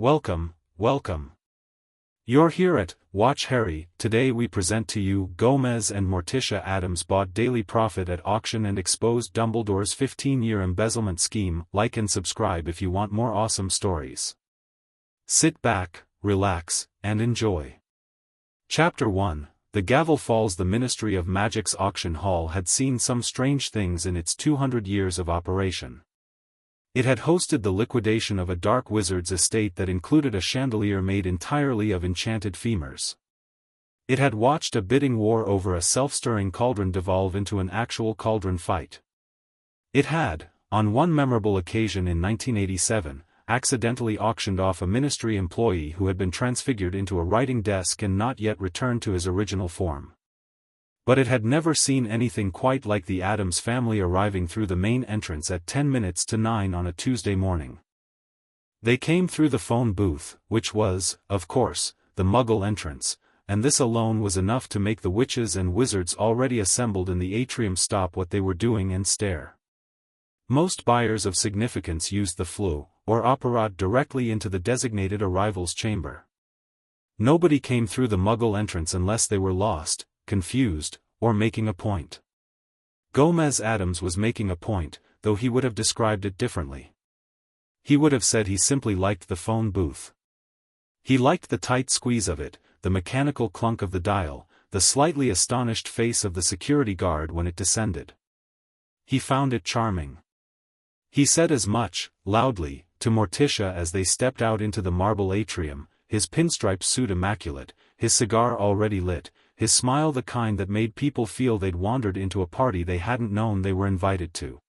Welcome, welcome. You're here at Watch Harry. Today we present to you Gomez and Morticia Addams bought daily profit at auction and exposed Dumbledore's 15-year embezzlement scheme. Like and subscribe if you want more awesome stories. Sit back, relax, and enjoy. Chapter 1. The gavel falls. The Ministry of Magic's auction hall had seen some strange things in its 200 years of operation. It had hosted the liquidation of a dark wizard's estate that included a chandelier made entirely of enchanted femurs. It had watched a bidding war over a self-stirring cauldron devolve into an actual cauldron fight. It had, on one memorable occasion in 1987, accidentally auctioned off a ministry employee who had been transfigured into a writing desk and not yet returned to his original form. But it had never seen anything quite like the Addams family arriving through the main entrance at 9:10 on a Tuesday morning. They came through the phone booth, which was, of course, the Muggle entrance, and this alone was enough to make the witches and wizards already assembled in the atrium stop what they were doing and stare. Most buyers of significance used the flue, or apparat, directly into the designated arrivals chamber. Nobody came through the Muggle entrance unless they were lost, confused, or making a point. Gomez Addams was making a point, though he would have described it differently. He would have said he simply liked the phone booth. He liked the tight squeeze of it, the mechanical clunk of the dial, the slightly astonished face of the security guard when it descended. He found it charming. He said as much, loudly, to Morticia as they stepped out into the marble atrium, his pinstripe suit immaculate, his cigar already lit, his smile the kind that made people feel they'd wandered into a party they hadn't known they were invited to.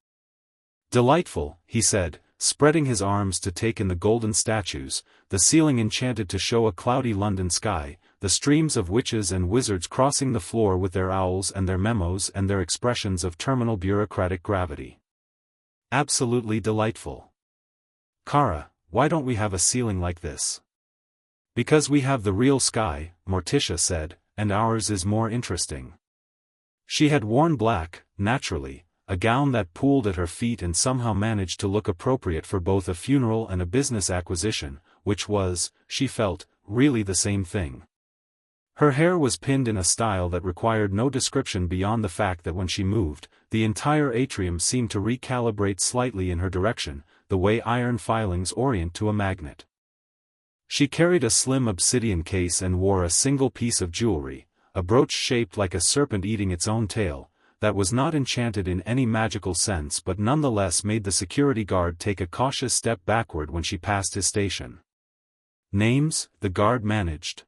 "Delightful," he said, spreading his arms to take in the golden statues, the ceiling enchanted to show a cloudy London sky, the streams of witches and wizards crossing the floor with their owls and their memos and their expressions of terminal bureaucratic gravity. Absolutely delightful. "Kara, why don't we have a ceiling like this?" "Because we have the real sky," Morticia said, "and ours is more interesting." She had worn black, naturally, a gown that pooled at her feet and somehow managed to look appropriate for both a funeral and a business acquisition, which was, she felt, really the same thing. Her hair was pinned in a style that required no description beyond the fact that when she moved, the entire atrium seemed to recalibrate slightly in her direction, the way iron filings orient to a magnet. She carried a slim obsidian case and wore a single piece of jewelry, a brooch shaped like a serpent eating its own tail, that was not enchanted in any magical sense but nonetheless made the security guard take a cautious step backward when she passed his station. "Names?" the guard managed.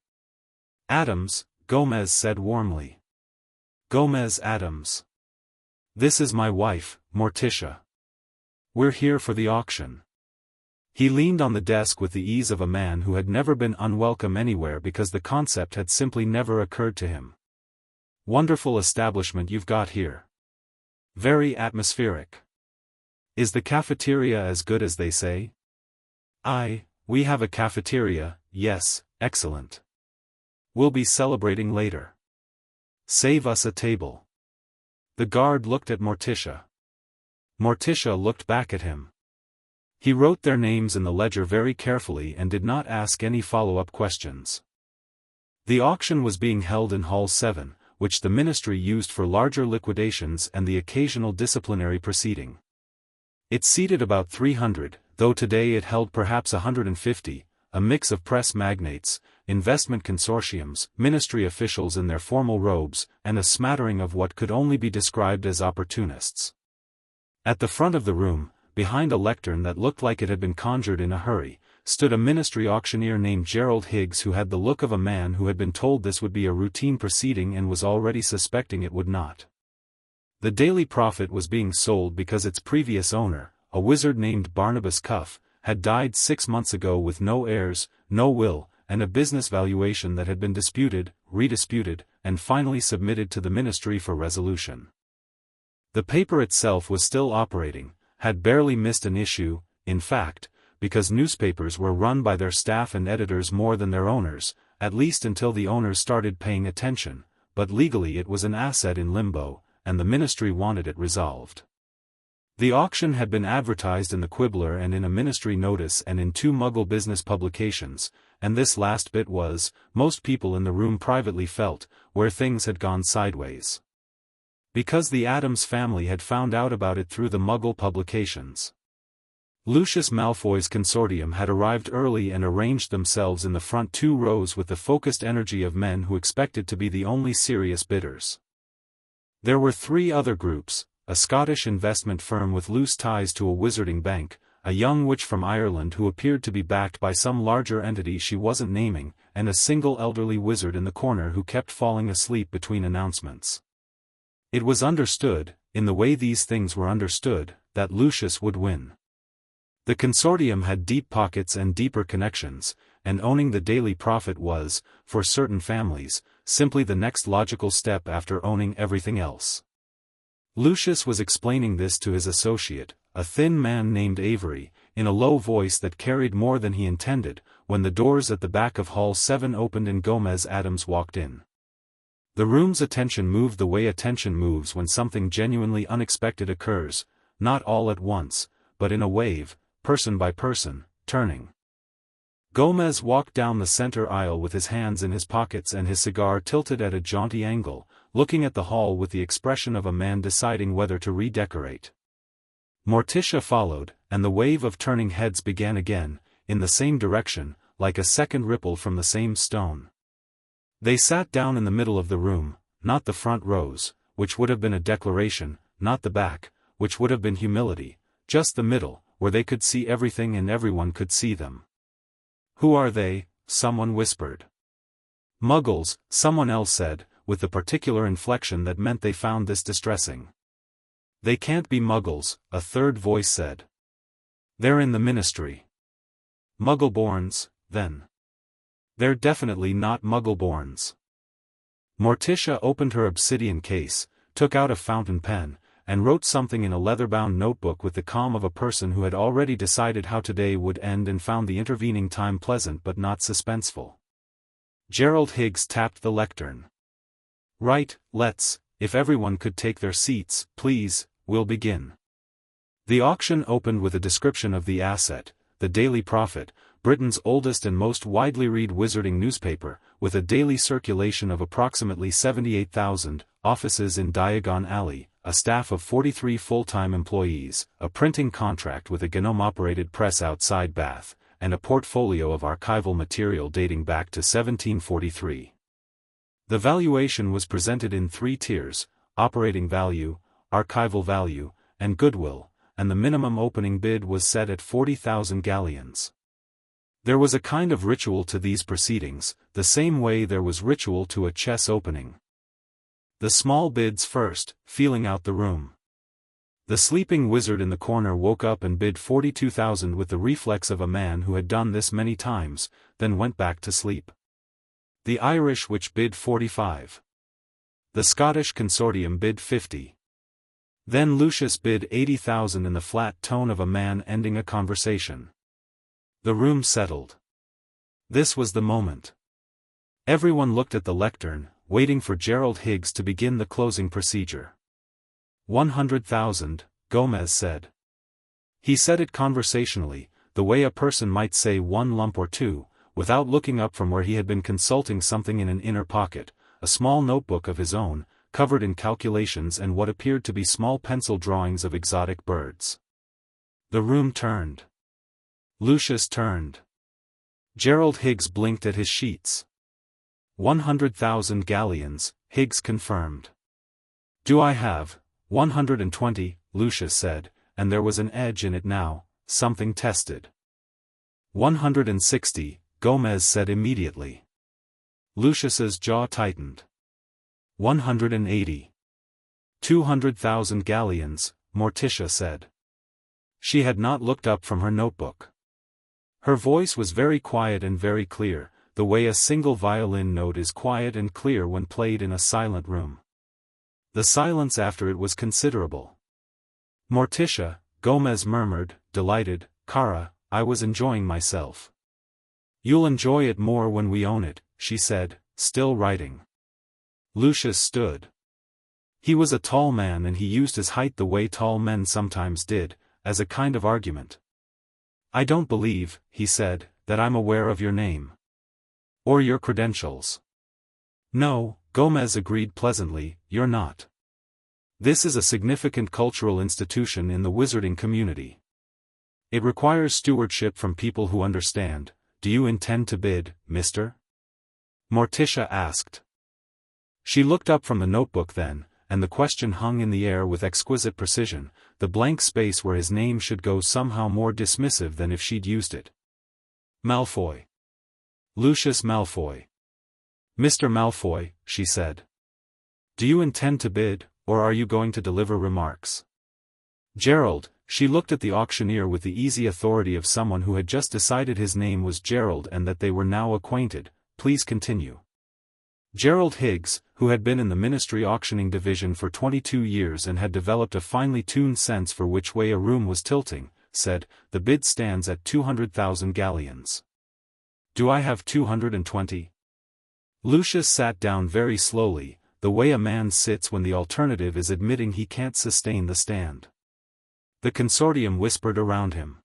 "Addams," Gomez said warmly. "Gomez Addams. This is my wife, Morticia. We're here for the auction." He leaned on the desk with the ease of a man who had never been unwelcome anywhere because the concept had simply never occurred to him. "Wonderful establishment you've got here. Very atmospheric. Is the cafeteria as good as they say?" We have a cafeteria, yes, excellent. We'll be celebrating later. Save us a table." The guard looked at Morticia. Morticia looked back at him. He wrote their names in the ledger very carefully and did not ask any follow-up questions. The auction was being held in Hall 7, which the ministry used for larger liquidations and the occasional disciplinary proceeding. It seated about 300, though today it held perhaps 150, a mix of press magnates, investment consortiums, ministry officials in their formal robes, and a smattering of what could only be described as opportunists. At the front of the room, behind a lectern that looked like it had been conjured in a hurry, stood a ministry auctioneer named Gerald Higgs who had the look of a man who had been told this would be a routine proceeding and was already suspecting it would not. The daily profit was being sold because its previous owner, a wizard named Barnabas Cuff, had died 6 months ago with no heirs, no will, and a business valuation that had been disputed, redisputed, and finally submitted to the ministry for resolution. The paper itself was still operating, had barely missed an issue, in fact, because newspapers were run by their staff and editors more than their owners, at least until the owners started paying attention, but legally it was an asset in limbo, and the ministry wanted it resolved. The auction had been advertised in the Quibbler and in a ministry notice and in 2 Muggle business publications, and this last bit was, most people in the room privately felt, where things had gone sideways. Because the Addams family had found out about it through the Muggle publications. Lucius Malfoy's consortium had arrived early and arranged themselves in the front 2 rows with the focused energy of men who expected to be the only serious bidders. There were 3 other groups: a Scottish investment firm with loose ties to a wizarding bank, a young witch from Ireland who appeared to be backed by some larger entity she wasn't naming, and a single elderly wizard in the corner who kept falling asleep between announcements. It was understood, in the way these things were understood, that Lucius would win. The consortium had deep pockets and deeper connections, and owning the Daily Prophet was, for certain families, simply the next logical step after owning everything else. Lucius was explaining this to his associate, a thin man named Avery, in a low voice that carried more than he intended, when the doors at the back of Hall 7 opened and Gomez Addams walked in. The room's attention moved the way attention moves when something genuinely unexpected occurs, not all at once, but in a wave, person by person, turning. Gomez walked down the center aisle with his hands in his pockets and his cigar tilted at a jaunty angle, looking at the hall with the expression of a man deciding whether to redecorate. Morticia followed, and the wave of turning heads began again, in the same direction, like a second ripple from the same stone. They sat down in the middle of the room, not the front rows, which would have been a declaration, not the back, which would have been humility, just the middle, where they could see everything and everyone could see them. "Who are they?" someone whispered. "Muggles," someone else said, with the particular inflection that meant they found this distressing. "They can't be Muggles," a third voice said. "They're in the ministry." "Muggleborns, then." "They're definitely not Muggleborns." Morticia opened her obsidian case, took out a fountain pen, and wrote something in a leather-bound notebook with the calm of a person who had already decided how today would end and found the intervening time pleasant but not suspenseful. Gerald Higgs tapped the lectern. "Right, let's, if everyone could take their seats, please, we'll begin." The auction opened with a description of the asset, the Daily Prophet, Britain's oldest and most widely read wizarding newspaper, with a daily circulation of approximately 78,000, offices in Diagon Alley, a staff of 43 full-time employees, a printing contract with a Gnome-operated press outside Bath, and a portfolio of archival material dating back to 1743. The valuation was presented in 3 tiers: operating value, archival value, and goodwill, and the minimum opening bid was set at 40,000 galleons. There was a kind of ritual to these proceedings, the same way there was ritual to a chess opening. The small bids first, feeling out the room. The sleeping wizard in the corner woke up and bid 42,000 with the reflex of a man who had done this many times, then went back to sleep. The Irish witch bid 45. The Scottish consortium bid 50. Then Lucius bid 80,000 in the flat tone of a man ending a conversation. The room settled. This was the moment. Everyone looked at the lectern, waiting for Gerald Higgs to begin the closing procedure. 100,000, Gomez said. He said it conversationally, the way a person might say 1 lump or 2, without looking up from where he had been consulting something in an inner pocket, a small notebook of his own, covered in calculations and what appeared to be small pencil drawings of exotic birds. The room turned. Lucius turned. Gerald Higgs blinked at his sheets. 100,000 galleons, Higgs confirmed. "Do I have 120, Lucius said, and there was an edge in it now, something tested. 160, Gomez said immediately. Lucius's jaw tightened. 180. 200,000 galleons, Morticia said. She had not looked up from her notebook. Her voice was very quiet and very clear, the way a single violin note is quiet and clear when played in a silent room. The silence after it was considerable. "Morticia," Gomez murmured, delighted, "Cara, I was enjoying myself." "You'll enjoy it more when we own it," she said, still writing. Lucius stood. He was a tall man and he used his height the way tall men sometimes did, as a kind of argument. "I don't believe," he said, "that I'm aware of your name. Or your credentials." "No," Gomez agreed pleasantly, "you're not. This is a significant cultural institution in the wizarding community. It requires stewardship from people who understand. Do you intend to bid, Mr.?" Morticia asked. She looked up from the notebook then, and the question hung in the air with exquisite precision, the blank space where his name should go somehow more dismissive than if she'd used it. "Malfoy. Lucius Malfoy." "Mr. Malfoy," she said. "Do you intend to bid, or are you going to deliver remarks?" "Gerald," she looked at the auctioneer with the easy authority of someone who had just decided his name was Gerald and that they were now acquainted, "please continue." Gerald Higgs, who had been in the Ministry auctioning division for 22 years and had developed a finely tuned sense for which way a room was tilting, said, "The bid stands at 200,000 galleons. Do I have 220? Lucius sat down very slowly, the way a man sits when the alternative is admitting he can't sustain the stand. The consortium whispered around him.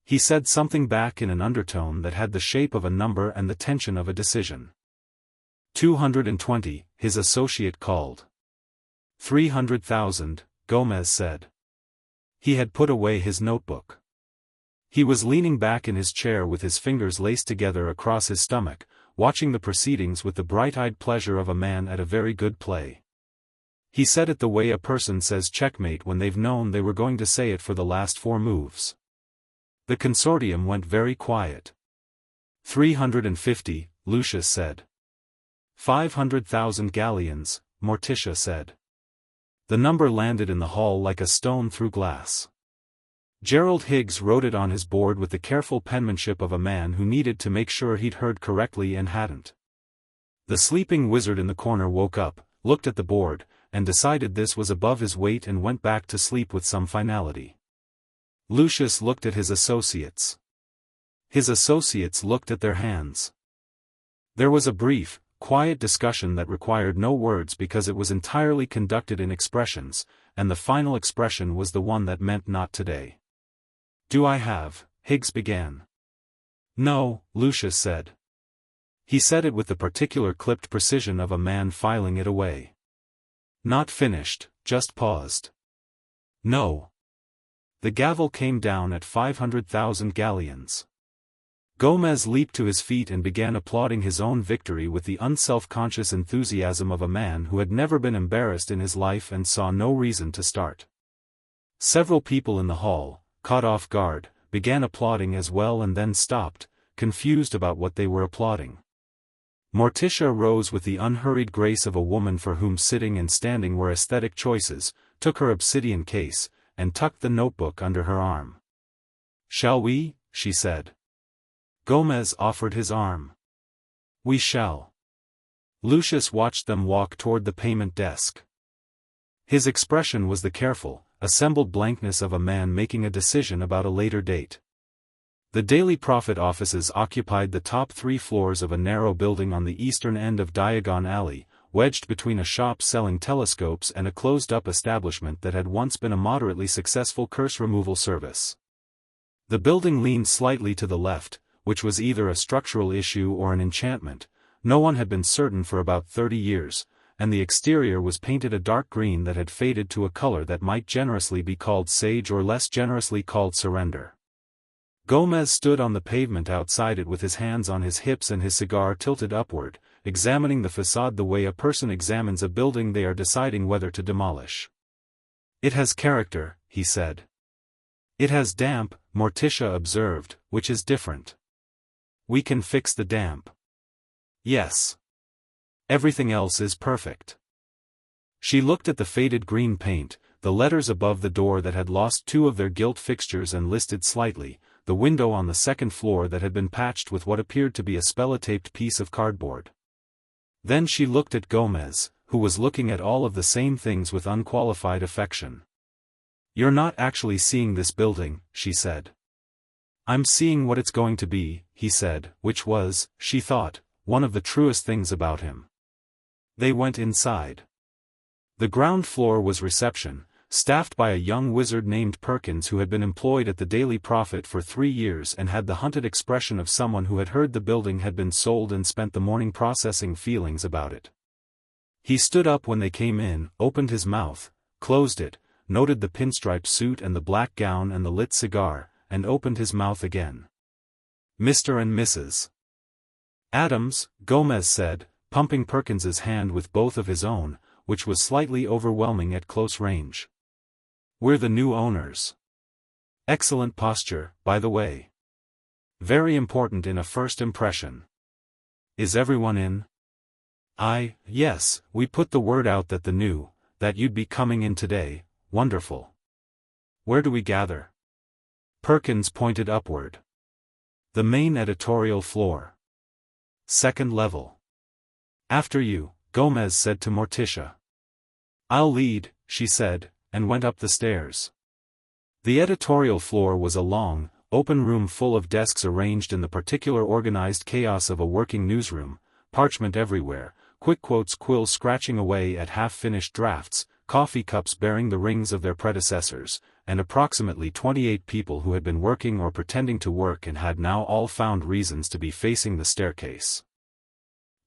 He said something back in an undertone that had the shape of a number and the tension of a decision. 220, his associate called. 300,000, Gomez said. He had put away his notebook. He was leaning back in his chair with his fingers laced together across his stomach, watching the proceedings with the bright-eyed pleasure of a man at a very good play. He said it the way a person says checkmate when they've known they were going to say it for the last 4 moves. The consortium went very quiet. 350, Lucius said. 500,000 galleons, Morticia said. The number landed in the hall like a stone through glass. Gerald Higgs wrote it on his board with the careful penmanship of a man who needed to make sure he'd heard correctly and hadn't. The sleeping wizard in the corner woke up, looked at the board, and decided this was above his weight and went back to sleep with some finality. Lucius looked at his associates. His associates looked at their hands. There was a brief, quiet discussion that required no words because it was entirely conducted in expressions, and the final expression was the one that meant not today. Do I have, Higgs began. No, Lucius said. He said it with the particular clipped precision of a man filing it away. Not finished, just paused. No. The gavel came down at 500,000 galleons. Gomez leaped to his feet and began applauding his own victory with the unself-conscious enthusiasm of a man who had never been embarrassed in his life and saw no reason to start. Several people in the hall, caught off guard, began applauding as well and then stopped, confused about what they were applauding. Morticia rose with the unhurried grace of a woman for whom sitting and standing were aesthetic choices, took her obsidian case, and tucked the notebook under her arm. Shall we? She said. Gomez offered his arm. We shall. Lucius watched them walk toward the payment desk. His expression was the careful, assembled blankness of a man making a decision about a later date. The Daily Prophet offices occupied the top 3 floors of a narrow building on the eastern end of Diagon Alley, wedged between a shop selling telescopes and a closed-up establishment that had once been a moderately successful curse removal service. The building leaned slightly to the left, which was either a structural issue or an enchantment. No one had been certain for about 30 years, and the exterior was painted a dark green that had faded to a color that might generously be called sage or less generously called surrender. Gomez stood on the pavement outside it with his hands on his hips and his cigar tilted upward, examining the facade the way a person examines a building they are deciding whether to demolish. It has character, he said. It has damp, Morticia observed, which is different. We can fix the damp. Yes. Everything else is perfect. She looked at the faded green paint, the letters above the door that had lost 2 of their gilt fixtures and listed slightly, the window on the 2nd floor that had been patched with what appeared to be a spellotaped piece of cardboard. Then she looked at Gomez, who was looking at all of the same things with unqualified affection. You're not actually seeing this building, she said. I'm seeing what it's going to be, he said, which was, she thought, one of the truest things about him. They went inside. The ground floor was reception, staffed by a young wizard named Perkins who had been employed at the Daily Prophet for 3 years and had the hunted expression of someone who had heard the building had been sold and spent the morning processing feelings about it. He stood up when they came in, opened his mouth, closed it, noted the pinstripe suit and the black gown and the lit cigar, and opened his mouth again. "Mr. and Mrs. Addams," Gomez said, pumping Perkins's hand with both of his own, which was slightly overwhelming at close range. "We're the new owners. Excellent posture, by the way. Very important in a first impression. Is everyone in?" Yes, we put the word out that you'd be coming in today." "Wonderful. Where do we gather?" Perkins pointed upward. "The main editorial floor. Second level." "After you," Gomez said to Morticia. "I'll lead," she said, and went up the stairs. The editorial floor was a long, open room full of desks arranged in the particular organized chaos of a working newsroom, parchment everywhere, quick quotes quills scratching away at half-finished drafts, coffee cups bearing the rings of their predecessors, and approximately 28 people who had been working or pretending to work and had now all found reasons to be facing the staircase.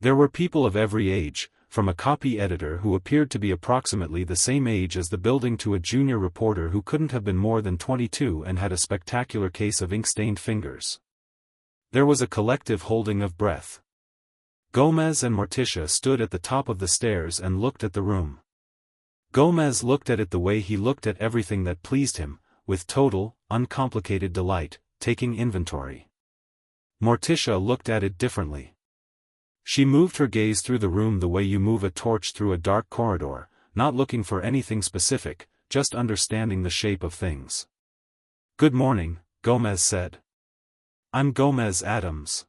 There were people of every age, from a copy editor who appeared to be approximately the same age as the building to a junior reporter who couldn't have been more than 22 and had a spectacular case of ink-stained fingers. There was a collective holding of breath. Gomez and Morticia stood at the top of the stairs and looked at the room. Gomez looked at it the way he looked at everything that pleased him, with total, uncomplicated delight, taking inventory. Morticia looked at it differently. She moved her gaze through the room the way you move a torch through a dark corridor, not looking for anything specific, just understanding the shape of things. "Good morning," Gomez said. "I'm Gomez Addams.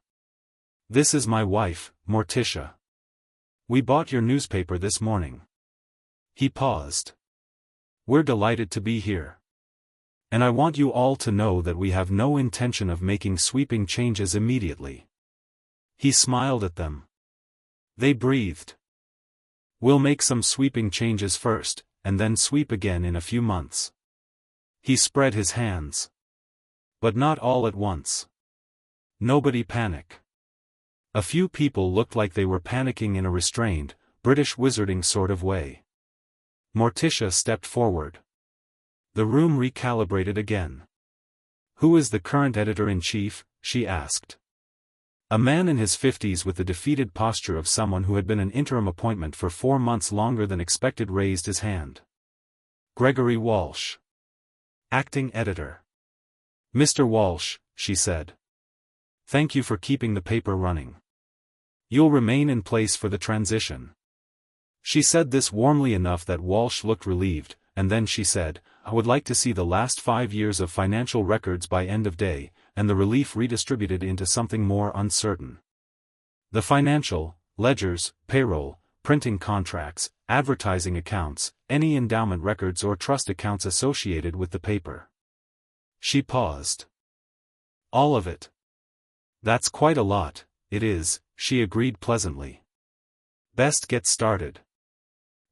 This is my wife, Morticia. We bought your newspaper this morning." He paused. "We're delighted to be here. And I want you all to know that we have no intention of making sweeping changes immediately." He smiled at them. They breathed. "We'll make some sweeping changes first, and then sweep again in a few months." He spread his hands. "But not all at once. Nobody panic." A few people looked like they were panicking in a restrained, British wizarding sort of way. Morticia stepped forward. The room recalibrated again. "Who is the current editor-in-chief?" she asked. A man in his 50s with the defeated posture of someone who had been an interim appointment for 4 months longer than expected raised his hand. "Gregory Walsh. Acting editor." "Mr. Walsh," she said. "Thank you for keeping the paper running. You'll remain in place for the transition." She said this warmly enough that Walsh looked relieved, and then she said, "I would like to see the last 5 years of financial records by end of day, and the relief redistributed into something more uncertain. The financial, ledgers, payroll, printing contracts, advertising accounts, any endowment records or trust accounts associated with the paper." She paused. "All of it." "That's quite a lot, it is," she agreed pleasantly. "Best get started."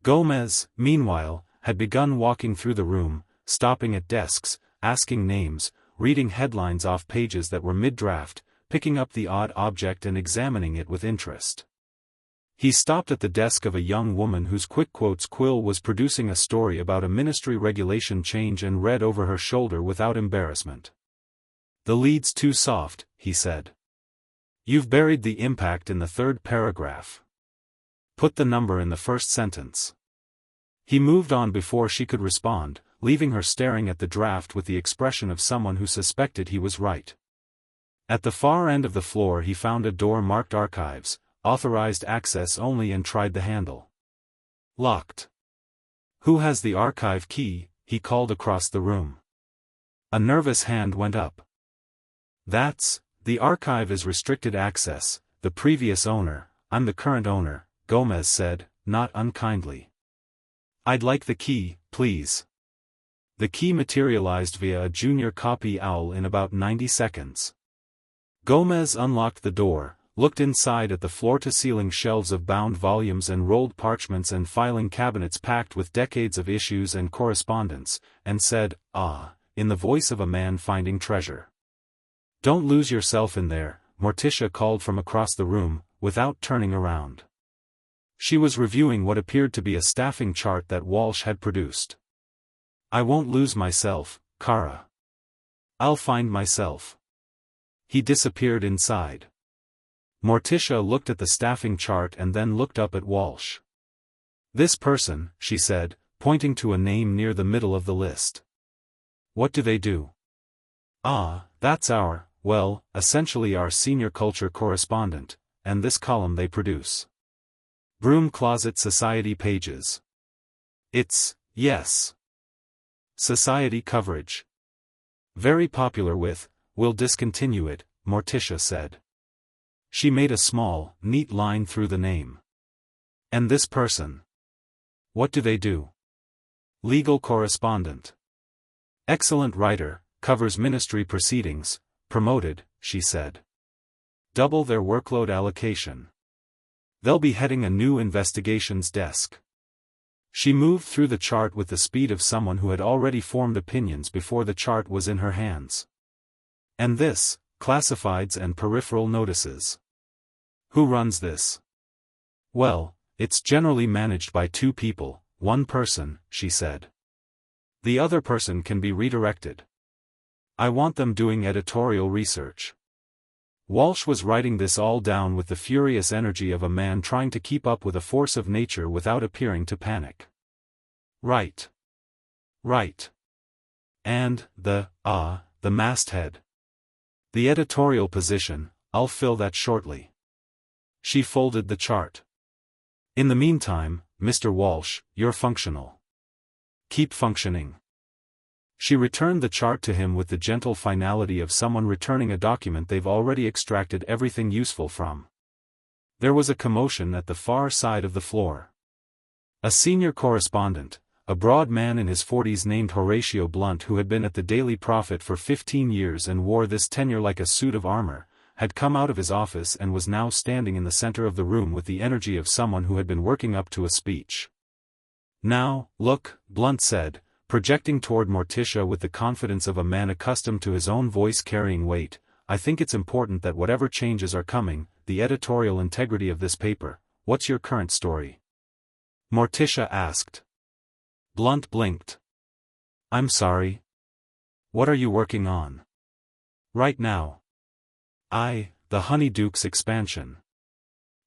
Gomez, meanwhile, had begun walking through the room, stopping at desks, asking names, reading headlines off pages that were mid-draft, picking up the odd object and examining it with interest. He stopped at the desk of a young woman whose quick quotes quill was producing a story about a ministry regulation change and read over her shoulder without embarrassment. "The lead's too soft," he said. "You've buried the impact in the 3rd paragraph. Put the number in the first sentence." He moved on before she could respond, leaving her staring at the draft with the expression of someone who suspected he was right. At the far end of the floor he found a door marked Archives, authorized access only, and tried the handle. Locked. "Who has the archive key?" he called across the room. A nervous hand went up. The archive is restricted access, the previous owner, I'm the current owner," Gomez said, not unkindly. "I'd like the key, please." The key materialized via a junior copy owl in about 90 seconds. Gomez unlocked the door, looked inside at the floor-to-ceiling shelves of bound volumes and rolled parchments and filing cabinets packed with decades of issues and correspondence, and said, "Ah," in the voice of a man finding treasure. "Don't lose yourself in there," Morticia called from across the room, without turning around. She was reviewing what appeared to be a staffing chart that Walsh had produced. "I won't lose myself, Kara. I'll find myself." He disappeared inside. Morticia looked at the staffing chart and then looked up at Walsh. "This person," she said, pointing to a name near the middle of the list. "What do they do?" "Ah, that's essentially our senior culture correspondent, and this column they produce. Broom Closet Society pages. Yes. Society coverage. Very popular with, we'll discontinue it," Morticia said. She made a small, neat line through the name. "And this person? What do they do?" "Legal correspondent. Excellent writer, covers ministry proceedings, promoted," she said. "Double their workload allocation. They'll be heading a new investigations desk." She moved through the chart with the speed of someone who had already formed opinions before the chart was in her hands. "And this, classifieds and peripheral notices. Who runs this?" "Well, it's generally managed by two people, one person," she said. "The other person can be redirected. I want them doing editorial research." Walsh was writing this all down with the furious energy of a man trying to keep up with a force of nature without appearing to panic. Right. And, the masthead. The editorial position, I'll fill that shortly." She folded the chart. "In the meantime, Mr. Walsh, you're functional. Keep functioning." She returned the chart to him with the gentle finality of someone returning a document they've already extracted everything useful from. There was a commotion at the far side of the floor. A senior correspondent, a broad man in his 40s named Horatio Blunt, who had been at the Daily Prophet for 15 years and wore this tenure like a suit of armor, had come out of his office and was now standing in the center of the room with the energy of someone who had been working up to a speech. "Now, look," Blunt said, projecting toward Morticia with the confidence of a man accustomed to his own voice carrying weight. "I think it's important that whatever changes are coming, the editorial integrity of this paper. What's your current story?" Morticia asked. Blunt blinked. "I'm sorry. What are you working on?" "Right now. The Honeyduke's expansion.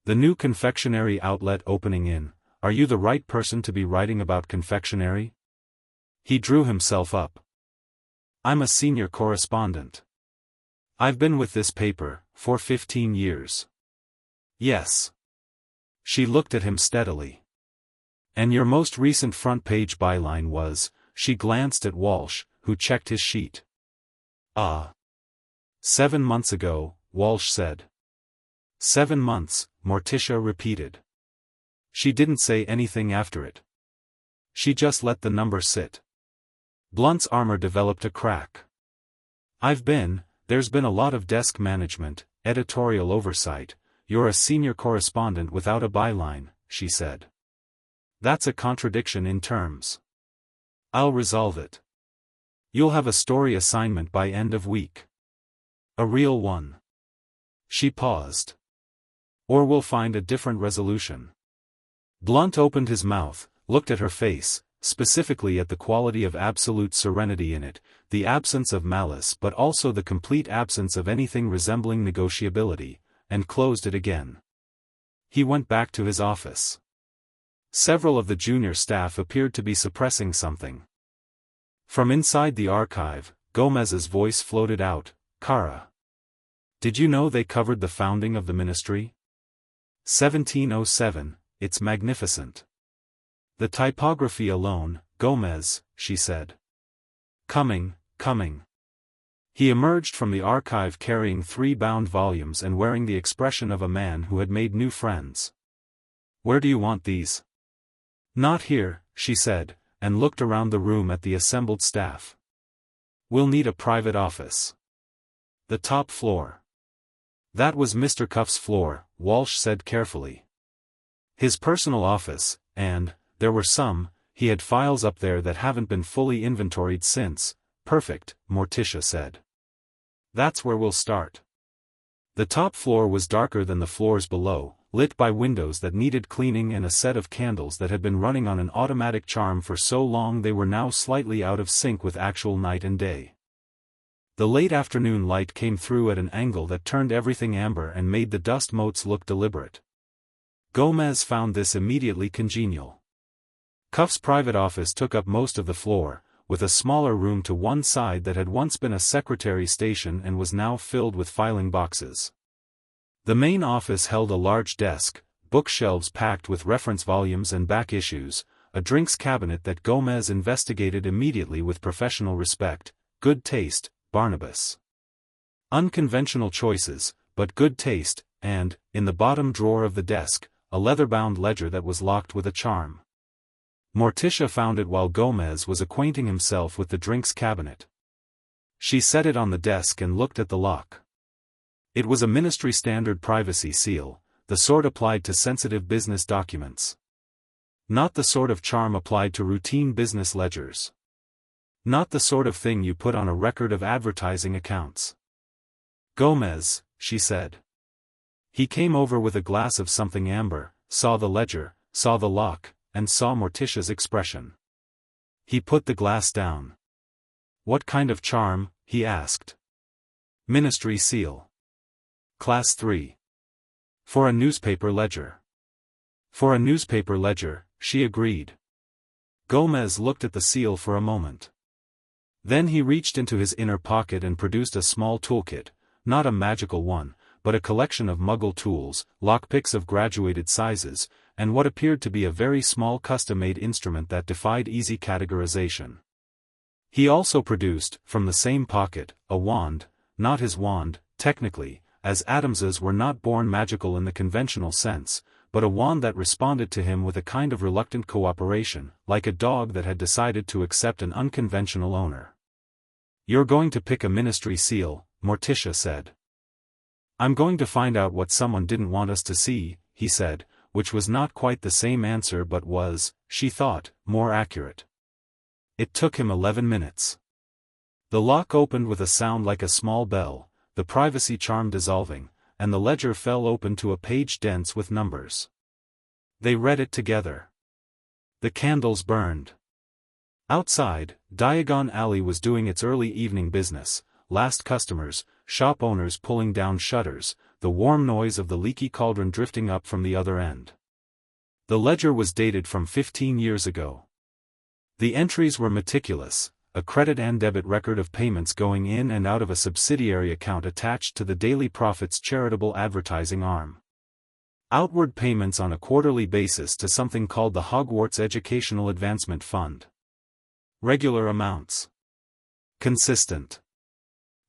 The new confectionery outlet opening in. Are you the right person to be writing about confectionery?" He drew himself up. "I'm a senior correspondent. I've been with this paper for 15 years. "Yes." She looked at him steadily. "And your most recent front-page byline was," she glanced at Walsh, who checked his sheet. 7 months ago," Walsh said. 7 months, Morticia repeated. She didn't say anything after it. She just let the number sit. Blunt's armor developed a crack. There's been a lot of desk management, editorial oversight. You're a senior correspondent without a byline," she said. "That's a contradiction in terms. I'll resolve it. You'll have a story assignment by end of week. A real one." She paused. "Or we'll find a different resolution." Blunt opened his mouth, looked at her face, specifically at the quality of absolute serenity in it, the absence of malice but also the complete absence of anything resembling negotiability, and closed it again. He went back to his office. Several of the junior staff appeared to be suppressing something. From inside the archive, Gomez's voice floated out, "Kara. Did you know they covered the founding of the ministry? 1707, it's magnificent. The typography alone, Gomez," she said. Coming. He emerged from the archive carrying 3 bound volumes and wearing the expression of a man who had made new friends. "Where do you want these?" "Not here," she said, and looked around the room at the assembled staff. "We'll need a private office. The top floor." That was Mr. Cuff's floor, Walsh said carefully. His personal office, and, there were he had files up there that haven't been fully inventoried since. Perfect, Morticia said. That's where we'll start. The top floor was darker than the floors below, lit by windows that needed cleaning and a set of candles that had been running on an automatic charm for so long they were now slightly out of sync with actual night and day. The late afternoon light came through at an angle that turned everything amber and made the dust motes look deliberate. Gomez found this immediately congenial. Cuff's private office took up most of the floor, with a smaller room to one side that had once been a secretary station and was now filled with filing boxes. The main office held a large desk, bookshelves packed with reference volumes and back issues, a drinks cabinet that Gomez investigated immediately with professional respect. Good taste, Barnabas. Unconventional choices, but good taste, and, in the bottom drawer of the desk, a leather-bound ledger that was locked with a charm. Morticia found it while Gomez was acquainting himself with the drinks cabinet. She set it on the desk and looked at the lock. It was a ministry standard privacy seal, the sort applied to sensitive business documents. Not the sort of charm applied to routine business ledgers. Not the sort of thing you put on a record of advertising accounts. Gomez, she said. He came over with a glass of something amber, saw the ledger, saw the lock, and saw Morticia's expression. He put the glass down. What kind of charm? He asked. Ministry seal. Class 3. For a newspaper ledger. For a newspaper ledger, she agreed. Gomez looked at the seal for a moment. Then he reached into his inner pocket and produced a small toolkit, not a magical one, but a collection of Muggle tools, lockpicks of graduated sizes, and what appeared to be a very small custom-made instrument that defied easy categorization. He also produced, from the same pocket, a wand, not his wand, technically, as Addams's were not born magical in the conventional sense, but a wand that responded to him with a kind of reluctant cooperation, like a dog that had decided to accept an unconventional owner. You're going to pick a ministry seal, Morticia said. I'm going to find out what someone didn't want us to see, he said, which was not quite the same answer but was, she thought, more accurate. It took him 11 minutes. The lock opened with a sound like a small bell, the privacy charm dissolving, and the ledger fell open to a page dense with numbers. They read it together. The candles burned. Outside, Diagon Alley was doing its early evening business, last customers, shop owners pulling down shutters, the warm noise of the leaky cauldron drifting up from the other end. The ledger was dated from 15 years ago. The entries were meticulous, a credit and debit record of payments going in and out of a subsidiary account attached to the Daily Prophet's charitable advertising arm. Outward payments on a quarterly basis to something called the Hogwarts Educational Advancement Fund. Regular amounts. Consistent.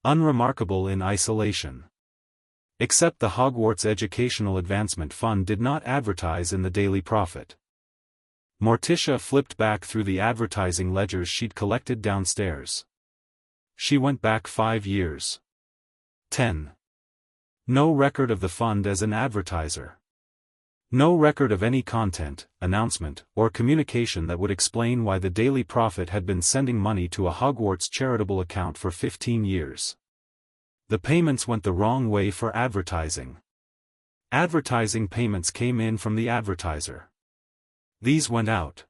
Unremarkable in isolation. Except the Hogwarts Educational Advancement Fund did not advertise in the Daily Prophet. Morticia flipped back through the advertising ledgers she'd collected downstairs. She went back 5 years. 10. No record of the fund as an advertiser. No record of any content, announcement, or communication that would explain why the Daily Prophet had been sending money to a Hogwarts charitable account for 15 years. The payments went the wrong way for advertising. Advertising payments came in from the advertiser. These went out.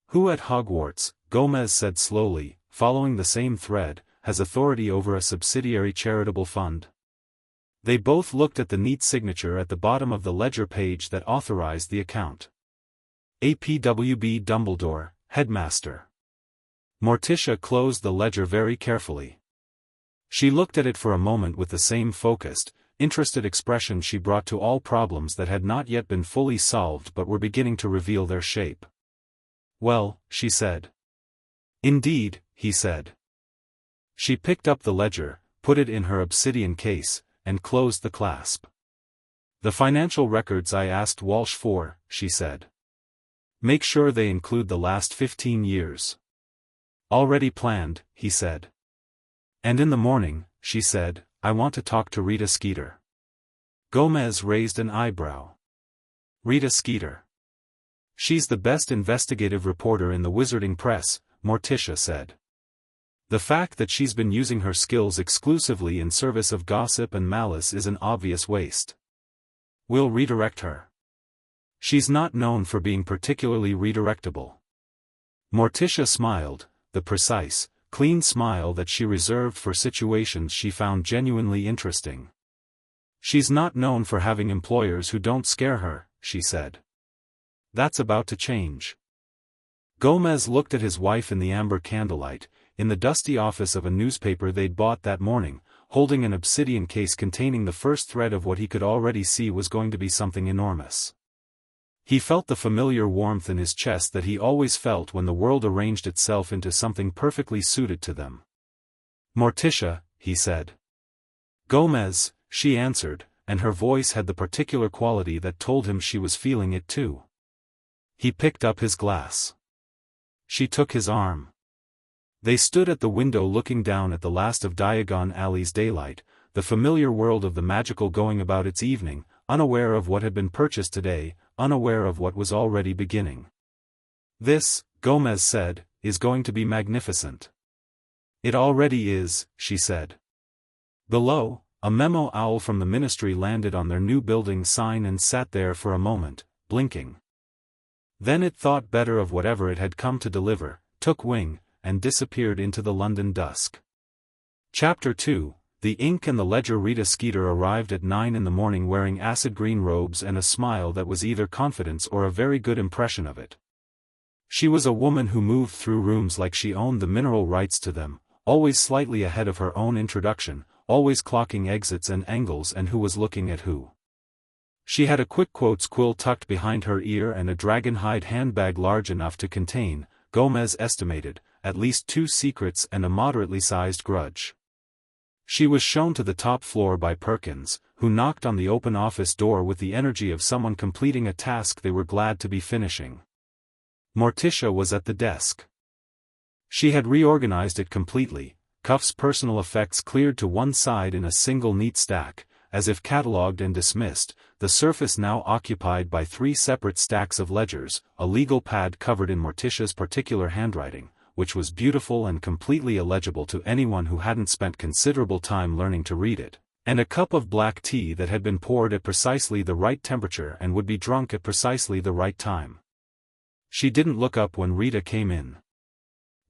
Who at Hogwarts, Gomez said slowly, following the same thread, has authority over a subsidiary charitable fund? They both looked at the neat signature at the bottom of the ledger page that authorized the account. APWB Dumbledore, Headmaster. Morticia closed the ledger very carefully. She looked at it for a moment with the same focused, interested expression she brought to all problems that had not yet been fully solved but were beginning to reveal their shape. Well, she said. Indeed, he said. She picked up the ledger, put it in her obsidian case, and closed the clasp. The financial records I asked Walsh for, she said. Make sure they include the last 15 years. Already planned, he said. And in the morning, she said, I want to talk to Rita Skeeter. Gomez raised an eyebrow. Rita Skeeter. She's the best investigative reporter in the wizarding press, Morticia said. The fact that she's been using her skills exclusively in service of gossip and malice is an obvious waste. We'll redirect her. She's not known for being particularly redirectable. Morticia smiled, the precise, clean smile that she reserved for situations she found genuinely interesting. She's not known for having employers who don't scare her, she said. That's about to change. Gomez looked at his wife in the amber candlelight, in the dusty office of a newspaper they'd bought that morning, holding an obsidian case containing the first thread of what he could already see was going to be something enormous. He felt the familiar warmth in his chest that he always felt when the world arranged itself into something perfectly suited to them. Morticia, he said. Gomez, she answered, and her voice had the particular quality that told him she was feeling it too. He picked up his glass. She took his arm. They stood at the window looking down at the last of Diagon Alley's daylight, the familiar world of the magical going about its evening, unaware of what had been purchased today, unaware of what was already beginning. This, Gomez said, is going to be magnificent. It already is, she said. Below, a memo owl from the ministry landed on their new building sign and sat there for a moment, blinking. Then it thought better of whatever it had come to deliver, took wing, and disappeared into the London dusk. Chapter 2, The Ink and the Ledger. Rita Skeeter arrived at 9 in the morning wearing acid green robes and a smile that was either confidence or a very good impression of it. She was a woman who moved through rooms like she owned the mineral rights to them, always slightly ahead of her own introduction, always clocking exits and angles and who was looking at who. She had a quick quotes quill tucked behind her ear and a dragon-hide handbag large enough to contain, Gomez estimated, at least 2 secrets and a moderately sized grudge. She was shown to the top floor by Perkins, who knocked on the open office door with the energy of someone completing a task they were glad to be finishing. Morticia was at the desk. She had reorganized it completely, Cuff's personal effects cleared to one side in a single neat stack, as if catalogued and dismissed, the surface now occupied by 3 separate stacks of ledgers, a legal pad covered in Morticia's particular handwriting, which was beautiful and completely illegible to anyone who hadn't spent considerable time learning to read it, and a cup of black tea that had been poured at precisely the right temperature and would be drunk at precisely the right time. She didn't look up when Rita came in.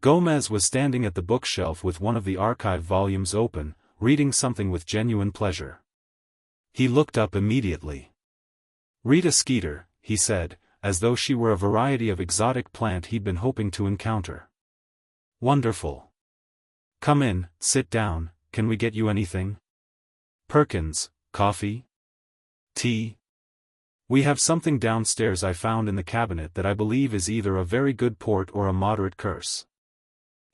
Gomez was standing at the bookshelf with one of the archive volumes open, reading something with genuine pleasure. He looked up immediately. Rita Skeeter, he said, as though she were a variety of exotic plant he'd been hoping to encounter. Wonderful. Come in, sit down, can we get you anything? Perkins, coffee? Tea? We have something downstairs I found in the cabinet that I believe is either a very good port or a moderate curse.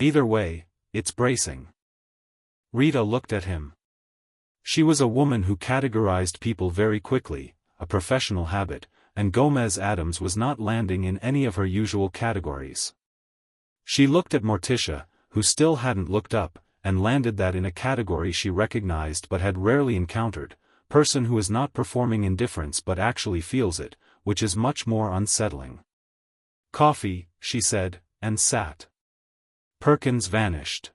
Either way, it's bracing. Rita looked at him. She was a woman who categorized people very quickly, a professional habit, and Gomez Addams was not landing in any of her usual categories. She looked at Morticia, who still hadn't looked up, and landed that in a category she recognized but had rarely encountered, person who is not performing indifference but actually feels it, which is much more unsettling. Coffee, she said, and sat. Perkins vanished.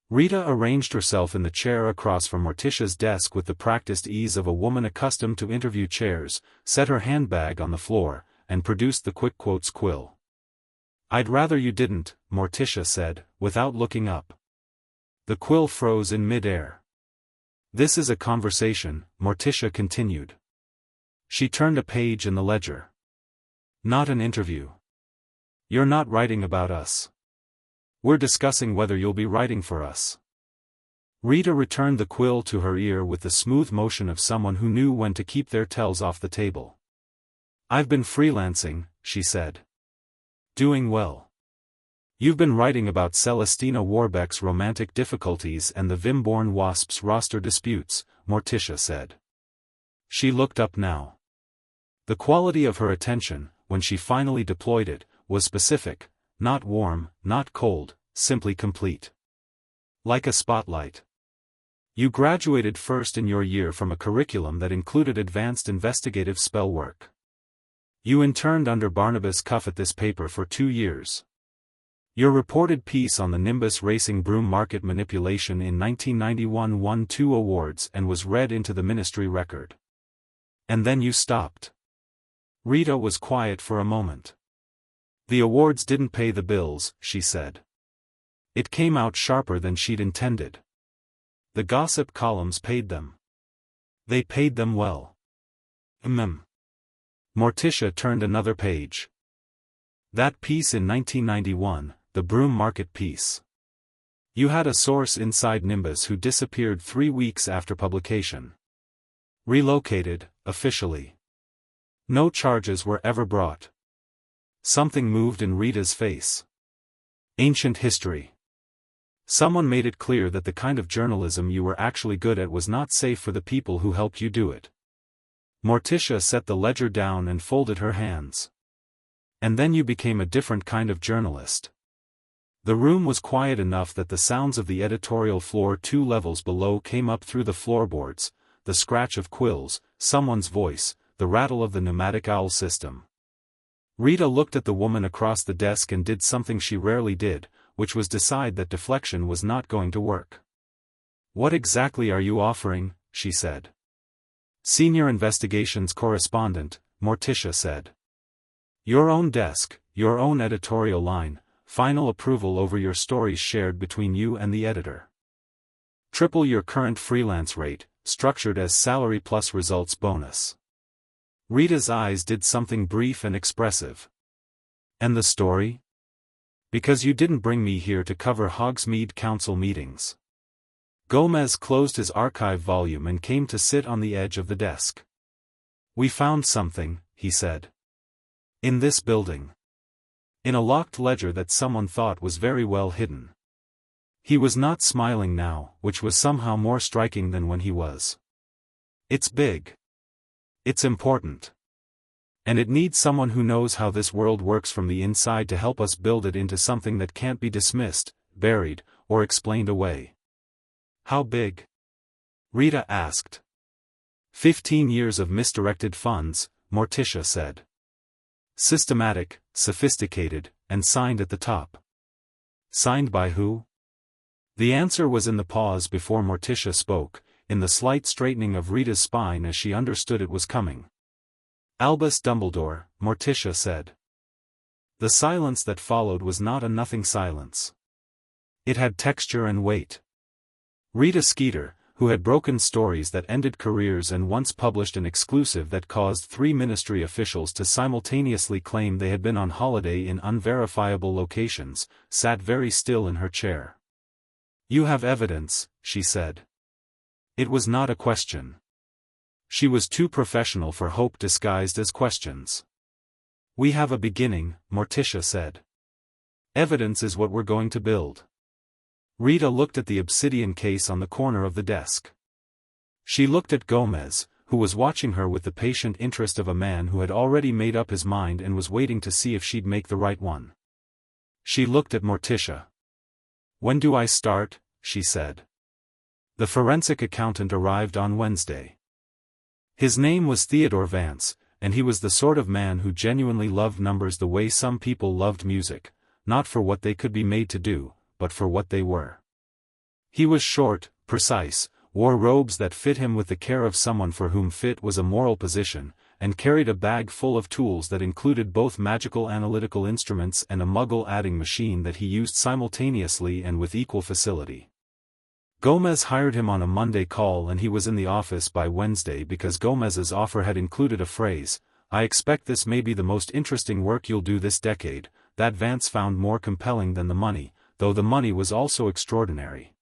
Rita arranged herself in the chair across from Morticia's desk with the practiced ease of a woman accustomed to interview chairs, set her handbag on the floor, and produced the quick quotes quill. I'd rather you didn't, Morticia said, without looking up. The quill froze in mid-air. This is a conversation, Morticia continued. She turned a page in the ledger. Not an interview. You're not writing about us. We're discussing whether you'll be writing for us. Rita returned the quill to her ear with the smooth motion of someone who knew when to keep their tells off the table. I've been freelancing, she said. Doing well. You've been writing about Celestina Warbeck's romantic difficulties and the Vimborn Wasp's roster disputes, Morticia said. She looked up now. The quality of her attention, when she finally deployed it, was specific, not warm, not cold, simply complete. Like a spotlight. You graduated first in your year from a curriculum that included advanced investigative spell work. You interned under Barnabas Cuff at this paper for 2 years. Your reported piece on the Nimbus racing broom market manipulation in 1991 won 2 awards and was read into the ministry record. And then you stopped. Rita was quiet for a moment. The awards didn't pay the bills, she said. It came out sharper than she'd intended. The gossip columns paid them. They paid them well. Morticia turned another page. That piece in 1991, the broom market piece. You had a source inside Nimbus who disappeared 3 weeks after publication. Relocated, officially. No charges were ever brought. Something moved in Rita's face. Ancient history. Someone made it clear that the kind of journalism you were actually good at was not safe for the people who helped you do it. Morticia set the ledger down and folded her hands. And then you became a different kind of journalist. The room was quiet enough that the sounds of the editorial floor 2 levels below came up through the floorboards, the scratch of quills, someone's voice, the rattle of the pneumatic owl system. Rita looked at the woman across the desk and did something she rarely did, which was decide that deflection was not going to work. "What exactly are you offering?" she said. "Senior investigations correspondent," Morticia said. "Your own desk, your own editorial line, final approval over your stories shared between you and the editor. Triple your current freelance rate, structured as salary plus results bonus." Rita's eyes did something brief and expressive. "And the story?" "Because you didn't bring me here to cover Hogsmeade Council meetings." Gomez closed his archive volume and came to sit on the edge of the desk. "We found something," he said. "In this building. In a locked ledger that someone thought was very well hidden." He was not smiling now, which was somehow more striking than when he was. "It's big. It's important. And it needs someone who knows how this world works from the inside to help us build it into something that can't be dismissed, buried, or explained away." "How big?" Rita asked. 15 years of misdirected funds, Morticia said. "Systematic, sophisticated, and signed at the top." "Signed by who?" The answer was in the pause before Morticia spoke, in the slight straightening of Rita's spine as she understood it was coming. "Albus Dumbledore," Morticia said. The silence that followed was not a nothing silence. It had texture and weight. Rita Skeeter, who had broken stories that ended careers and once published an exclusive that caused 3 ministry officials to simultaneously claim they had been on holiday in unverifiable locations, sat very still in her chair. "You have evidence," she said. It was not a question. She was too professional for hope disguised as questions. "We have a beginning," Morticia said. "Evidence is what we're going to build." Rita looked at the obsidian case on the corner of the desk. She looked at Gomez, who was watching her with the patient interest of a man who had already made up his mind and was waiting to see if she'd make the right one. She looked at Morticia. "When do I start?" she said. The forensic accountant arrived on Wednesday. His name was Theodore Vance, and he was the sort of man who genuinely loved numbers the way some people loved music, not for what they could be made to do, but for what they were. He was short, precise, wore robes that fit him with the care of someone for whom fit was a moral position, and carried a bag full of tools that included both magical analytical instruments and a muggle adding machine that he used simultaneously and with equal facility. Gomez hired him on a Monday call and he was in the office by Wednesday because Gomez's offer had included a phrase, "I expect this may be the most interesting work you'll do this decade," that Vance found more compelling than the money, though the money was also extraordinary.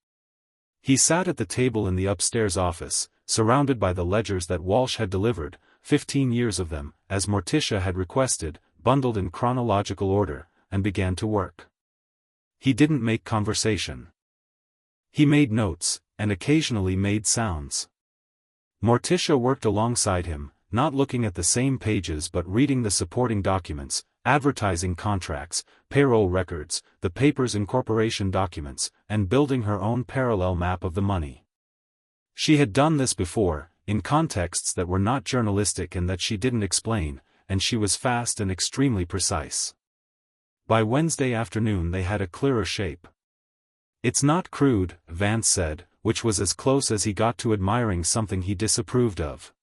He sat at the table in the upstairs office, surrounded by the ledgers that Walsh had delivered, 15 years of them, as Morticia had requested, bundled in chronological order, and began to work. He didn't make conversation. He made notes, and occasionally made sounds. Morticia worked alongside him, not looking at the same pages but reading the supporting documents, advertising contracts, payroll records, the paper's incorporation documents, and building her own parallel map of the money. She had done this before, in contexts that were not journalistic and that she didn't explain, and she was fast and extremely precise. By Wednesday afternoon they had a clearer shape. "It's not crude," Vance said, which was as close as he got to admiring something he disapproved of.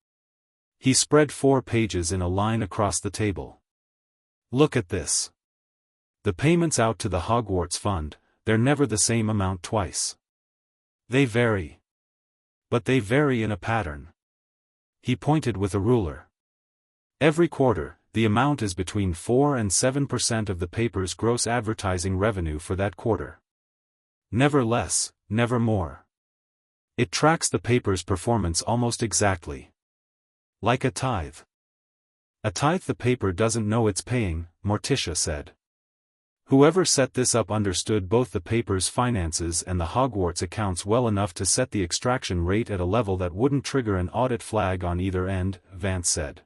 He spread 4 pages in a line across the table. "Look at this. The payments out to the Hogwarts Fund, they're never the same amount twice. They vary. But they vary in a pattern." He pointed with a ruler. "Every quarter, the amount is between 4 and 7% of the paper's gross advertising revenue for that quarter. Never less, never more. It tracks the paper's performance almost exactly. Like a tithe." "A tithe the paper doesn't know it's paying," Morticia said. "Whoever set this up understood both the paper's finances and the Hogwarts accounts well enough to set the extraction rate at a level that wouldn't trigger an audit flag on either end," Vance said.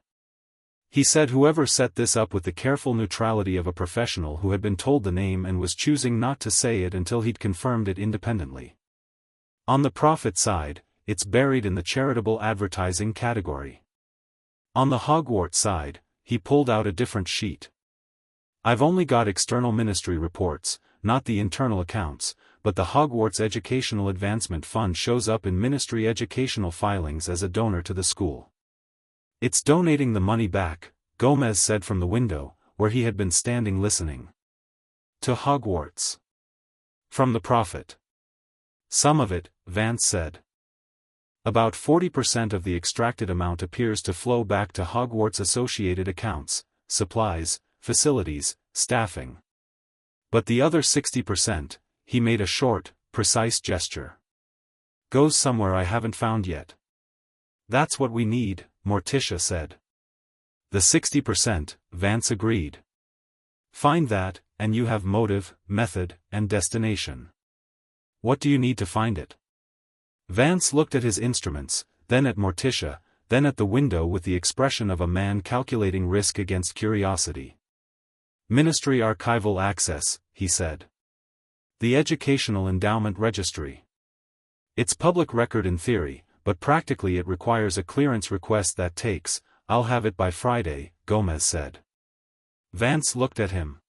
He said whoever set this up with the careful neutrality of a professional who had been told the name and was choosing not to say it until he'd confirmed it independently. On the profit side, it's buried in the charitable advertising category. On the Hogwarts side, he pulled out a different sheet. "I've only got external ministry reports, not the internal accounts, but the Hogwarts Educational Advancement Fund shows up in ministry educational filings as a donor to the school. It's donating the money back," Gomez said from the window, where he had been standing listening. "To Hogwarts. From the profit." "Some of it," Vance said. "About 40% of the extracted amount appears to flow back to Hogwarts associated accounts, supplies, facilities, staffing. But the other 60%, he made a short, precise gesture, goes somewhere I haven't found yet." "That's what we need," Morticia said. "The 60%, Vance agreed. "Find that, and you have motive, method, and destination. What do you need to find it?" Vance looked at his instruments, then at Morticia, then at the window with the expression of a man calculating risk against curiosity. "Ministry archival access," he said. "The Educational Endowment Registry. It's public record in theory, but practically it requires a clearance request that takes, I'll have it by Friday," Gomez said. Vance looked at him.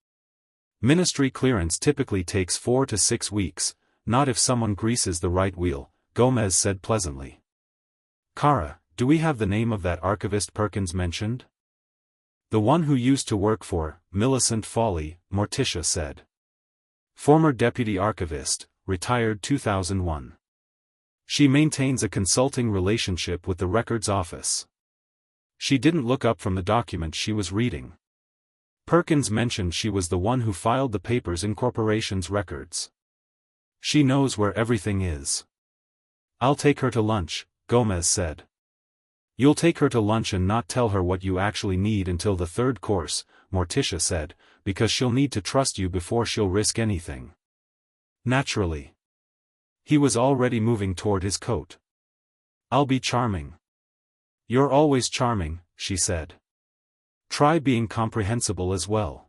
"Ministry clearance typically takes 4 to 6 weeks, not if someone greases the right wheel," Gomez said pleasantly. "Kara, do we have the name of that archivist Perkins mentioned?" "The one who used to work for Millicent Folly," Morticia said. "Former deputy archivist, retired 2001. She maintains a consulting relationship with the records office." She didn't look up from the document she was reading. Perkins mentioned she was the one who filed the paper's incorporation's records. "She knows where everything is." "I'll take her to lunch," Gomez said. "You'll take her to lunch and not tell her what you actually need until the 3rd course," Morticia said, "because she'll need to trust you before she'll risk anything." "Naturally." He was already moving toward his coat. "I'll be charming." "You're always charming," she said. "Try being comprehensible as well."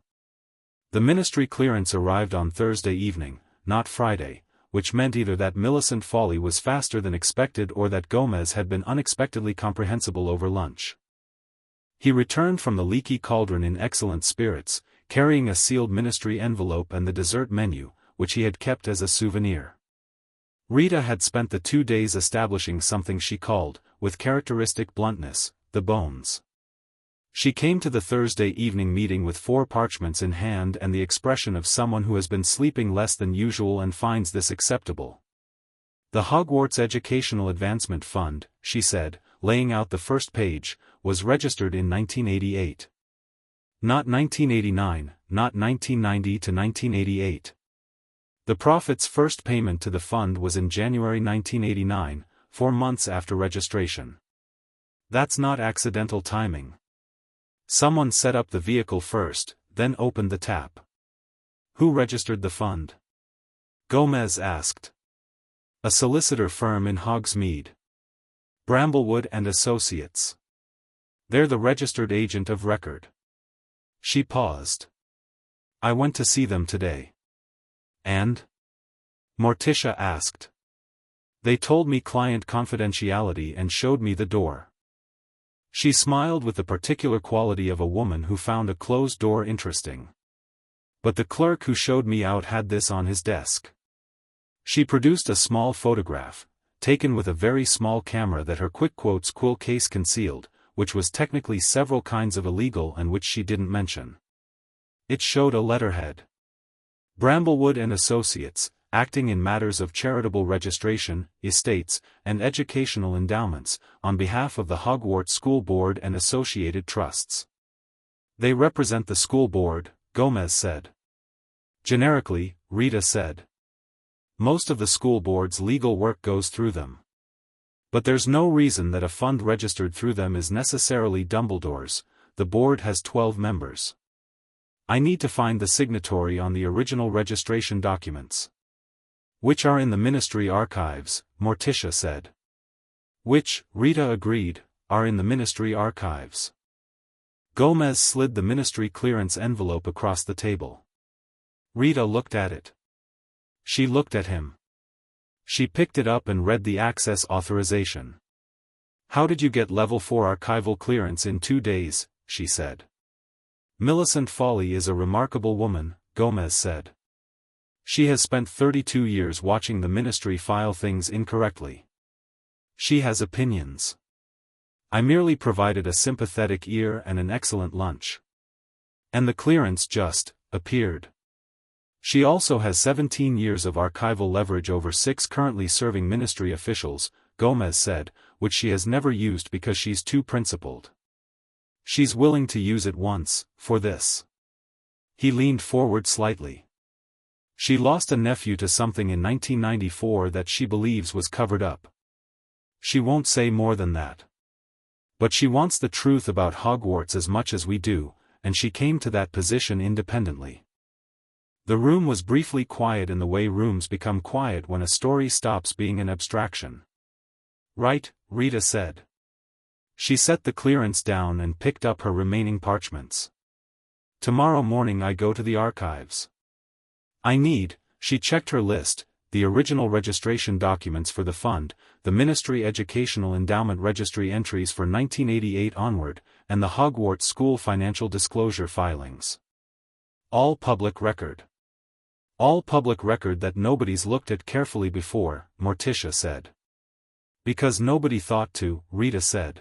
The ministry clearance arrived on Thursday evening, not Friday, which meant either that Millicent Folly was faster than expected or that Gomez had been unexpectedly comprehensible over lunch. He returned from the leaky cauldron in excellent spirits, carrying a sealed ministry envelope and the dessert menu, which he had kept as a souvenir. Rita had spent the 2 days establishing something she called, with characteristic bluntness, the bones. She came to the Thursday evening meeting with 4 parchments in hand and the expression of someone who has been sleeping less than usual and finds this acceptable. "The Hogwarts Educational Advancement Fund," she said, laying out the first page, "was registered in 1988. Not 1989, not 1990 to 1988. The profit's first payment to the fund was in January 1989, 4 months after registration. That's not accidental timing. Someone set up the vehicle first, then opened the tap." "Who registered the fund?" Gomez asked. "A solicitor firm in Hogsmeade. Bramblewood and Associates. They're the registered agent of record." She paused. "I went to see them today." "And?" Morticia asked. They told me client confidentiality and showed me the door. She smiled with the particular quality of a woman who found a closed door interesting. But the clerk who showed me out had this on his desk. She produced a small photograph, taken with a very small camera that her quill case concealed, which was technically several kinds of illegal and which she didn't mention. It showed a letterhead. Bramblewood and Associates, acting in matters of charitable registration, estates, and educational endowments, on behalf of the Hogwarts School Board and associated trusts. They represent the school board, Gomez said. Generically, Rita said. Most of the school board's legal work goes through them. But there's no reason that a fund registered through them is necessarily Dumbledore's. The board has 12 members. I need to find the signatory on the original registration documents. Which are in the ministry archives, Morticia said. Which, Rita agreed, are in the ministry archives. Gomez slid the ministry clearance envelope across the table. Rita looked at it. She looked at him. She picked it up and read the access authorization. How did you get level 4 archival clearance in 2 days, she said. Millicent Foley is a remarkable woman, Gomez said. She has spent 32 years watching the ministry file things incorrectly. She has opinions. I merely provided a sympathetic ear and an excellent lunch. And the clearance just appeared. She also has 17 years of archival leverage over 6 currently serving ministry officials, Gomez said, which she has never used because she's too principled. She's willing to use it once, for this. He leaned forward slightly. She lost a nephew to something in 1994 that she believes was covered up. She won't say more than that. But she wants the truth about Hogwarts as much as we do, and she came to that position independently. The room was briefly quiet in the way rooms become quiet when a story stops being an abstraction. Right, Rita said. She set the clearance down and picked up her remaining parchments. Tomorrow morning I go to the archives. I need, she checked her list, the original registration documents for the fund, the Ministry Educational Endowment Registry entries for 1988 onward, and the Hogwarts School financial disclosure filings. All public record. All public record that nobody's looked at carefully before, Morticia said. Because nobody thought to, Rita said.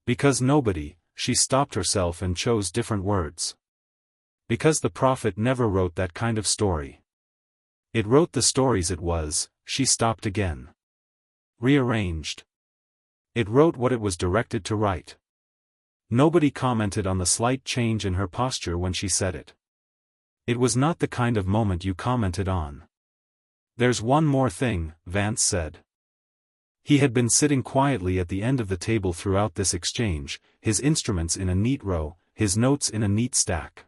Because nobody, she stopped herself and chose different words. Because the prophet never wrote that kind of story. It wrote the stories it was, she stopped again. Rearranged. It wrote what it was directed to write. Nobody commented on the slight change in her posture when she said it. It was not the kind of moment you commented on. There's one more thing, Vance said. He had been sitting quietly at the end of the table throughout this exchange, his instruments in a neat row, his notes in a neat stack.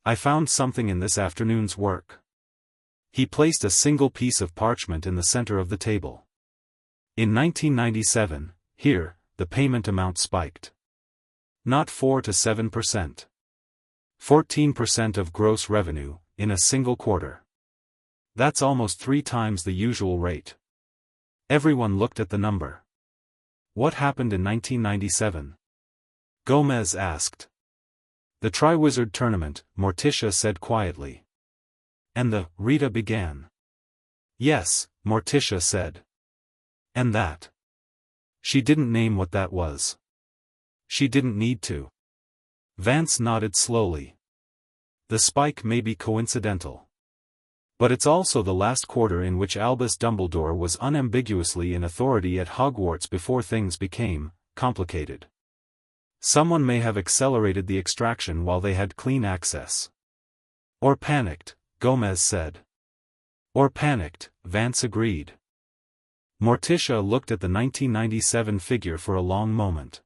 I found something in this afternoon's work. He placed a single piece of parchment in the center of the table. In 1997, here, the payment amount spiked. Not 4 to 7%. 14% of gross revenue, in a single quarter. That's almost 3 times the usual rate. Everyone looked at the number. What happened in 1997? Gomez asked. The Triwizard Tournament, Morticia said quietly. And the, Rita began. Yes, Morticia said. And that. She didn't name what that was. She didn't need to. Vance nodded slowly. The spike may be coincidental. But it's also the last quarter in which Albus Dumbledore was unambiguously in authority at Hogwarts before things became complicated. Someone may have accelerated the extraction while they had clean access. Or panicked, Gomez said. Or panicked, Vance agreed. Morticia looked at the 1997 figure for a long moment.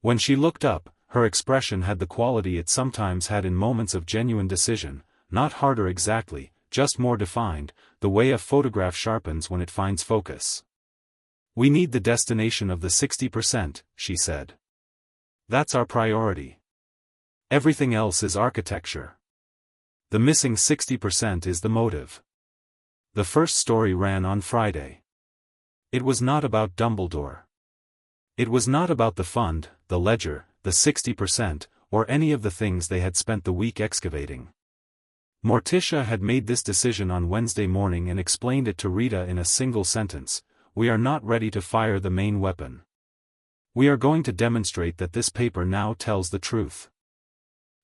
When she looked up, her expression had the quality it sometimes had in moments of genuine decision, not harder exactly, just more defined, the way a photograph sharpens when it finds focus. We need the destination of the 60%, she said. That's our priority. Everything else is architecture. The missing 60% is the motive. The first story ran on Friday. It was not about Dumbledore. It was not about the fund, the ledger, the 60%, or any of the things they had spent the week excavating. Morticia had made this decision on Wednesday morning and explained it to Rita in a single sentence: "We are not ready to fire the main weapon. We are going to demonstrate that this paper now tells the truth."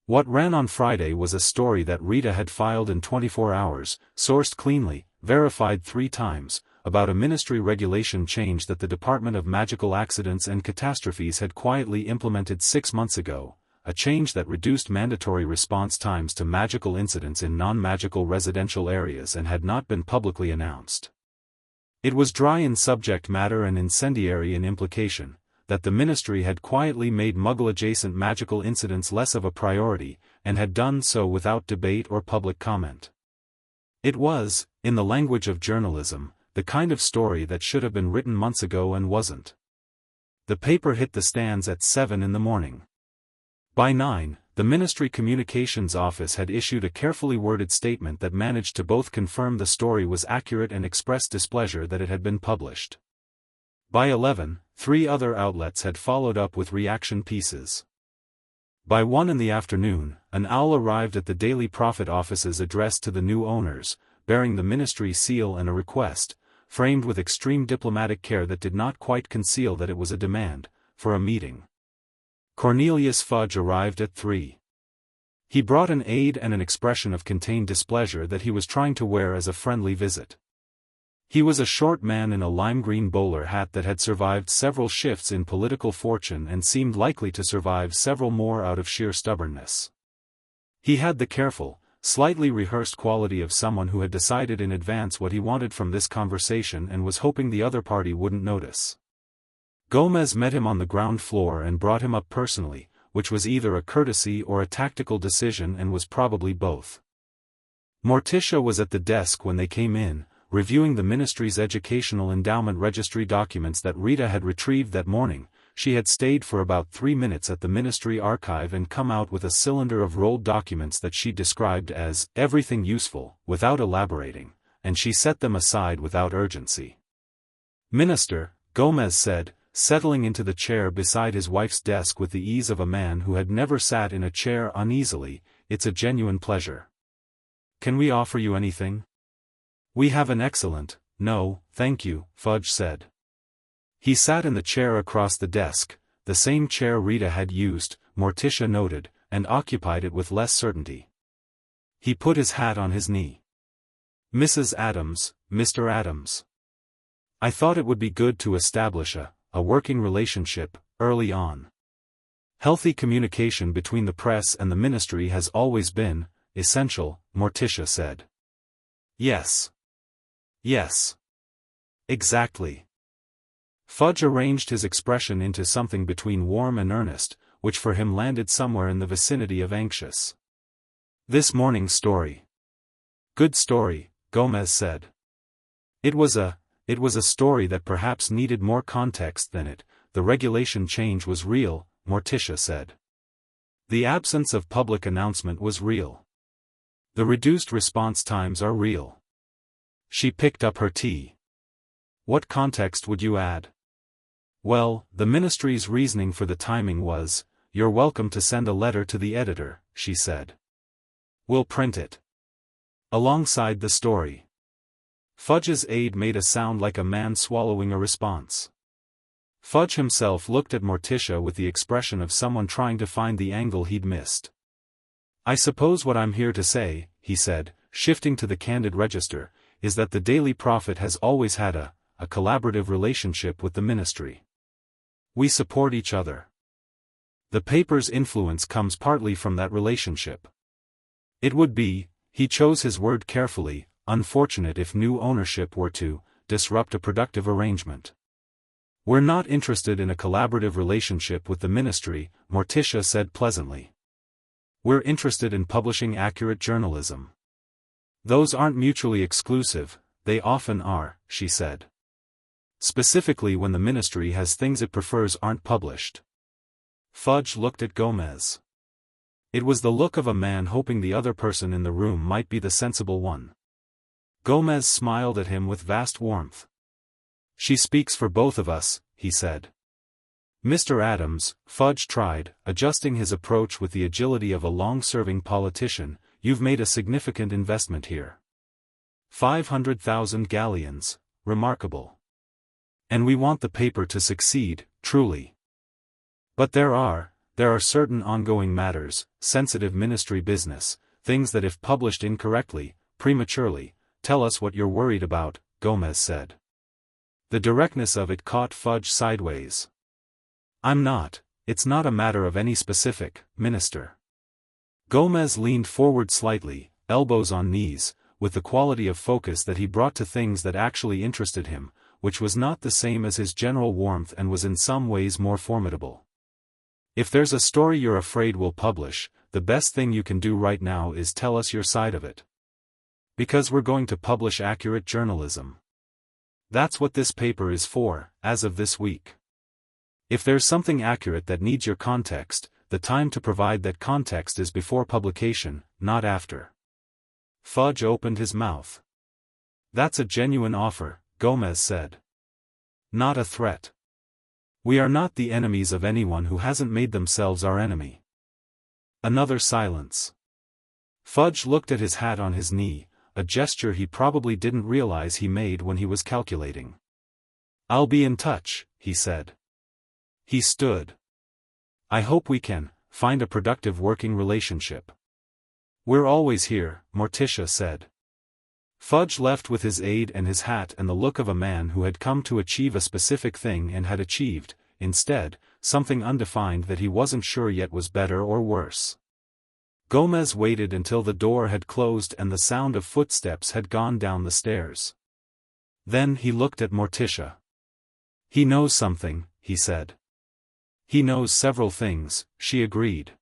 What ran on Friday was a story that Rita had filed in 24 hours, sourced cleanly, verified 3 times, about a ministry regulation change that the Department of Magical Accidents and Catastrophes had quietly implemented 6 months ago, a change that reduced mandatory response times to magical incidents in non-magical residential areas and had not been publicly announced. It was dry in subject matter and incendiary in implication, that the ministry had quietly made Muggle-adjacent magical incidents less of a priority, and had done so without debate or public comment. It was, in the language of journalism, the kind of story that should have been written months ago and wasn't. The paper hit the stands at 7 in the morning. By 9, the Ministry Communications Office had issued a carefully worded statement that managed to both confirm the story was accurate and express displeasure that it had been published. By 11, 3 other outlets had followed up with reaction pieces. By 1 in the afternoon, an owl arrived at the Daily Prophet offices addressed to the new owners, bearing the ministry seal and a request, framed with extreme diplomatic care that did not quite conceal that it was a demand, for a meeting. Cornelius Fudge arrived at 3. He brought an aide and an expression of contained displeasure that he was trying to wear as a friendly visit. He was a short man in a lime-green bowler hat that had survived several shifts in political fortune and seemed likely to survive several more out of sheer stubbornness. He had the careful, slightly rehearsed quality of someone who had decided in advance what he wanted from this conversation and was hoping the other party wouldn't notice. Gomez met him on the ground floor and brought him up personally, which was either a courtesy or a tactical decision and was probably both. Morticia was at the desk when they came in, reviewing the ministry's educational endowment registry documents that Rita had retrieved that morning. She had stayed for about 3 minutes at the ministry archive and come out with a cylinder of rolled documents that she described as everything useful, without elaborating, and she set them aside without urgency. "Minister," Gomez said, settling into the chair beside his wife's desk with the ease of a man who had never sat in a chair uneasily, "it's a genuine pleasure. Can we offer you anything?" "We have an excellent—" "No, thank you," Fudge said. He sat in the chair across the desk, the same chair Rita had used, Morticia noted, and occupied it with less certainty. He put his hat on his knee. "Mrs. Addams, Mr. Addams. I thought it would be good to establish a working relationship, early on. Healthy communication between the press and the ministry has always been essential," Morticia said. "Yes. Yes. Exactly." Fudge arranged his expression into something between warm and earnest, which for him landed somewhere in the vicinity of anxious. "This morning's story." "Good story," Gomez said. It was a story that perhaps needed more context than it. The regulation change was real," Morticia said. "The absence of public announcement was real. The reduced response times are real." She picked up her tea. "What context would you add?" "Well, the ministry's reasoning for the timing was, you're welcome to send a letter to the editor," she said. "We'll print it alongside the story." Fudge's aide made a sound like a man swallowing a response. Fudge himself looked at Morticia with the expression of someone trying to find the angle he'd missed. "I suppose what I'm here to say," he said, shifting to the candid register, "is that the Daily Prophet has always had a collaborative relationship with the ministry. We support each other. The paper's influence comes partly from that relationship. It would be," he chose his word carefully, "unfortunate if new ownership were to disrupt a productive arrangement." "We're not interested in a collaborative relationship with the ministry," Morticia said pleasantly. "We're interested in publishing accurate journalism." "Those aren't mutually exclusive, they often are," she said. "Specifically when the ministry has things it prefers aren't published." Fudge looked at Gomez. It was the look of a man hoping the other person in the room might be the sensible one. Gomez smiled at him with vast warmth. She speaks for both of us, he said. Mr. Addams, Fudge tried, adjusting his approach with the agility of a long-serving politician, you've made a significant investment here. 500,000 galleons, remarkable. And we want the paper to succeed, truly. But there are certain ongoing matters, sensitive ministry business, things that if published incorrectly, prematurely, tell us what you're worried about, Gomez said. The directness of it caught Fudge sideways. It's not a matter of any specific, minister. Gomez leaned forward slightly, elbows on knees, with the quality of focus that he brought to things that actually interested him, which was not the same as his general warmth and was in some ways more formidable. If there's a story you're afraid we'll publish, the best thing you can do right now is tell us your side of it. Because we're going to publish accurate journalism. That's what this paper is for, as of this week. If there's something accurate that needs your context, the time to provide that context is before publication, not after. Fudge opened his mouth. That's a genuine offer, Gomez said. Not a threat. We are not the enemies of anyone who hasn't made themselves our enemy. Another silence. Fudge looked at his hat on his knee, a gesture he probably didn't realize he made when he was calculating. I'll be in touch, he said. He stood. I hope we can find a productive working relationship. We're always here, Morticia said. Fudge left with his aide and his hat and the look of a man who had come to achieve a specific thing and had achieved, instead, something undefined that he wasn't sure yet was better or worse. Gomez waited until the door had closed and the sound of footsteps had gone down the stairs. Then he looked at Morticia. He knows something, he said. He knows several things, she agreed.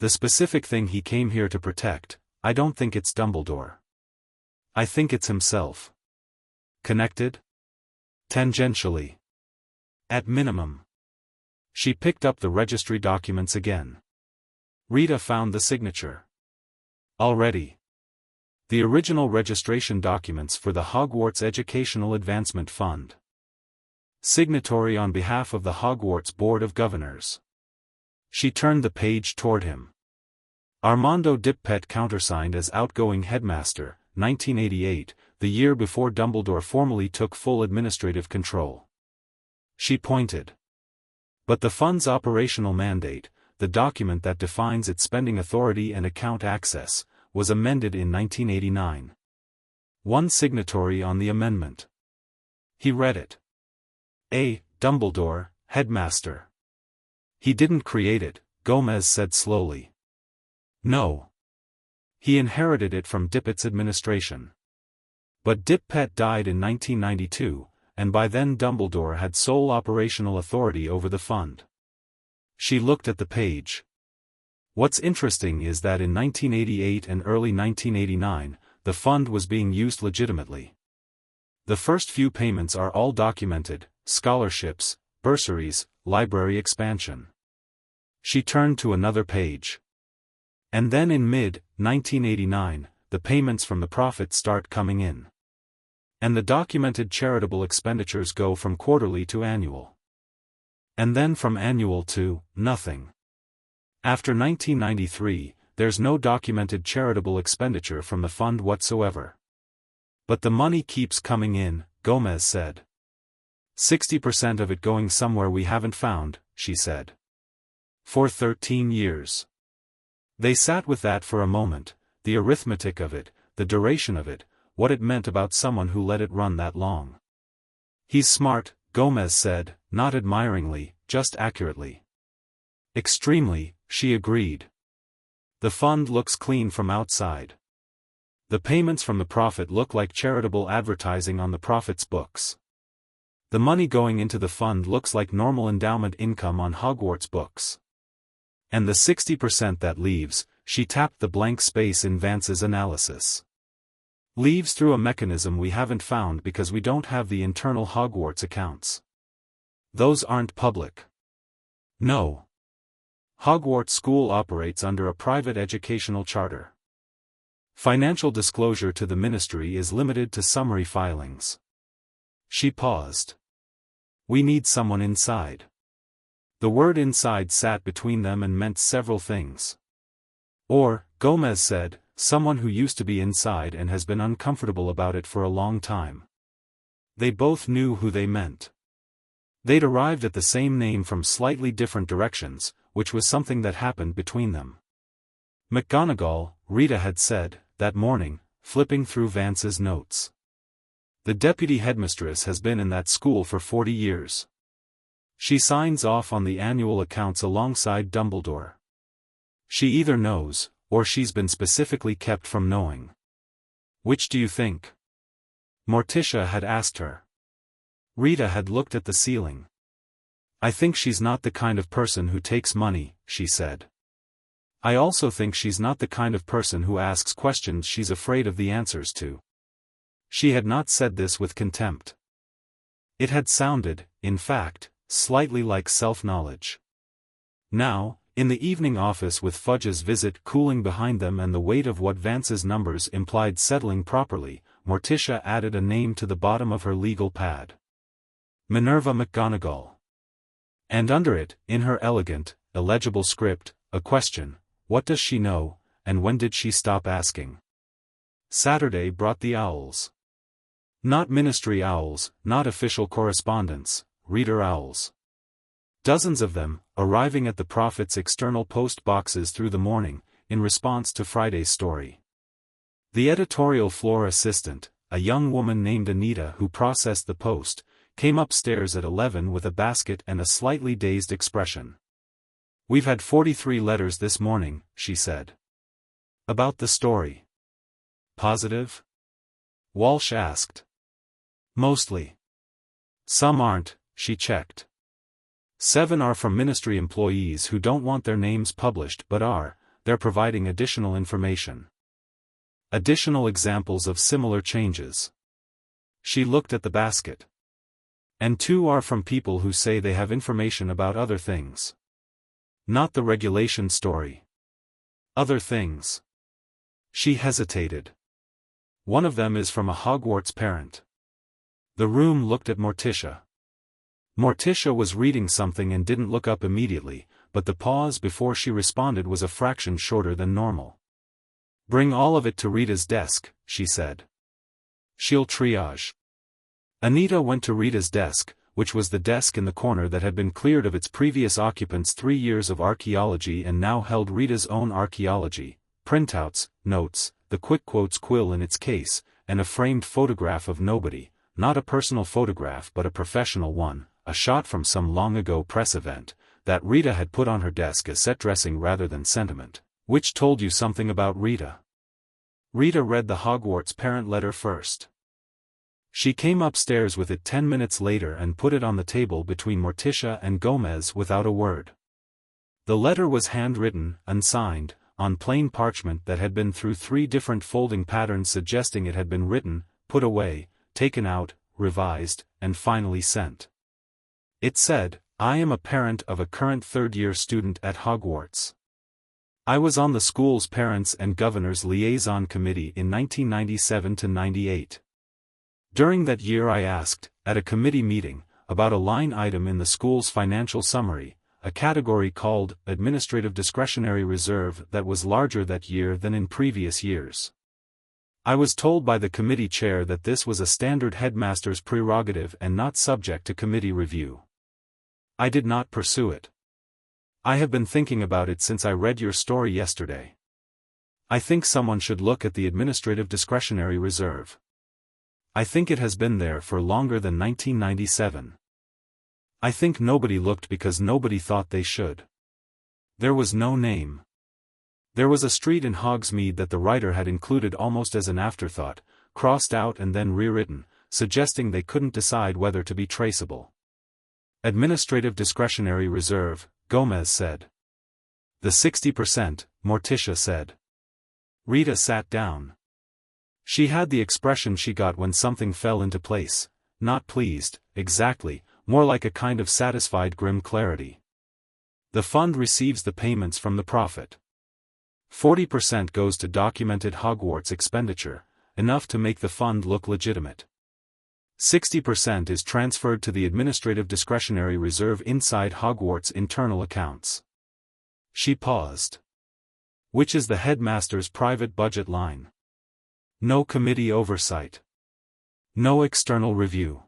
The specific thing he came here to protect, I don't think it's Dumbledore. I think it's himself. Connected? Tangentially. At minimum. She picked up the registry documents again. Rita found the signature. Already. The original registration documents for the Hogwarts Educational Advancement Fund. Signatory on behalf of the Hogwarts Board of Governors. She turned the page toward him. Armando Dippet countersigned as outgoing headmaster, 1988, the year before Dumbledore formally took full administrative control. She pointed. But the fund's operational mandate, the document that defines its spending authority and account access, was amended in 1989. One signatory on the amendment. He read it. A. Dumbledore, headmaster. He didn't create it, Gomez said slowly. No. He inherited it from Dippet's administration. But Dippet died in 1992, and by then Dumbledore had sole operational authority over the fund. She looked at the page. What's interesting is that in 1988 and early 1989, the fund was being used legitimately. The first few payments are all documented: scholarships, bursaries, library expansion. She turned to another page. And then in mid-1989, the payments from the profits start coming in. And the documented charitable expenditures go from quarterly to annual. And then from annual to nothing. After 1993, there's no documented charitable expenditure from the fund whatsoever. But the money keeps coming in, Gomez said. 60% of it going somewhere we haven't found, she said. For 13 years. They sat with that for a moment, the arithmetic of it, the duration of it, what it meant about someone who let it run that long. He's smart, Gomez said, not admiringly, just accurately. Extremely, she agreed. The fund looks clean from outside. The payments from the profit look like charitable advertising on the profits books. The money going into the fund looks like normal endowment income on Hogwarts books. And the 60% that leaves, she tapped the blank space in Vance's analysis. Leaves through a mechanism we haven't found because we don't have the internal Hogwarts accounts. Those aren't public. No. Hogwarts School operates under a private educational charter. Financial disclosure to the ministry is limited to summary filings. She paused. We need someone inside. The word inside sat between them and meant several things. Or, Gomez said, someone who used to be inside and has been uncomfortable about it for a long time. They both knew who they meant. They'd arrived at the same name from slightly different directions, which was something that happened between them. McGonagall, Rita had said, that morning, flipping through Vance's notes. The deputy headmistress has been in that school for 40 years. She signs off on the annual accounts alongside Dumbledore. She either knows, or she's been specifically kept from knowing. Which do you think? Morticia had asked her. Rita had looked at the ceiling. I think she's not the kind of person who takes money, she said. I also think she's not the kind of person who asks questions she's afraid of the answers to. She had not said this with contempt. It had sounded, in fact, slightly like self-knowledge. Now, in the evening office with Fudge's visit cooling behind them and the weight of what Vance's numbers implied settling properly, Morticia added a name to the bottom of her legal pad. Minerva McGonagall. And under it, in her elegant, illegible script, a question, what does she know, and when did she stop asking? Saturday brought the owls. Not ministry owls, not official correspondence, reader owls. Dozens of them, arriving at the Prophet's external post boxes through the morning, in response to Friday's story. The editorial floor assistant, a young woman named Anita who processed the post, came upstairs at 11 with a basket and a slightly dazed expression. We've had 43 letters this morning, she said. About the story. Positive? Walsh asked. Mostly. Some aren't, she checked. 7 are from ministry employees who don't want their names published but they're providing additional information. Additional examples of similar changes. She looked at the basket. And 2 are from people who say they have information about other things. Not the regulation story. Other things. She hesitated. One of them is from a Hogwarts parent. The room looked at Morticia. Morticia was reading something and didn't look up immediately, but the pause before she responded was a fraction shorter than normal. Bring all of it to Rita's desk, she said. She'll triage. Anita went to Rita's desk, which was the desk in the corner that had been cleared of its previous occupants' 3 years of archaeology and now held Rita's own archaeology, printouts, notes, the quick quotes quill in its case, and a framed photograph of nobody, not a personal photograph but a professional one, a shot from some long-ago press event, that Rita had put on her desk as set dressing rather than sentiment. Which told you something about Rita? Rita read the Hogwarts parent letter first. She came upstairs with it 10 minutes later and put it on the table between Morticia and Gomez without a word. The letter was handwritten, unsigned, on plain parchment that had been through 3 different folding patterns suggesting it had been written, put away, taken out, revised, and finally sent. It said, I am a parent of a current third-year student at Hogwarts. I was on the school's Parents and Governors Liaison Committee in 1997 to 98. During that year I asked, at a committee meeting, about a line item in the school's financial summary, a category called Administrative Discretionary Reserve that was larger that year than in previous years. I was told by the committee chair that this was a standard headmaster's prerogative and not subject to committee review. I did not pursue it. I have been thinking about it since I read your story yesterday. I think someone should look at the Administrative Discretionary Reserve. I think it has been there for longer than 1997. I think nobody looked because nobody thought they should. There was no name. There was a street in Hogsmeade that the writer had included almost as an afterthought, crossed out and then rewritten, suggesting they couldn't decide whether to be traceable. Administrative Discretionary Reserve, Gomez said. The 60%, Morticia said. Rita sat down. She had the expression she got when something fell into place, not pleased, exactly, more like a kind of satisfied grim clarity. The fund receives the payments from the Prophet. 40% goes to documented Hogwarts expenditure, enough to make the fund look legitimate. 60% is transferred to the administrative discretionary reserve inside Hogwarts' internal accounts. She paused. Which is the headmaster's private budget line. No committee oversight. No external review.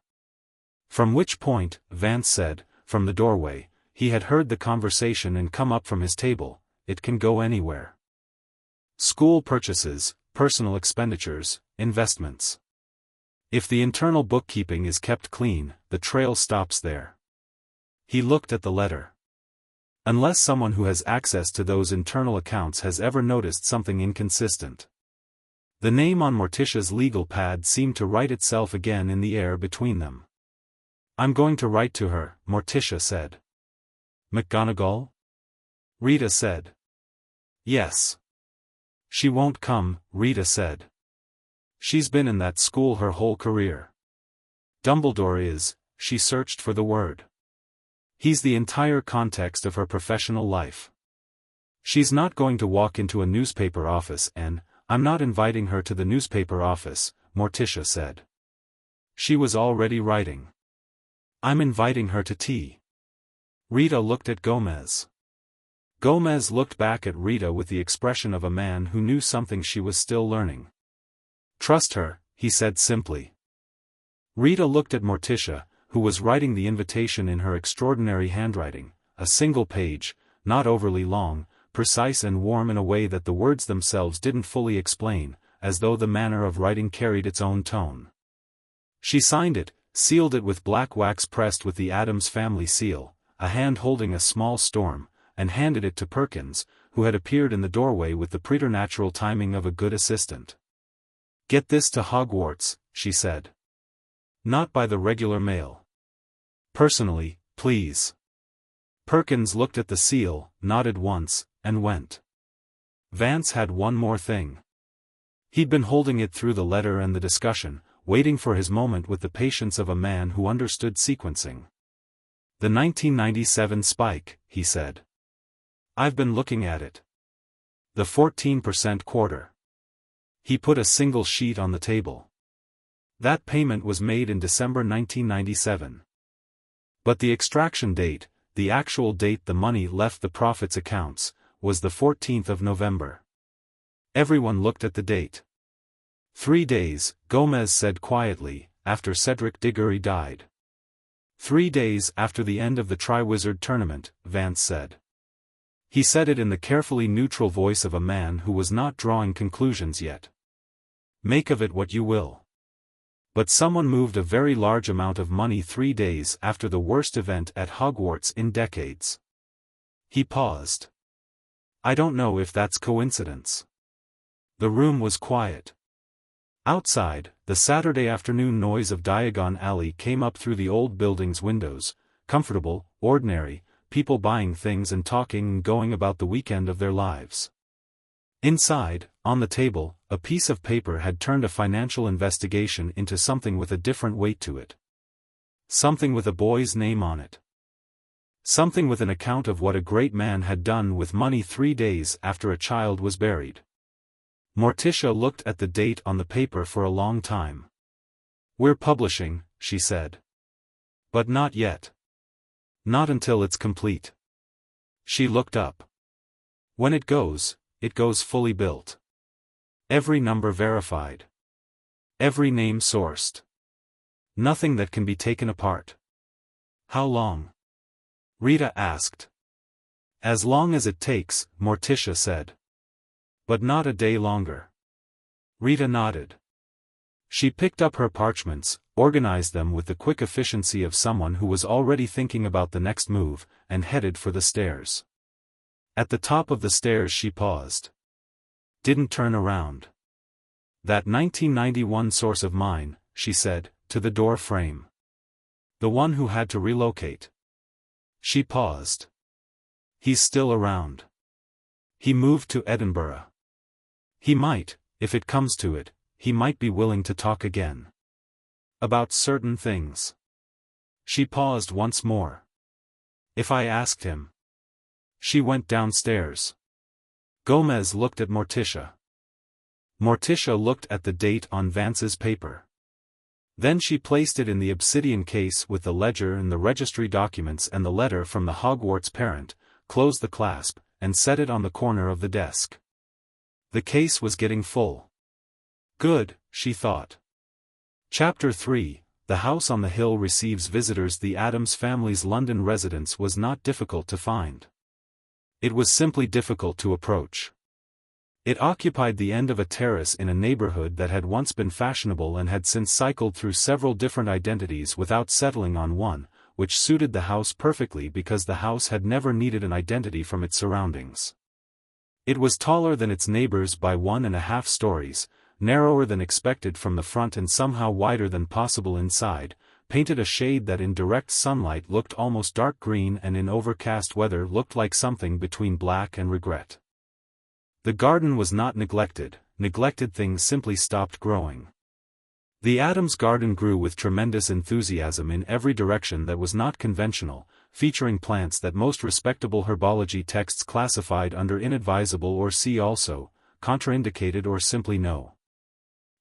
From which point, Vance said, from the doorway, he had heard the conversation and come up from his table, it can go anywhere. School purchases, personal expenditures, investments. If the internal bookkeeping is kept clean, the trail stops there. He looked at the letter. Unless someone who has access to those internal accounts has ever noticed something inconsistent. The name on Morticia's legal pad seemed to write itself again in the air between them. I'm going to write to her, Morticia said. McGonagall? Rita said. Yes. She won't come, Rita said. She's been in that school her whole career. Dumbledore is, she searched for the word. He's the entire context of her professional life. She's not going to walk into a newspaper office and, I'm not inviting her to the newspaper office, Morticia said. She was already writing. I'm inviting her to tea. Rita looked at Gomez. Gomez looked back at Rita with the expression of a man who knew something she was still learning. Trust her, he said simply. Rita looked at Morticia, who was writing the invitation in her extraordinary handwriting, a single page, not overly long, precise and warm in a way that the words themselves didn't fully explain, as though the manner of writing carried its own tone. She signed it, sealed it with black wax pressed with the Addams family seal, a hand holding a small storm, and handed it to Perkins, who had appeared in the doorway with the preternatural timing of a good assistant. Get this to Hogwarts, she said. Not by the regular mail. Personally, please. Perkins looked at the seal, nodded once, and went. Vance had one more thing. He'd been holding it through the letter and the discussion, waiting for his moment with the patience of a man who understood sequencing. The 1997 spike, he said. I've been looking at it. The 14% quarter. He put a single sheet on the table. That payment was made in December 1997. But the extraction date, the actual date the money left the profits accounts, was the 14th of November. Everyone looked at the date. 3 days, Gomez said quietly, after Cedric Diggory died. 3 days after the end of the Triwizard Tournament, Vance said. He said it in the carefully neutral voice of a man who was not drawing conclusions yet. Make of it what you will. But someone moved a very large amount of money 3 days after the worst event at Hogwarts in decades. He paused. I don't know if that's coincidence. The room was quiet. Outside, the Saturday afternoon noise of Diagon Alley came up through the old building's windows, comfortable, ordinary, people buying things and talking and going about the weekend of their lives. Inside, on the table, a piece of paper had turned a financial investigation into something with a different weight to it. Something with a boy's name on it. Something with an account of what a great man had done with money 3 days after a child was buried. Morticia looked at the date on the paper for a long time. We're publishing, she said. But not yet. Not until it's complete. She looked up. When it goes fully built. Every number verified. Every name sourced. Nothing that can be taken apart. How long? Rita asked. As long as it takes, Morticia said. But not a day longer. Rita nodded. She picked up her parchments, organized them with the quick efficiency of someone who was already thinking about the next move, and headed for the stairs. At the top of the stairs she paused. Didn't turn around. That 1991 source of mine, she said, to the door frame. The one who had to relocate. She paused. He's still around. He moved to Edinburgh. He might, if it comes to it, he might be willing to talk again. About certain things. She paused once more. If I asked him. She went downstairs. Gomez looked at Morticia. Morticia looked at the date on Vance's paper. Then she placed it in the obsidian case with the ledger and the registry documents and the letter from the Hogwarts parent, closed the clasp, and set it on the corner of the desk. The case was getting full. Good, she thought. Chapter 3, The House on the Hill receives visitors. The Addams family's London residence was not difficult to find. It was simply difficult to approach. It occupied the end of a terrace in a neighborhood that had once been fashionable and had since cycled through several different identities without settling on one, which suited the house perfectly because the house had never needed an identity from its surroundings. It was taller than its neighbors by 1.5 stories, narrower than expected from the front and somehow wider than possible inside, painted a shade that in direct sunlight looked almost dark green and in overcast weather looked like something between black and regret. The garden was not neglected, neglected things simply stopped growing. The Addams garden grew with tremendous enthusiasm in every direction that was not conventional, featuring plants that most respectable herbology texts classified under inadvisable or see also, contraindicated or simply no.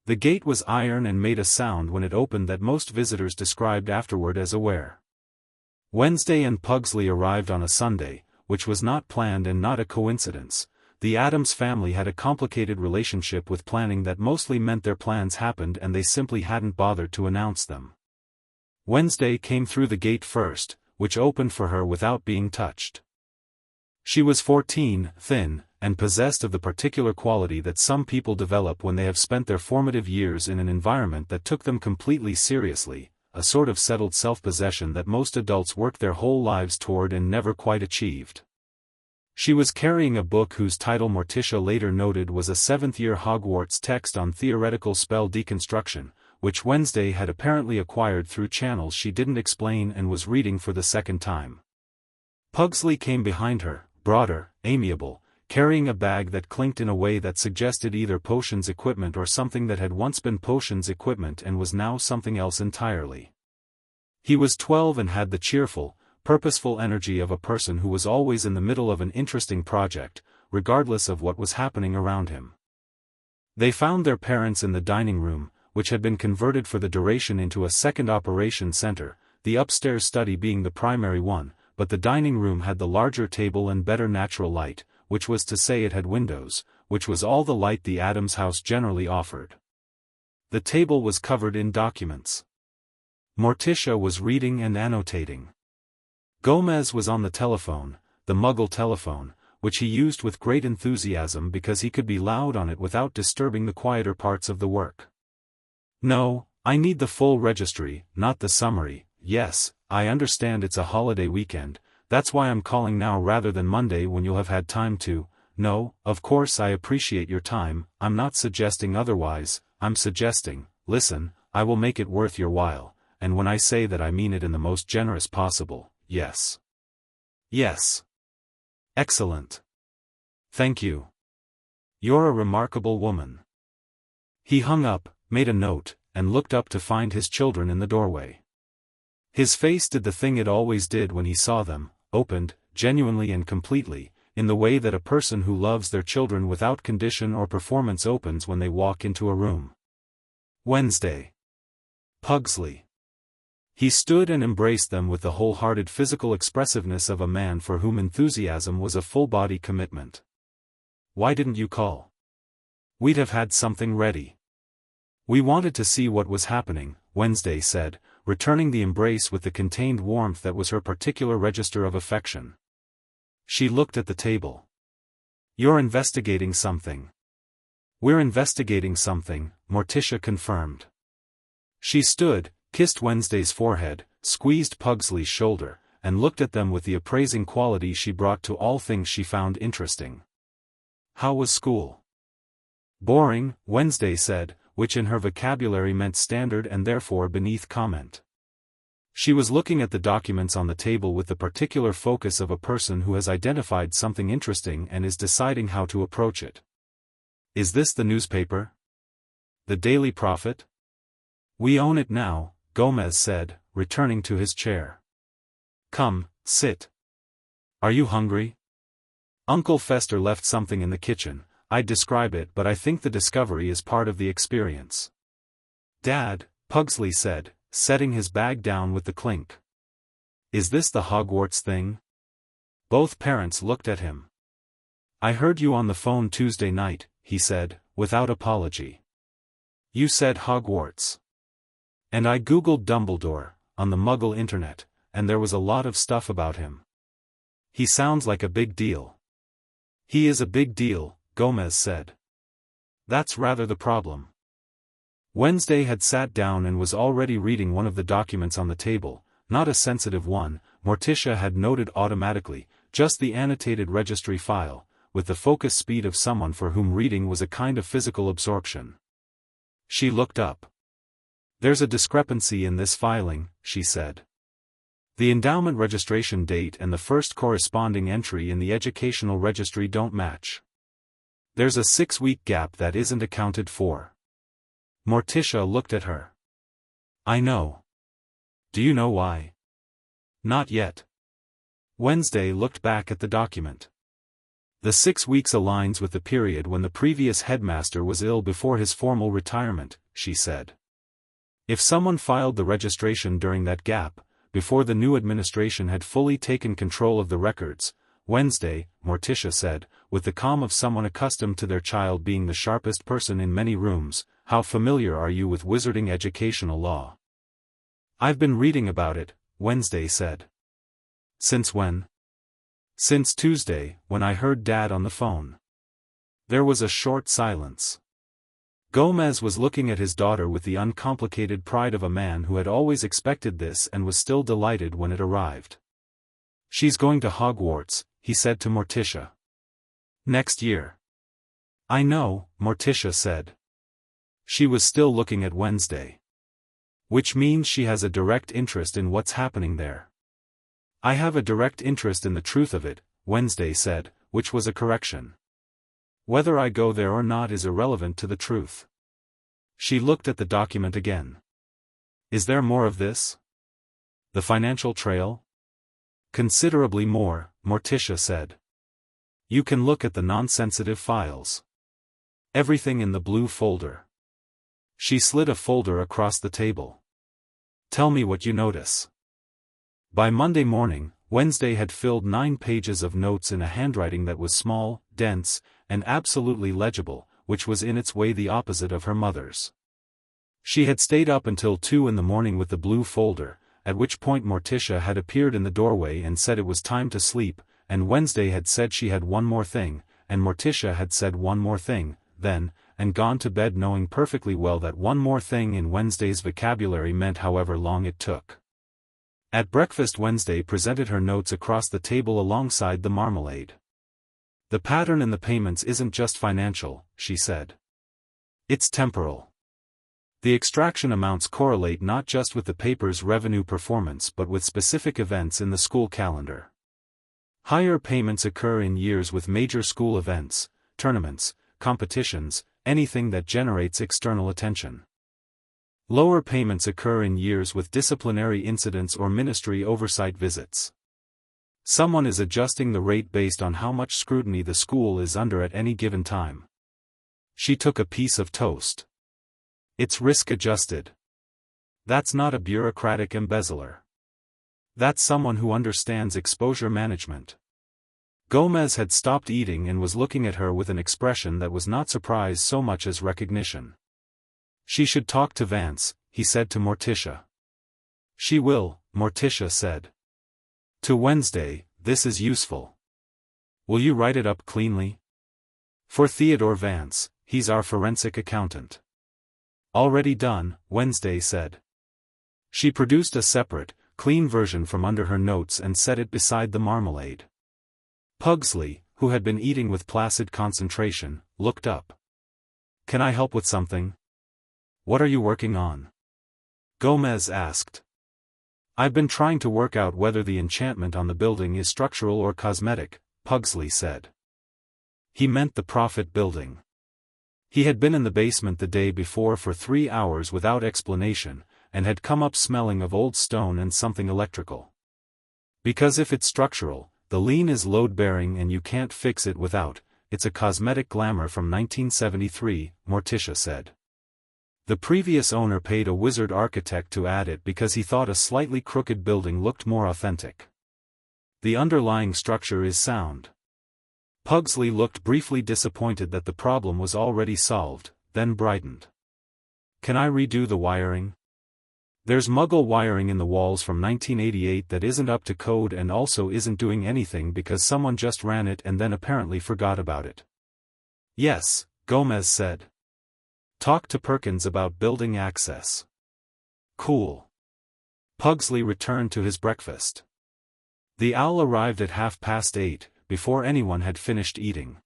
The gate was iron and made a sound when it opened that most visitors described afterward as aware. Wednesday and Pugsley arrived on a Sunday, which was not planned and not a coincidence. The Addams family had a complicated relationship with planning that mostly meant their plans happened and they simply hadn't bothered to announce them. Wednesday came through the gate first, which opened for her without being touched. She was 14, thin, and possessed of the particular quality that some people develop when they have spent their formative years in an environment that took them completely seriously, a sort of settled self-possession that most adults work their whole lives toward and never quite achieved. She was carrying a book whose title Morticia later noted was a 7th-year Hogwarts text on theoretical spell deconstruction, which Wednesday had apparently acquired through channels she didn't explain and was reading for the second time. Pugsley came behind her, broader, amiable, carrying a bag that clinked in a way that suggested either potions equipment or something that had once been potions equipment and was now something else entirely. He was 12 and had the cheerful, purposeful energy of a person who was always in the middle of an interesting project, regardless of what was happening around him. They found their parents in the dining room, which had been converted for the duration into a second operation center, the upstairs study being the primary one, but the dining room had the larger table and better natural light, which was to say it had windows, which was all the light the Addams house generally offered. The table was covered in documents. Morticia was reading and annotating. Gomez was on the telephone, the Muggle telephone, which he used with great enthusiasm because he could be loud on it without disturbing the quieter parts of the work. No, I need the full registry, not the summary. Yes, I understand it's a holiday weekend, that's why I'm calling now rather than Monday when you'll have had time to. No, of course I appreciate your time, I'm not suggesting otherwise, I'm suggesting, listen, I will make it worth your while, and when I say that I mean it in the most generous possible. Yes. Yes. Excellent. Thank you. You're a remarkable woman. He hung up, made a note, and looked up to find his children in the doorway. His face did the thing it always did when he saw them, opened, genuinely and completely, in the way that a person who loves their children without condition or performance opens when they walk into a room. Wednesday. Pugsley. He stood and embraced them with the wholehearted physical expressiveness of a man for whom enthusiasm was a full-body commitment. Why didn't you call? We'd have had something ready. We wanted to see what was happening, Wednesday said, returning the embrace with the contained warmth that was her particular register of affection. She looked at the table. You're investigating something. We're investigating something, Morticia confirmed. She stood, kissed Wednesday's forehead, squeezed Pugsley's shoulder, and looked at them with the appraising quality she brought to all things she found interesting. How was school? Boring, Wednesday said, which in her vocabulary meant standard and therefore beneath comment. She was looking at the documents on the table with the particular focus of a person who has identified something interesting and is deciding how to approach it. Is this the newspaper? The Daily Prophet? We own it now, Gomez said, returning to his chair. Come, sit. Are you hungry? Uncle Fester left something in the kitchen. I'd describe it but I think the discovery is part of the experience. Dad, Pugsley said, setting his bag down with the clink. Is this the Hogwarts thing? Both parents looked at him. I heard you on the phone Tuesday night, he said, without apology. You said Hogwarts. And I googled Dumbledore, on the Muggle internet, and there was a lot of stuff about him. He sounds like a big deal. He is a big deal, Gomez said. That's rather the problem. Wednesday had sat down and was already reading one of the documents on the table, not a sensitive one, Morticia had noted automatically, just the annotated registry file, with the focus speed of someone for whom reading was a kind of physical absorption. She looked up. There's a discrepancy in this filing, she said. The endowment registration date and the first corresponding entry in the educational registry don't match. There's a 6-week gap that isn't accounted for. Morticia looked at her. I know. Do you know why? Not yet. Wednesday looked back at the document. The 6 weeks aligns with the period when the previous headmaster was ill before his formal retirement, she said. If someone filed the registration during that gap, before the new administration had fully taken control of the records, Wednesday, Morticia said, with the calm of someone accustomed to their child being the sharpest person in many rooms, how familiar are you with wizarding educational law? I've been reading about it, Wednesday said. Since when? Since Tuesday, when I heard Dad on the phone. There was a short silence. Gomez was looking at his daughter with the uncomplicated pride of a man who had always expected this and was still delighted when it arrived. She's going to Hogwarts, he said to Morticia. Next year. I know, Morticia said. She was still looking at Wednesday. Which means she has a direct interest in what's happening there. I have a direct interest in the truth of it, Wednesday said, which was a correction. Whether I go there or not is irrelevant to the truth. She looked at the document again. Is there more of this? The financial trail? Considerably more, Morticia said. You can look at the non-sensitive files. Everything in the blue folder. She slid a folder across the table. Tell me what you notice. By Monday morning, Wednesday had filled 9 pages of notes in a handwriting that was small, dense, and absolutely legible, which was in its way the opposite of her mother's. She had stayed up until 2 in the morning with the blue folder, at which point Morticia had appeared in the doorway and said it was time to sleep, and Wednesday had said she had one more thing, and Morticia had said one more thing, then, and gone to bed knowing perfectly well that one more thing in Wednesday's vocabulary meant however long it took. At breakfast Wednesday presented her notes across the table alongside the marmalade. The pattern in the payments isn't just financial, she said. It's temporal. The extraction amounts correlate not just with the paper's revenue performance but with specific events in the school calendar. Higher payments occur in years with major school events, tournaments, competitions, anything that generates external attention. Lower payments occur in years with disciplinary incidents or ministry oversight visits. Someone is adjusting the rate based on how much scrutiny the school is under at any given time. She took a piece of toast. It's risk-adjusted. That's not a bureaucratic embezzler. That's someone who understands exposure management. Gomez had stopped eating and was looking at her with an expression that was not surprise so much as recognition. She should talk to Vance, he said to Morticia. She will, Morticia said. To Wednesday, this is useful. Will you write it up cleanly? For Theodore Vance, he's our forensic accountant. Already done, Wednesday said. She produced a separate, clean version from under her notes and set it beside the marmalade. Pugsley, who had been eating with placid concentration, looked up. Can I help with something? What are you working on? Gomez asked. I've been trying to work out whether the enchantment on the building is structural or cosmetic, Pugsley said. He meant the profit building. He had been in the basement the day before for 3 hours without explanation, and had come up smelling of old stone and something electrical. Because if it's structural, the lien is load-bearing and you can't fix it without, it's a cosmetic glamour from 1973, Morticia said. The previous owner paid a wizard architect to add it because he thought a slightly crooked building looked more authentic. The underlying structure is sound. Pugsley looked briefly disappointed that the problem was already solved, then brightened. Can I redo the wiring? There's Muggle wiring in the walls from 1988 that isn't up to code and also isn't doing anything because someone just ran it and then apparently forgot about it. Yes, Gomez said. Talk to Perkins about building access. Cool. Pugsley returned to his breakfast. The owl arrived at 8:30, before anyone had finished eating.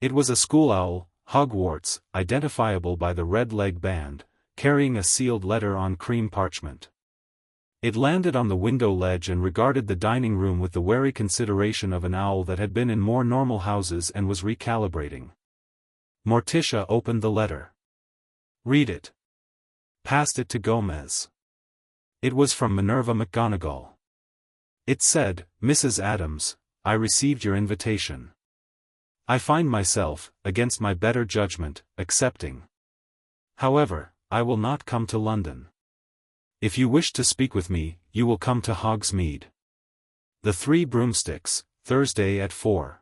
It was a school owl, Hogwarts, identifiable by the red leg band, carrying a sealed letter on cream parchment. It landed on the window ledge and regarded the dining room with the wary consideration of an owl that had been in more normal houses and was recalibrating. Morticia opened the letter. Read it. Passed it to Gomez. It was from Minerva McGonagall. It said, Mrs. Addams, I received your invitation. I find myself, against my better judgment, accepting. However, I will not come to London. If you wish to speak with me, you will come to Hogsmeade. The Three Broomsticks, Thursday at 4.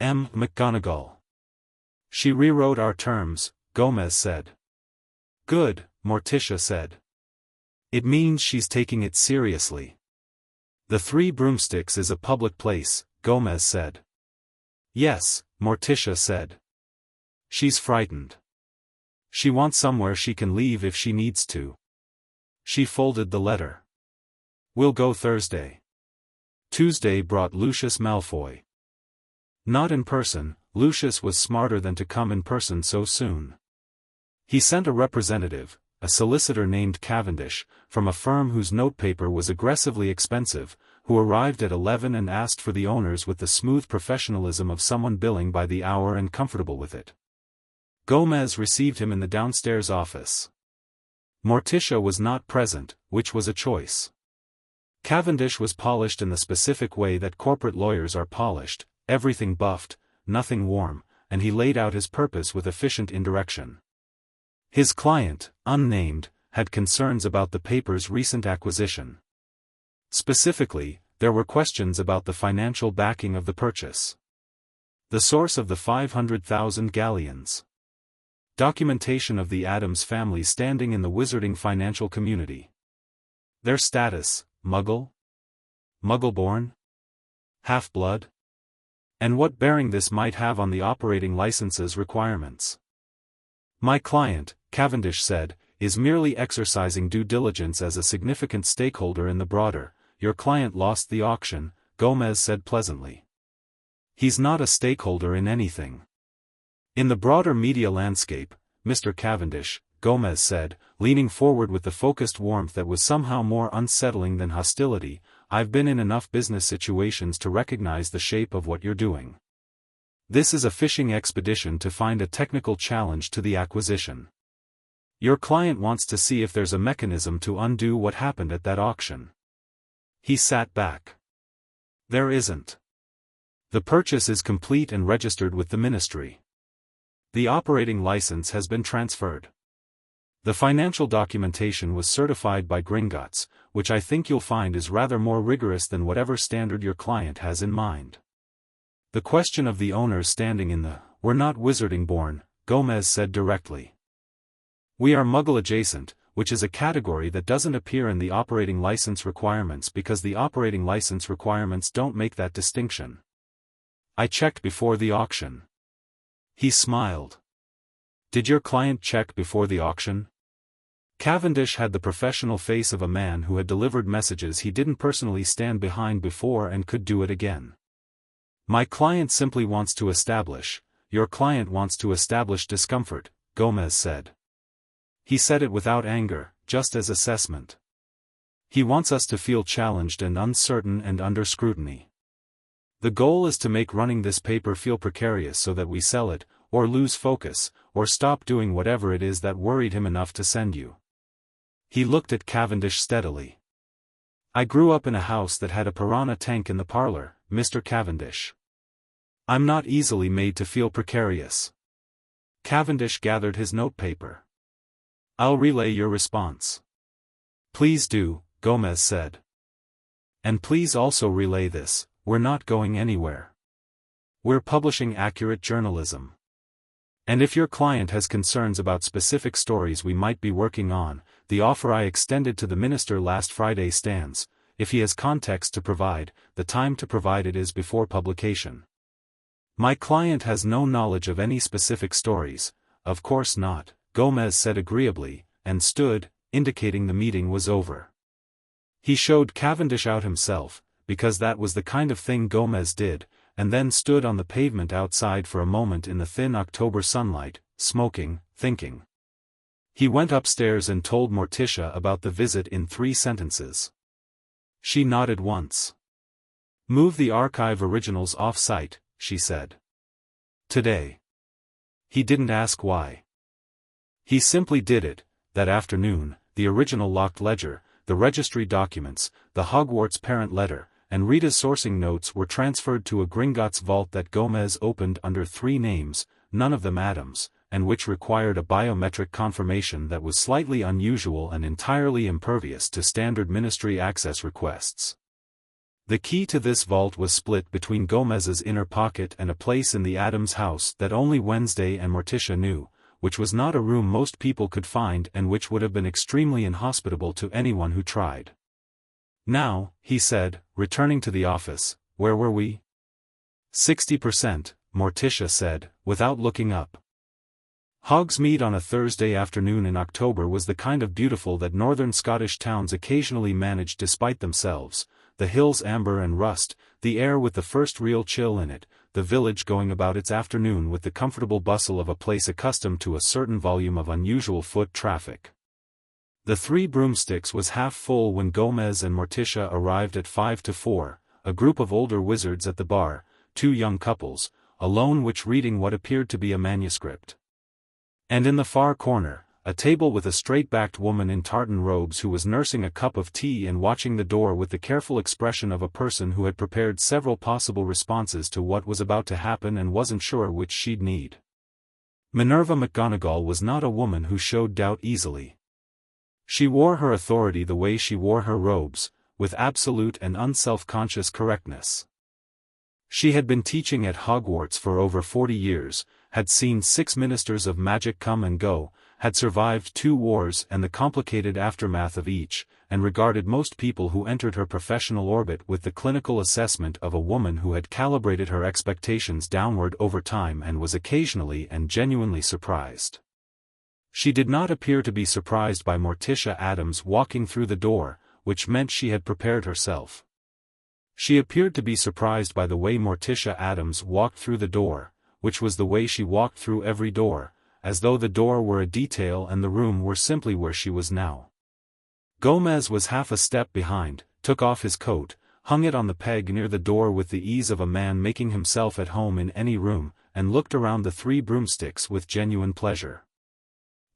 M. McGonagall. She rewrote our terms, Gomez said. Good, Morticia said. It means she's taking it seriously. The Three Broomsticks is a public place, Gomez said. Yes, Morticia said. She's frightened. She wants somewhere she can leave if she needs to. She folded the letter. We'll go Thursday. Tuesday brought Lucius Malfoy. Not in person, Lucius was smarter than to come in person so soon. He sent a representative, a solicitor named Cavendish, from a firm whose notepaper was aggressively expensive, who arrived at 11 and asked for the owners with the smooth professionalism of someone billing by the hour and comfortable with it. Gomez received him in the downstairs office. Morticia was not present, which was a choice. Cavendish was polished in the specific way that corporate lawyers are polished, everything buffed, nothing warm, and he laid out his purpose with efficient indirection. His client, unnamed, had concerns about the paper's recent acquisition. Specifically, there were questions about the financial backing of the purchase. The source of the 500,000 galleons. Documentation of the Addams family standing in the wizarding financial community. Their status, Muggle? Muggle-born? Half-blood? And what bearing this might have on the operating licenses requirements. My client, Cavendish said, is merely exercising due diligence as a significant stakeholder in the broader. Your client lost the auction, Gomez said pleasantly. He's not a stakeholder in anything. In the broader media landscape, Mr. Cavendish, Gomez said, leaning forward with the focused warmth that was somehow more unsettling than hostility, I've been in enough business situations to recognize the shape of what you're doing. This is a fishing expedition to find a technical challenge to the acquisition. Your client wants to see if there's a mechanism to undo what happened at that auction. He sat back. There isn't. The purchase is complete and registered with the ministry. The operating license has been transferred. The financial documentation was certified by Gringotts, which I think you'll find is rather more rigorous than whatever standard your client has in mind. The question of the owners standing in the "we're not wizarding born," Gomez said directly. We are Muggle adjacent, which is a category that doesn't appear in the operating license requirements because the operating license requirements don't make that distinction. I checked before the auction. He smiled. Did your client check before the auction? Cavendish had the professional face of a man who had delivered messages he didn't personally stand behind before and could do it again. My client simply wants to establish, your client wants to establish discomfort, Gomez said. He said it without anger, just as assessment. He wants us to feel challenged and uncertain and under scrutiny. The goal is to make running this paper feel precarious so that we sell it, or lose focus, or stop doing whatever it is that worried him enough to send you. He looked at Cavendish steadily. I grew up in a house that had a piranha tank in the parlor, Mr. Cavendish. I'm not easily made to feel precarious. Cavendish gathered his notepaper. I'll relay your response. Please do, Gomez said. And please also relay this: we're not going anywhere. We're publishing accurate journalism. And if your client has concerns about specific stories we might be working on, the offer I extended to the minister last Friday stands. If he has context to provide, the time to provide it is before publication. My client has no knowledge of any specific stories. Of course not, Gomez said agreeably, and stood, indicating the meeting was over. He showed Cavendish out himself, because that was the kind of thing Gomez did, and then stood on the pavement outside for a moment in the thin October sunlight, smoking, thinking. He went upstairs and told Morticia about the visit in 3 sentences. She nodded once. Move the archive originals off-site, she said. Today. He didn't ask why. He simply did it. That afternoon, the original locked ledger, the registry documents, the Hogwarts parent letter, and Rita's sourcing notes were transferred to a Gringotts vault that Gomez opened under 3 names, none of them Addams, and which required a biometric confirmation that was slightly unusual and entirely impervious to standard ministry access requests. The key to this vault was split between Gomez's inner pocket and a place in the Addams house that only Wednesday and Morticia knew, which was not a room most people could find and which would have been extremely inhospitable to anyone who tried. Now, he said, returning to the office, where were we? 60%, Morticia said, without looking up. Hogsmeade on a Thursday afternoon in October was the kind of beautiful that northern Scottish towns occasionally manage despite themselves, the hills amber and rust, the air with the first real chill in it, the village going about its afternoon with the comfortable bustle of a place accustomed to a certain volume of unusual foot traffic. The 3 Broomsticks was half full when Gomez and Morticia arrived at 5 to 4, a group of older wizards at the bar, 2 young couples, alone which reading what appeared to be a manuscript. And in the far corner, a table with a straight-backed woman in tartan robes who was nursing a cup of tea and watching the door with the careful expression of a person who had prepared several possible responses to what was about to happen and wasn't sure which she'd need. Minerva McGonagall was not a woman who showed doubt easily. She wore her authority the way she wore her robes, with absolute and unself-conscious correctness. She had been teaching at Hogwarts for over 40 years, had seen 6 ministers of magic come and go, had survived 2 wars and the complicated aftermath of each, and regarded most people who entered her professional orbit with the clinical assessment of a woman who had calibrated her expectations downward over time and was occasionally and genuinely surprised. She did not appear to be surprised by Morticia Addams walking through the door, which meant she had prepared herself. She appeared to be surprised by the way Morticia Addams walked through the door, which was the way she walked through every door, as though the door were a detail and the room were simply where she was now. Gomez was half a step behind, took off his coat, hung it on the peg near the door with the ease of a man making himself at home in any room, and looked around the 3 Broomsticks with genuine pleasure.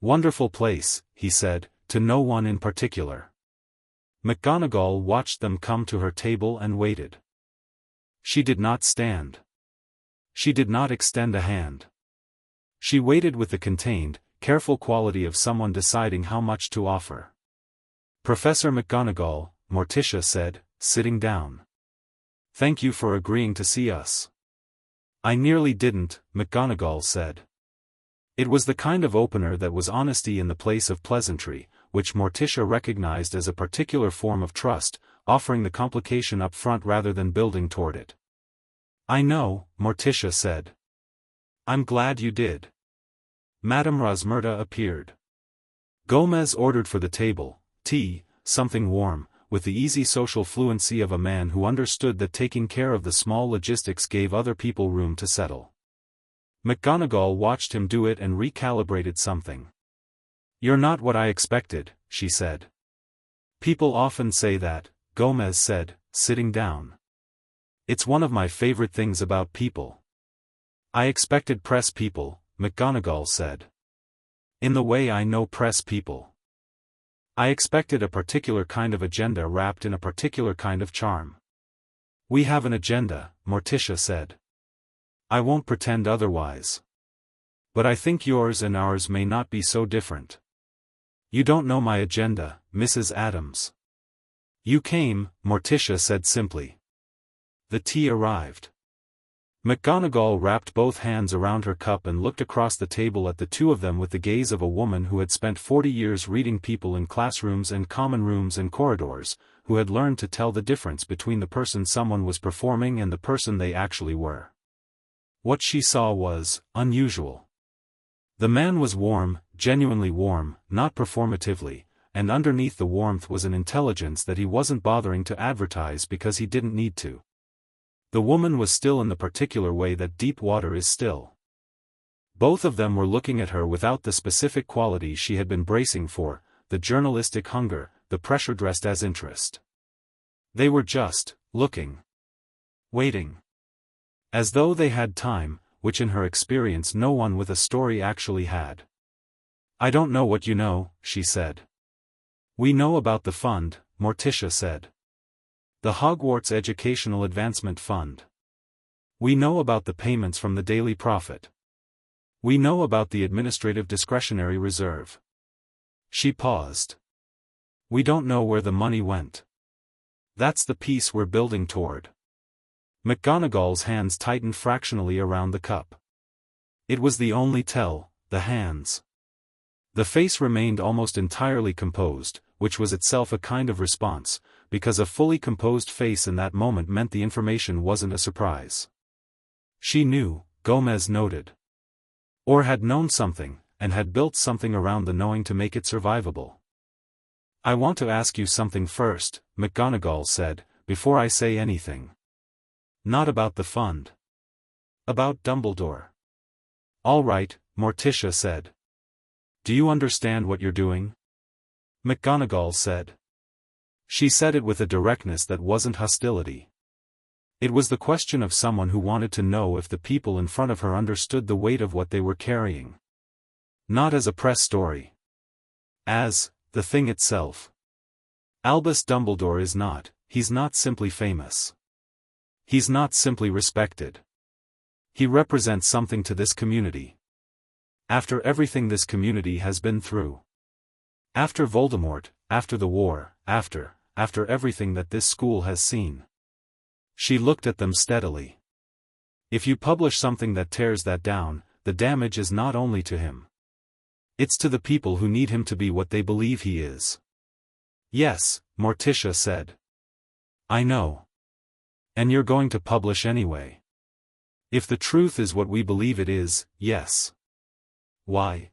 "Wonderful place," he said, to no one in particular. McGonagall watched them come to her table and waited. She did not stand. She did not extend a hand. She waited with the contained, careful quality of someone deciding how much to offer. "Professor McGonagall," Morticia said, sitting down. "Thank you for agreeing to see us." "I nearly didn't," McGonagall said. It was the kind of opener that was honesty in the place of pleasantry, which Morticia recognized as a particular form of trust, offering the complication up front rather than building toward it. "I know," Morticia said. "I'm glad you did." Madame Rosmerta appeared. Gomez ordered for the table, tea, something warm, with the easy social fluency of a man who understood that taking care of the small logistics gave other people room to settle. McGonagall watched him do it and recalibrated something. "You're not what I expected," she said. "People often say that," Gomez said, sitting down. "It's one of my favorite things about people." "I expected press people," McGonagall said. "In the way I know press people. I expected a particular kind of agenda wrapped in a particular kind of charm." "We have an agenda," Morticia said. "I won't pretend otherwise. But I think yours and ours may not be so different." You don't know my agenda, Mrs. Addams. You came, Morticia said simply. The tea arrived. McGonagall wrapped both hands around her cup and looked across the table at the two of them with the gaze of a woman who had spent 40 years reading people in classrooms and common rooms and corridors, who had learned to tell the difference between the person someone was performing and the person they actually were. What she saw was unusual. The man was warm, genuinely warm, not performatively, and underneath the warmth was an intelligence that he wasn't bothering to advertise because he didn't need to. The woman was still in the particular way that deep water is still. Both of them were looking at her without the specific qualities she had been bracing for, the journalistic hunger, the pressure dressed as interest. They were just looking. Waiting. As though they had time, which in her experience no one with a story actually had. I don't know what you know, she said. We know about the fund, Morticia said. The Hogwarts Educational Advancement Fund. We know about the payments from the Daily Prophet. We know about the Administrative Discretionary Reserve. She paused. We don't know where the money went. That's the piece we're building toward. McGonagall's hands tightened fractionally around the cup. It was the only tell, the hands. The face remained almost entirely composed, which was itself a kind of response, because a fully composed face in that moment meant the information wasn't a surprise. She knew, Gomez noted. Or had known something, and had built something around the knowing to make it survivable. I want to ask you something first, McGonagall said, before I say anything. Not about the fund. About Dumbledore. All right, Morticia said. Do you understand what you're doing? McGonagall said. She said it with a directness that wasn't hostility. It was the question of someone who wanted to know if the people in front of her understood the weight of what they were carrying. Not as a press story. As the thing itself. Albus Dumbledore is not, he's not simply famous. He's not simply respected. He represents something to this community. After everything this community has been through. After Voldemort, after the war, after everything that this school has seen. She looked at them steadily. If you publish something that tears that down, the damage is not only to him. It's to the people who need him to be what they believe he is. Yes, Morticia said. I know. And you're going to publish anyway. If the truth is what we believe it is, yes. Why?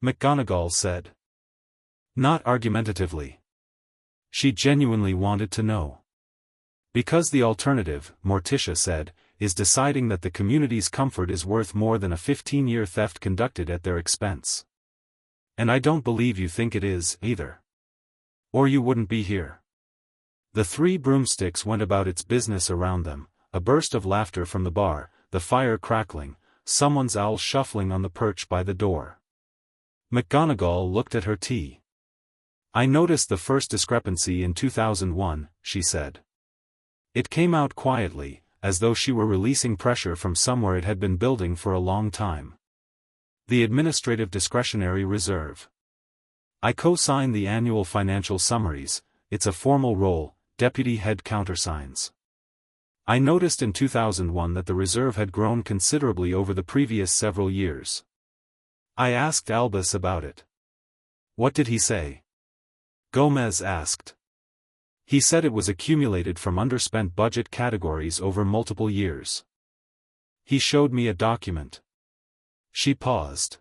McGonagall said. Not argumentatively. She genuinely wanted to know. Because the alternative, Morticia said, is deciding that the community's comfort is worth more than a 15-year theft conducted at their expense. And I don't believe you think it is, either. Or you wouldn't be here. The three broomsticks went about its business around them, a burst of laughter from the bar, the fire crackling, someone's owl shuffling on the perch by the door. McGonagall looked at her tea. I noticed the first discrepancy in 2001, she said. It came out quietly, as though she were releasing pressure from somewhere it had been building for a long time. The Administrative Discretionary Reserve. I co-sign the annual financial summaries, it's a formal role, deputy head countersigns. I noticed in 2001 that the reserve had grown considerably over the previous several years. I asked Albus about it. What did he say? Gomez asked. He said it was accumulated from underspent budget categories over multiple years. He showed me a document. She paused.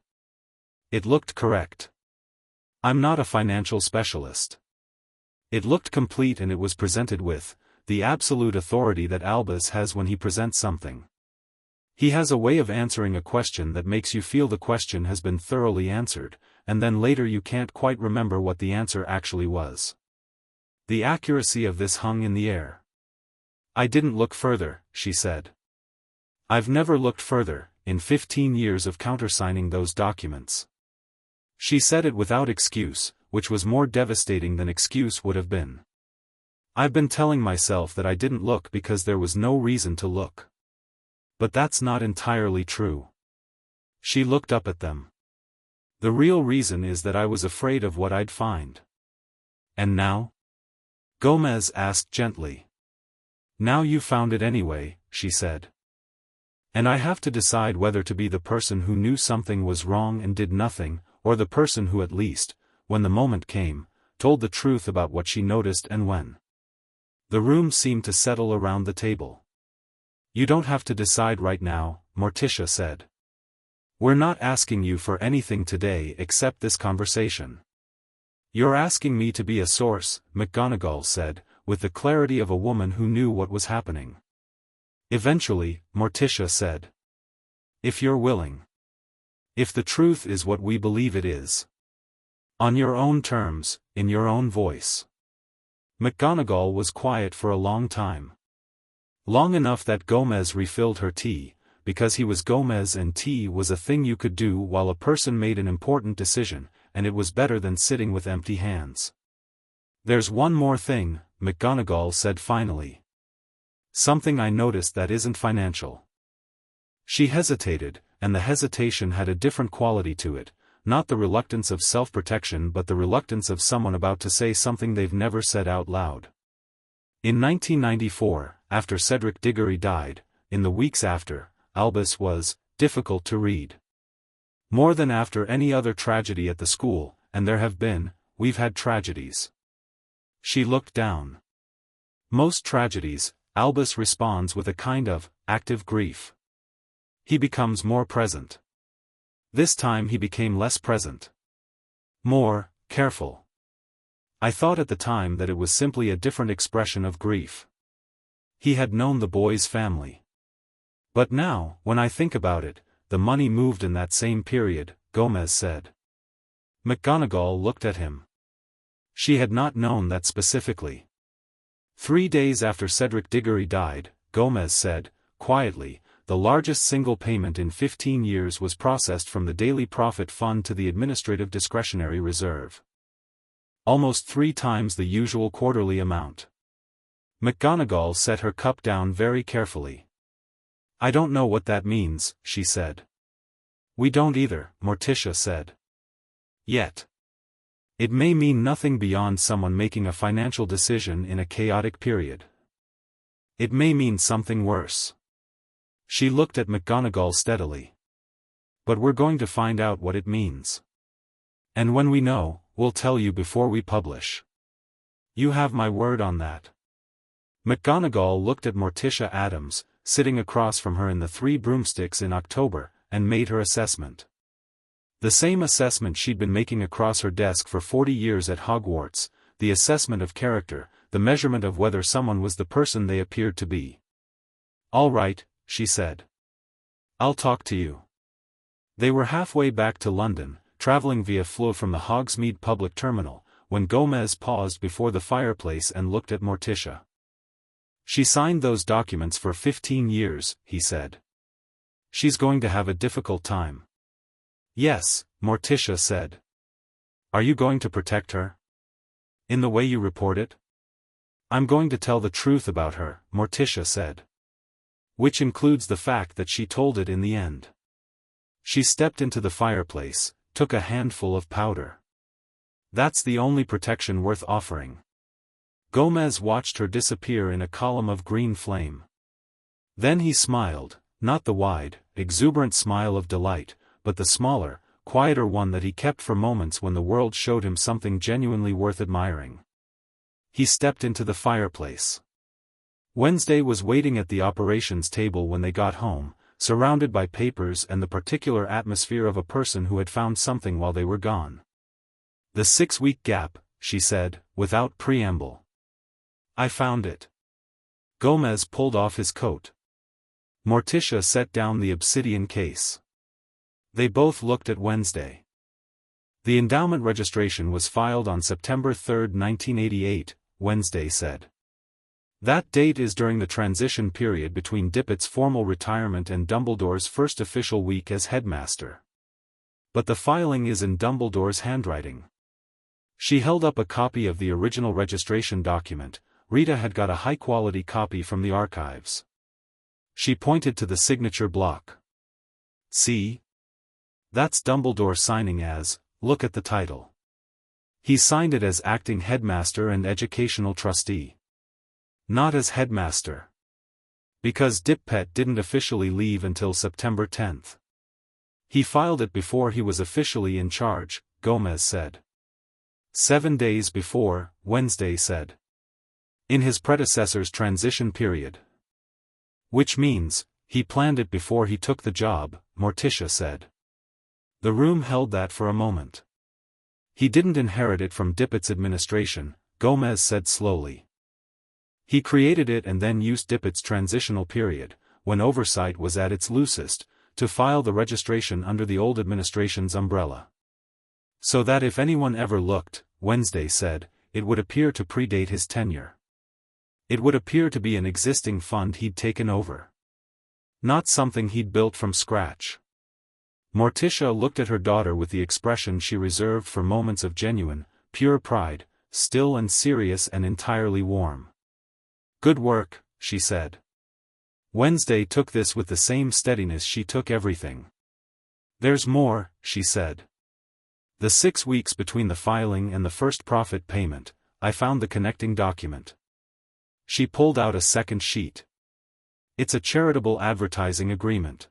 It looked correct. I'm not a financial specialist. It looked complete and it was presented with the absolute authority that Albus has when he presents something. He has a way of answering a question that makes you feel the question has been thoroughly answered, and then later you can't quite remember what the answer actually was. The accuracy of this hung in the air. I didn't look further, she said. I've never looked further, in 15 years of countersigning those documents. She said it without excuse, which was more devastating than excuse would have been. I've been telling myself that I didn't look because there was no reason to look. But that's not entirely true. She looked up at them. The real reason is that I was afraid of what I'd find. And now? Gomez asked gently. Now you found it anyway, she said. And I have to decide whether to be the person who knew something was wrong and did nothing, or the person who at least, when the moment came, told the truth about what she noticed and when. The room seemed to settle around the table. You don't have to decide right now, Morticia said. We're not asking you for anything today except this conversation. You're asking me to be a source, McGonagall said, with the clarity of a woman who knew what was happening. Eventually, Morticia said. If you're willing. If the truth is what we believe it is. On your own terms, in your own voice. McGonagall was quiet for a long time. Long enough that Gomez refilled her tea, because he was Gomez and tea was a thing you could do while a person made an important decision, and it was better than sitting with empty hands. There's one more thing, McGonagall said finally. Something I noticed that isn't financial. She hesitated, and the hesitation had a different quality to it, not the reluctance of self-protection but the reluctance of someone about to say something they've never said out loud. In 1994, after Cedric Diggory died, in the weeks after, Albus was difficult to read. More than after any other tragedy at the school, and there have been, we've had tragedies. She looked down. Most tragedies, Albus responds with a kind of active grief. He becomes more present. This time he became less present. More careful. I thought at the time that it was simply a different expression of grief. He had known the boy's family. But now, when I think about it, the money moved in that same period, Gomez said. McGonagall looked at him. She had not known that specifically. 3 days after Cedric Diggory died, Gomez said, quietly, the largest single payment in 15 years was processed from the Daily Profit Fund to the Administrative Discretionary Reserve. Almost 3 times the usual quarterly amount. McGonagall set her cup down very carefully. I don't know what that means, she said. We don't either, Morticia said. Yet. It may mean nothing beyond someone making a financial decision in a chaotic period. It may mean something worse. She looked at McGonagall steadily. But we're going to find out what it means. And when we know, we'll tell you before we publish. You have my word on that. McGonagall looked at Morticia Addams, sitting across from her in the Three Broomsticks in October, and made her assessment. The same assessment she'd been making across her desk for 40 years at Hogwarts, the assessment of character, the measurement of whether someone was the person they appeared to be. All right, she said. I'll talk to you. They were halfway back to London, travelling via Flo from the Hogsmeade public terminal, when Gomez paused before the fireplace and looked at Morticia. She signed those documents for 15 years, he said. She's going to have a difficult time. Yes, Morticia said. Are you going to protect her? In the way you report it? I'm going to tell the truth about her, Morticia said. Which includes the fact that she told it in the end. She stepped into the fireplace, took a handful of powder. That's the only protection worth offering. Gomez watched her disappear in a column of green flame. Then he smiled, not the wide, exuberant smile of delight, but the smaller, quieter one that he kept for moments when the world showed him something genuinely worth admiring. He stepped into the fireplace. Wednesday was waiting at the operations table when they got home, surrounded by papers and the particular atmosphere of a person who had found something while they were gone. The 6-week gap, she said, without preamble. I found it. Gomez pulled off his coat. Morticia set down the obsidian case. They both looked at Wednesday. The endowment registration was filed on September 3, 1988, Wednesday said. That date is during the transition period between Dippet's formal retirement and Dumbledore's first official week as headmaster. But the filing is in Dumbledore's handwriting. She held up a copy of the original registration document. Rita had got a high-quality copy from the archives. She pointed to the signature block. See? That's Dumbledore signing as, look at the title. He signed it as acting headmaster and educational trustee. Not as headmaster. Because Dip-Pet didn't officially leave until September 10th. He filed it before he was officially in charge, Gomez said. 7 days before, Wednesday said. In his predecessor's transition period. Which means, he planned it before he took the job, Morticia said. The room held that for a moment. He didn't inherit it from Dip-Pet's administration, Gomez said slowly. He created it and then used Dip-Pet's transitional period, when oversight was at its loosest, to file the registration under the old administration's umbrella. So that if anyone ever looked, Wednesday said, it would appear to predate his tenure. It would appear to be an existing fund he'd taken over. Not something he'd built from scratch. Morticia looked at her daughter with the expression she reserved for moments of genuine, pure pride, still and serious and entirely warm. Good work, she said. Wednesday took this with the same steadiness she took everything. There's more, she said. The 6 weeks between the filing and the first profit payment, I found the connecting document. She pulled out a second sheet. It's a charitable advertising agreement.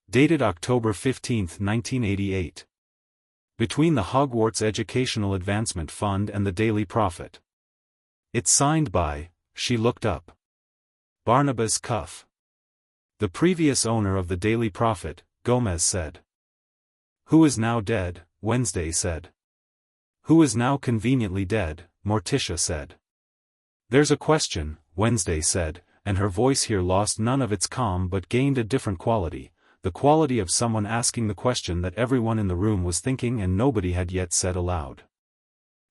Dated October 15, 1988. Between the Hogwarts Educational Advancement Fund and the Daily Prophet. It's signed by, she looked up. Barnabas Cuff. The previous owner of the Daily Prophet, Gomez said. Who is now dead, Wednesday said. Who is now conveniently dead, Morticia said. There's a question, Wednesday said, and her voice here lost none of its calm but gained a different quality, the quality of someone asking the question that everyone in the room was thinking and nobody had yet said aloud.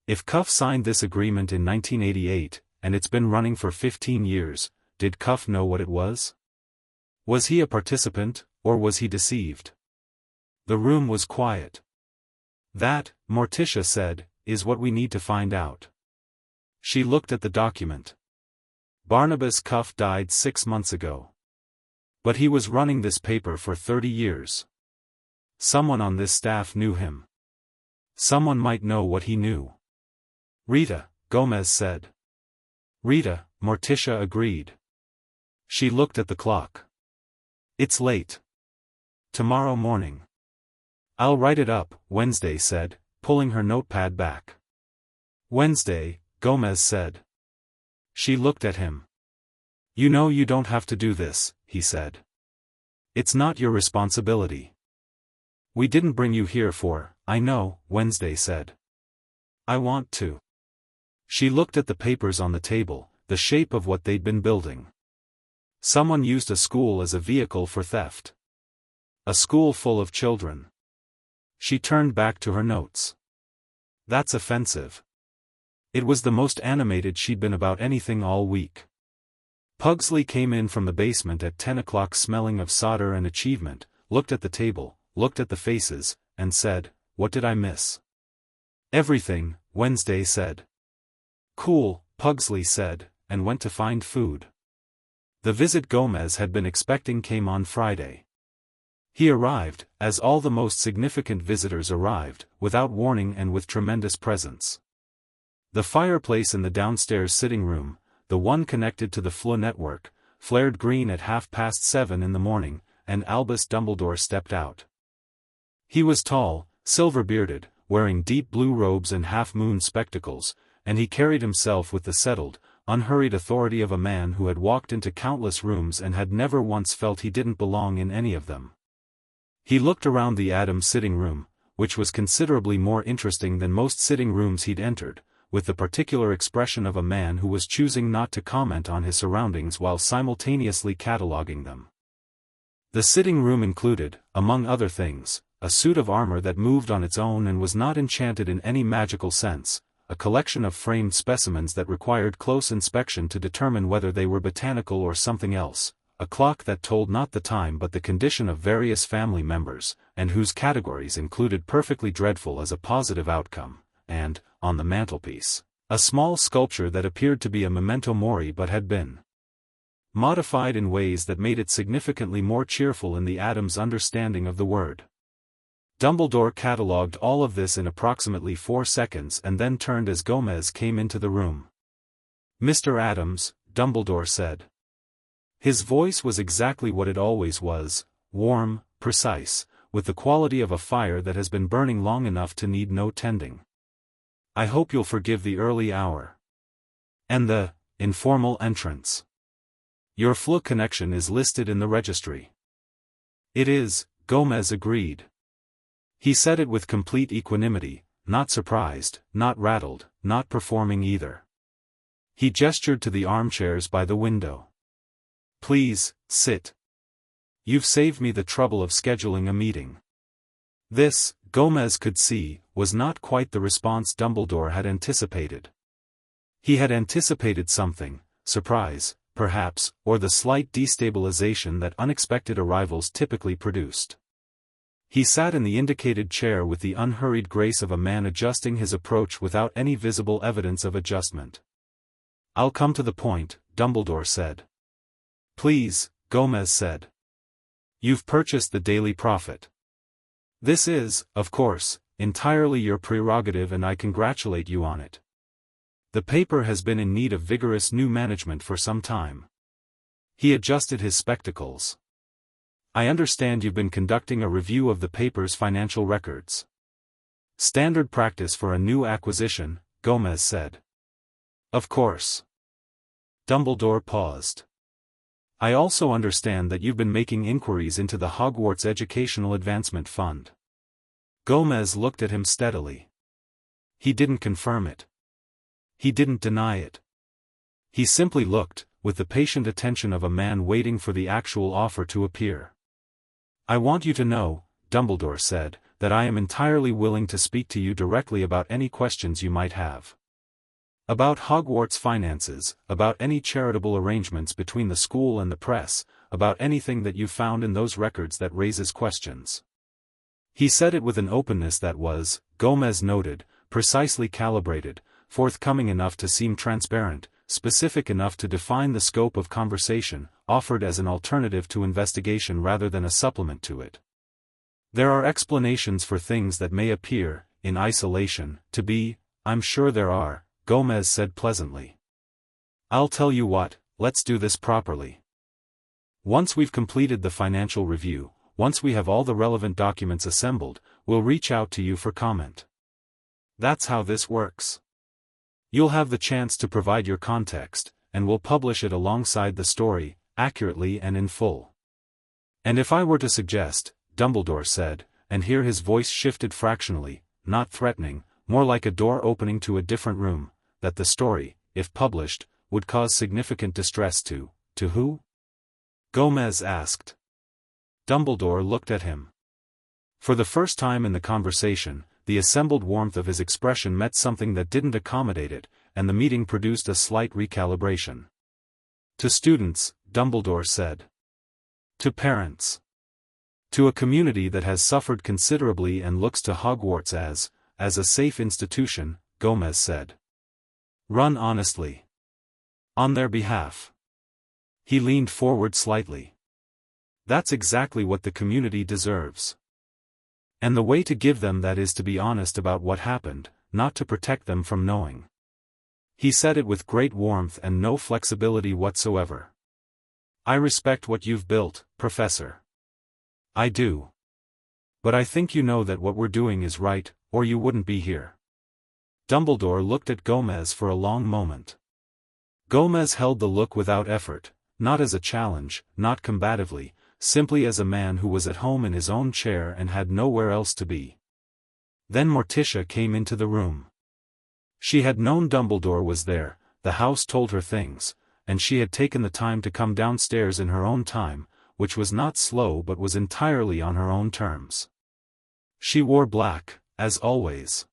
If Cuff signed this agreement in 1988, and it's been running for 15 years, did Cuff know what it was? Was he a participant, or was he deceived? The room was quiet. That, Morticia said, is what we need to find out. She looked at the document. Barnabas Cuff died 6 months ago. But he was running this paper for 30 years. Someone on this staff knew him. Someone might know what he knew. Rita, Gomez said. Rita, Morticia agreed. She looked at the clock. It's late. Tomorrow morning. I'll write it up, Wednesday said, pulling her notepad back. Wednesday, Gomez said. She looked at him. You know you don't have to do this, he said. It's not your responsibility. We didn't bring you here for, I know, Wednesday said. I want to. She looked at the papers on the table, the shape of what they'd been building. Someone used a school as a vehicle for theft. A school full of children. She turned back to her notes. That's offensive. It was the most animated she'd been about anything all week. Pugsley came in from the basement at 10 o'clock smelling of solder and achievement, looked at the table, looked at the faces, and said, What did I miss? Everything, Wednesday said. Cool, Pugsley said, and went to find food. The visit Gomez had been expecting came on Friday. He arrived, as all the most significant visitors arrived, without warning and with tremendous presence. The fireplace in the downstairs sitting room, the one connected to the Flu network, flared green at 7:30 in the morning, and Albus Dumbledore stepped out. He was tall, silver-bearded, wearing deep blue robes and half-moon spectacles, and he carried himself with the settled, unhurried authority of a man who had walked into countless rooms and had never once felt he didn't belong in any of them. He looked around the Addams sitting room, which was considerably more interesting than most sitting rooms he'd entered, with the particular expression of a man who was choosing not to comment on his surroundings while simultaneously cataloging them. The sitting room included, among other things, a suit of armor that moved on its own and was not enchanted in any magical sense, a collection of framed specimens that required close inspection to determine whether they were botanical or something else, a clock that told not the time but the condition of various family members, and whose categories included perfectly dreadful as a positive outcome, and, on the mantelpiece, a small sculpture that appeared to be a memento mori but had been modified in ways that made it significantly more cheerful in the Addams' understanding of the word. Dumbledore catalogued all of this in approximately 4 seconds and then turned as Gomez came into the room. "Mr. Addams," Dumbledore said. His voice was exactly what it always was, warm, precise, with the quality of a fire that has been burning long enough to need no tending. "I hope you'll forgive the early hour. And the informal entrance. Your flu connection is listed in the registry." "It is," Gomez agreed. He said it with complete equanimity, not surprised, not rattled, not performing either. He gestured to the armchairs by the window. "Please, sit. You've saved me the trouble of scheduling a meeting." This, Gomez could see, was not quite the response Dumbledore had anticipated. He had anticipated something, surprise, perhaps, or the slight destabilization that unexpected arrivals typically produced. He sat in the indicated chair with the unhurried grace of a man adjusting his approach without any visible evidence of adjustment. "I'll come to the point," Dumbledore said. "Please," Gomez said. "You've purchased the Daily Prophet. This is, of course, entirely your prerogative and I congratulate you on it. The paper has been in need of vigorous new management for some time." He adjusted his spectacles. "I understand you've been conducting a review of the paper's financial records." "Standard practice for a new acquisition," Gomez said. "Of course." Dumbledore paused. "I also understand that you've been making inquiries into the Hogwarts Educational Advancement Fund." Gomez looked at him steadily. He didn't confirm it. He didn't deny it. He simply looked, with the patient attention of a man waiting for the actual offer to appear. "I want you to know," Dumbledore said, "that I am entirely willing to speak to you directly about any questions you might have. About Hogwarts finances, about any charitable arrangements between the school and the press, about anything that you found in those records that raises questions." He said it with an openness that was, Gomez noted, precisely calibrated, forthcoming enough to seem transparent, specific enough to define the scope of conversation, offered as an alternative to investigation rather than a supplement to it. "There are explanations for things that may appear, in isolation, to be, I'm sure there are," Gomez said pleasantly. "I'll tell you what, let's do this properly. Once we've completed the financial review, once we have all the relevant documents assembled, we'll reach out to you for comment. That's how this works. You'll have the chance to provide your context, and we'll publish it alongside the story, accurately and in full. And if I were to suggest," Dumbledore said, and here his voice shifted fractionally, not threatening, more like a door opening to a different room, "that the story, if published, would cause significant distress to who?" Gomez asked. Dumbledore looked at him. For the first time in the conversation, the assembled warmth of his expression met something that didn't accommodate it, and the meeting produced a slight recalibration. "To students," Dumbledore said. "To parents. To a community that has suffered considerably and looks to Hogwarts as a safe institution," Gomez said. "Run honestly. On their behalf." He leaned forward slightly. "That's exactly what the community deserves. And the way to give them that is to be honest about what happened, not to protect them from knowing." He said it with great warmth and no flexibility whatsoever. "I respect what you've built, Professor. I do. But I think you know that what we're doing is right, or you wouldn't be here." Dumbledore looked at Gomez for a long moment. Gomez held the look without effort, not as a challenge, not combatively, simply as a man who was at home in his own chair and had nowhere else to be. Then Morticia came into the room. She had known Dumbledore was there, the house told her things, and she had taken the time to come downstairs in her own time, which was not slow but was entirely on her own terms. She wore black, as always.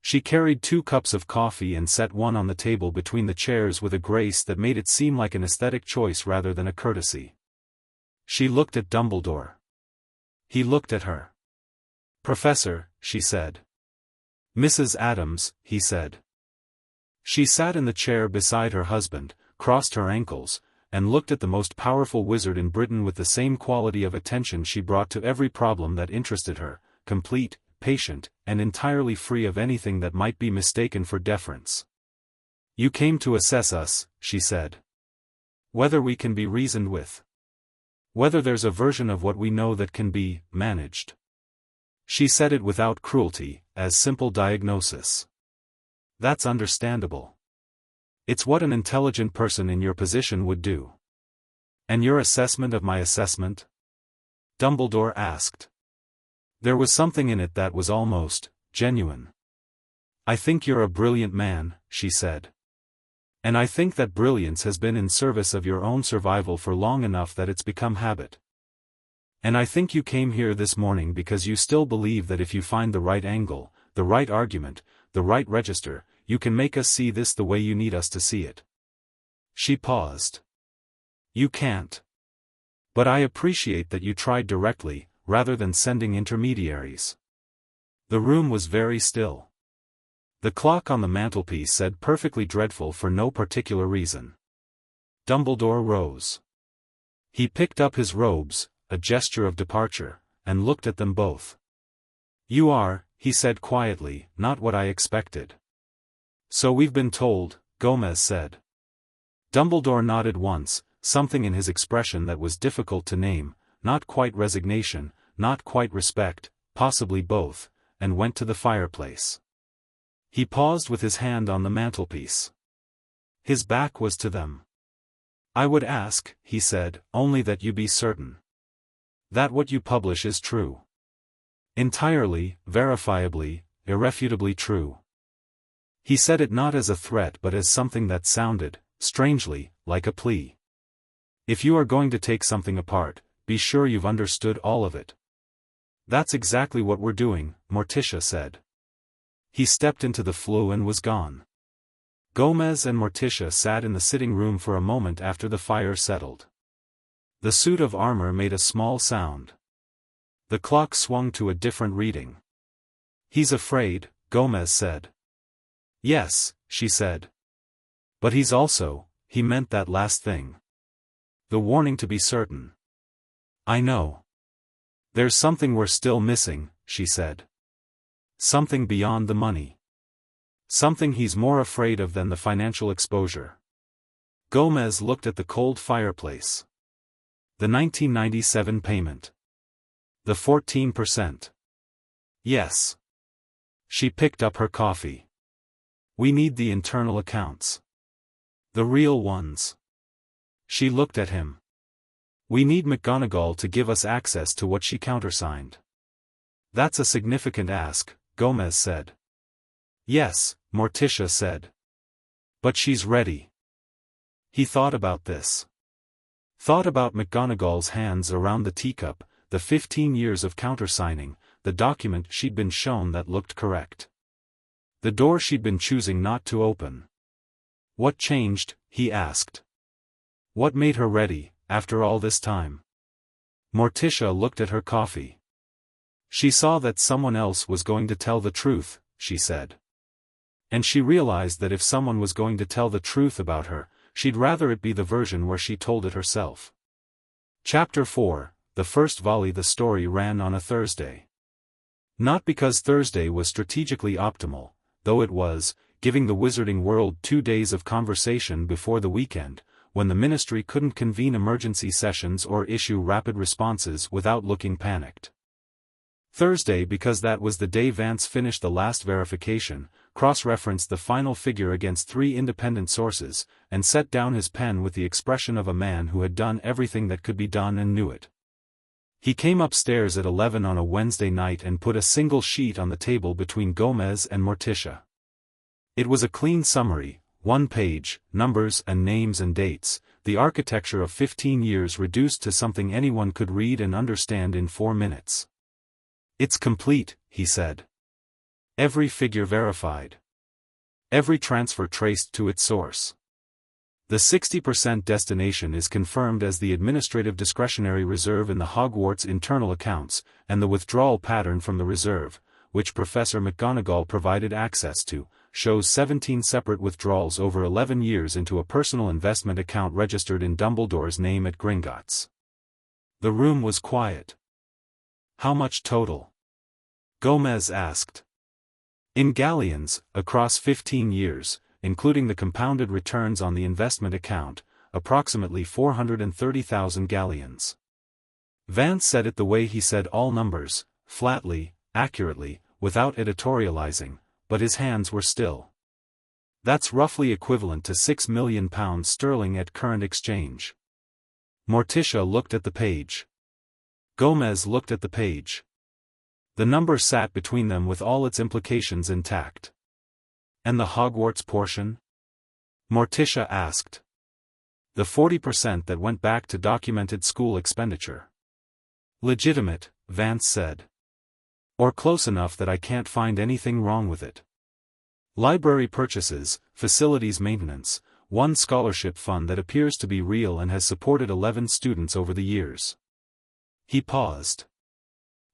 She carried 2 cups of coffee and set one on the table between the chairs with a grace that made it seem like an aesthetic choice rather than a courtesy. She looked at Dumbledore. He looked at her. "Professor," she said. "Mrs. Addams," he said. She sat in the chair beside her husband, crossed her ankles, and looked at the most powerful wizard in Britain with the same quality of attention she brought to every problem that interested her, complete, patient, and entirely free of anything that might be mistaken for deference. "You came to assess us," she said. "Whether we can be reasoned with. Whether there's a version of what we know that can be managed." She said it without cruelty, as simple diagnosis. "That's understandable. It's what an intelligent person in your position would do." "And your assessment of my assessment?" Dumbledore asked. There was something in it that was almost genuine. "I think you're a brilliant man," she said. "And I think that brilliance has been in service of your own survival for long enough that it's become habit. And I think you came here this morning because you still believe that if you find the right angle, the right argument, the right register, you can make us see this the way you need us to see it." She paused. "You can't. But I appreciate that you tried directly, rather than sending intermediaries." The room was very still. The clock on the mantelpiece said perfectly dreadful for no particular reason. Dumbledore rose. He picked up his robes, a gesture of departure, and looked at them both. "You are," he said quietly, "not what I expected." "So we've been told," Gomez said. Dumbledore nodded once, something in his expression that was difficult to name, not quite resignation, not quite respect, possibly both, and went to the fireplace. He paused with his hand on the mantelpiece. His back was to them. "I would ask," he said, "only that you be certain that what you publish is true. Entirely, verifiably, irrefutably true." He said it not as a threat but as something that sounded, strangely, like a plea. "If you are going to take something apart, be sure you've understood all of it." "That's exactly what we're doing," Morticia said. He stepped into the flue and was gone. Gomez and Morticia sat in the sitting room for a moment after the fire settled. The suit of armor made a small sound. The clock swung to a different reading. "He's afraid," Gomez said. "Yes," she said. "But he's also," he meant that last thing. "The warning to be certain." "I know. There's something we're still missing," she said. "Something beyond the money. Something he's more afraid of than the financial exposure." Gomez looked at the cold fireplace. "The 1997 payment. The 14%. Yes." She picked up her coffee. "We need the internal accounts. The real ones." She looked at him. "We need McGonagall to give us access to what she countersigned." "That's a significant ask," Gomez said. "Yes," Morticia said. "But she's ready." He thought about this. Thought about McGonagall's hands around the teacup, the 15 years of countersigning, the document she'd been shown that looked correct. The door she'd been choosing not to open. What changed, he asked. What made her ready, after all this time? Morticia looked at her coffee. She saw that someone else was going to tell the truth, she said. And she realized that if someone was going to tell the truth about her, she'd rather it be the version where she told it herself. Chapter 4, the first volley. The story ran on a Thursday. Not because Thursday was strategically optimal, though it was, giving the wizarding world 2 days of conversation before the weekend, when the ministry couldn't convene emergency sessions or issue rapid responses without looking panicked. Thursday because that was the day Vance finished the last verification, cross-referenced the final figure against 3 independent sources, and set down his pen with the expression of a man who had done everything that could be done and knew it. He came upstairs at 11 on a Wednesday night and put a single sheet on the table between Gomez and Morticia. It was a clean summary, 1 page, numbers and names and dates, the architecture of 15 years reduced to something anyone could read and understand in 4 minutes. It's complete, he said. Every figure verified. Every transfer traced to its source. The 60% destination is confirmed as the administrative discretionary reserve in the Hogwarts internal accounts, and the withdrawal pattern from the reserve, which Professor McGonagall provided access to, shows 17 separate withdrawals over 11 years into a personal investment account registered in Dumbledore's name at Gringotts. The room was quiet. How much total? Gomez asked. In galleons, across 15 years, including the compounded returns on the investment account, approximately 430,000 galleons. Vance said it the way he said all numbers, flatly, accurately, without editorializing, but his hands were still. That's roughly equivalent to £6 million sterling at current exchange. Morticia looked at the page. Gomez looked at the page. The number sat between them with all its implications intact. And the Hogwarts portion? Morticia asked. The 40% that went back to documented school expenditure. Legitimate, Vance said. Or close enough that I can't find anything wrong with it. Library purchases, facilities maintenance, one scholarship fund that appears to be real and has supported 11 students over the years. He paused.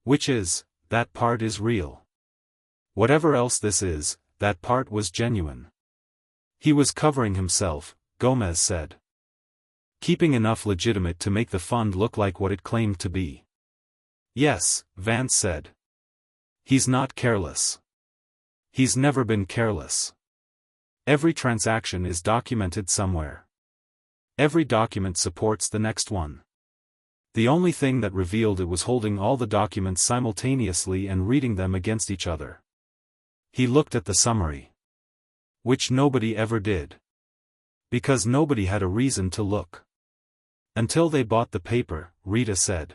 Which is, that part is real. Whatever else this is, that part was genuine. He was covering himself, Gomez said. Keeping enough legitimate to make the fund look like what it claimed to be. Yes, Vance said. He's not careless. He's never been careless. Every transaction is documented somewhere. Every document supports the next one. The only thing that revealed it was holding all the documents simultaneously and reading them against each other. He looked at the summary. Which nobody ever did. Because nobody had a reason to look. Until they bought the paper, Rita said.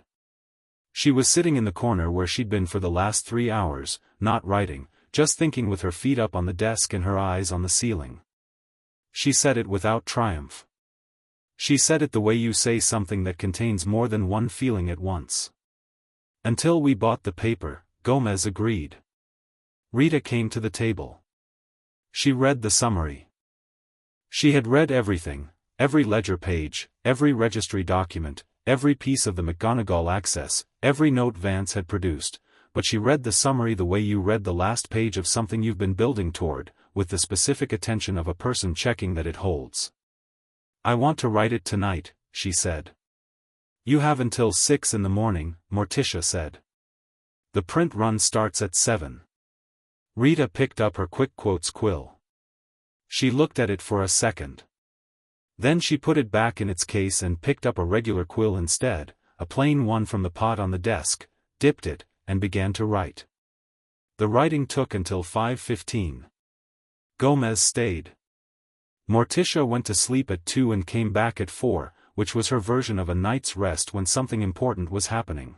She was sitting in the corner where she'd been for the last 3 hours, not writing, just thinking with her feet up on the desk and her eyes on the ceiling. She said it without triumph. She said it the way you say something that contains more than one feeling at once. Until we bought the paper, Gomez agreed. Rita came to the table. She read the summary. She had read everything, every ledger page, every registry document, every piece of the McGonagall access, every note Vance had produced, but she read the summary the way you read the last page of something you've been building toward, with the specific attention of a person checking that it holds. I want to write it tonight, she said. You have until 6 in the morning, Morticia said. The print run starts at 7. Rita picked up her quick quotes quill. She looked at it for a second. Then she put it back in its case and picked up a regular quill instead, a plain one from the pot on the desk, dipped it, and began to write. The writing took until 5:15. Gomez stayed. Morticia went to sleep at 2 and came back at 4, which was her version of a night's rest when something important was happening.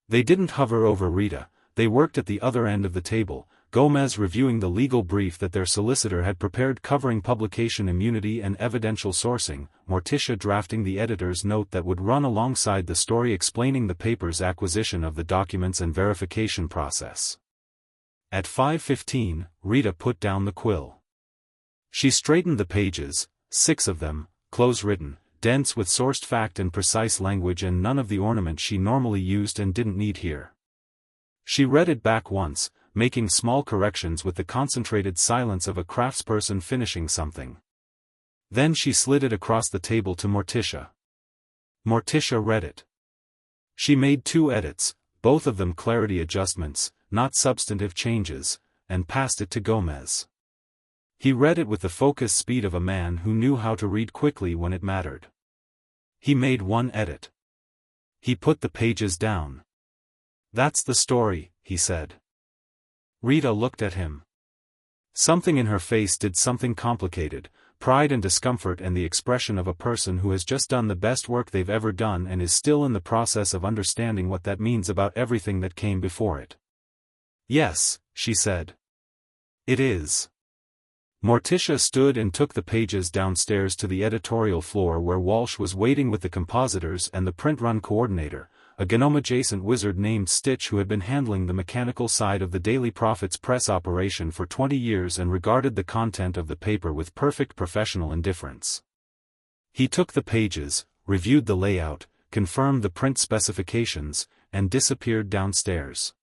They didn't hover over Rita, they worked at the other end of the table, Gomez reviewing the legal brief that their solicitor had prepared covering publication immunity and evidential sourcing, Morticia drafting the editor's note that would run alongside the story explaining the paper's acquisition of the documents and verification process. At 5:15, Rita put down the quill. She straightened the pages, 6 of them, close-written, dense with sourced fact and precise language and none of the ornament she normally used and didn't need here. She read it back once, making small corrections with the concentrated silence of a craftsperson finishing something. Then she slid it across the table to Morticia. Morticia read it. She made 2 edits, both of them clarity adjustments, not substantive changes, and passed it to Gomez. He read it with the focused speed of a man who knew how to read quickly when it mattered. He made 1 edit. He put the pages down. That's the story, he said. Rita looked at him. Something in her face did something complicated, pride and discomfort and the expression of a person who has just done the best work they've ever done and is still in the process of understanding what that means about everything that came before it. Yes, she said. It is. Morticia stood and took the pages downstairs to the editorial floor where Walsh was waiting with the compositors and the print run coordinator, a Gnome-adjacent wizard named Stitch who had been handling the mechanical side of the Daily Prophet's press operation for 20 years and regarded the content of the paper with perfect professional indifference. He took the pages, reviewed the layout, confirmed the print specifications, and disappeared downstairs.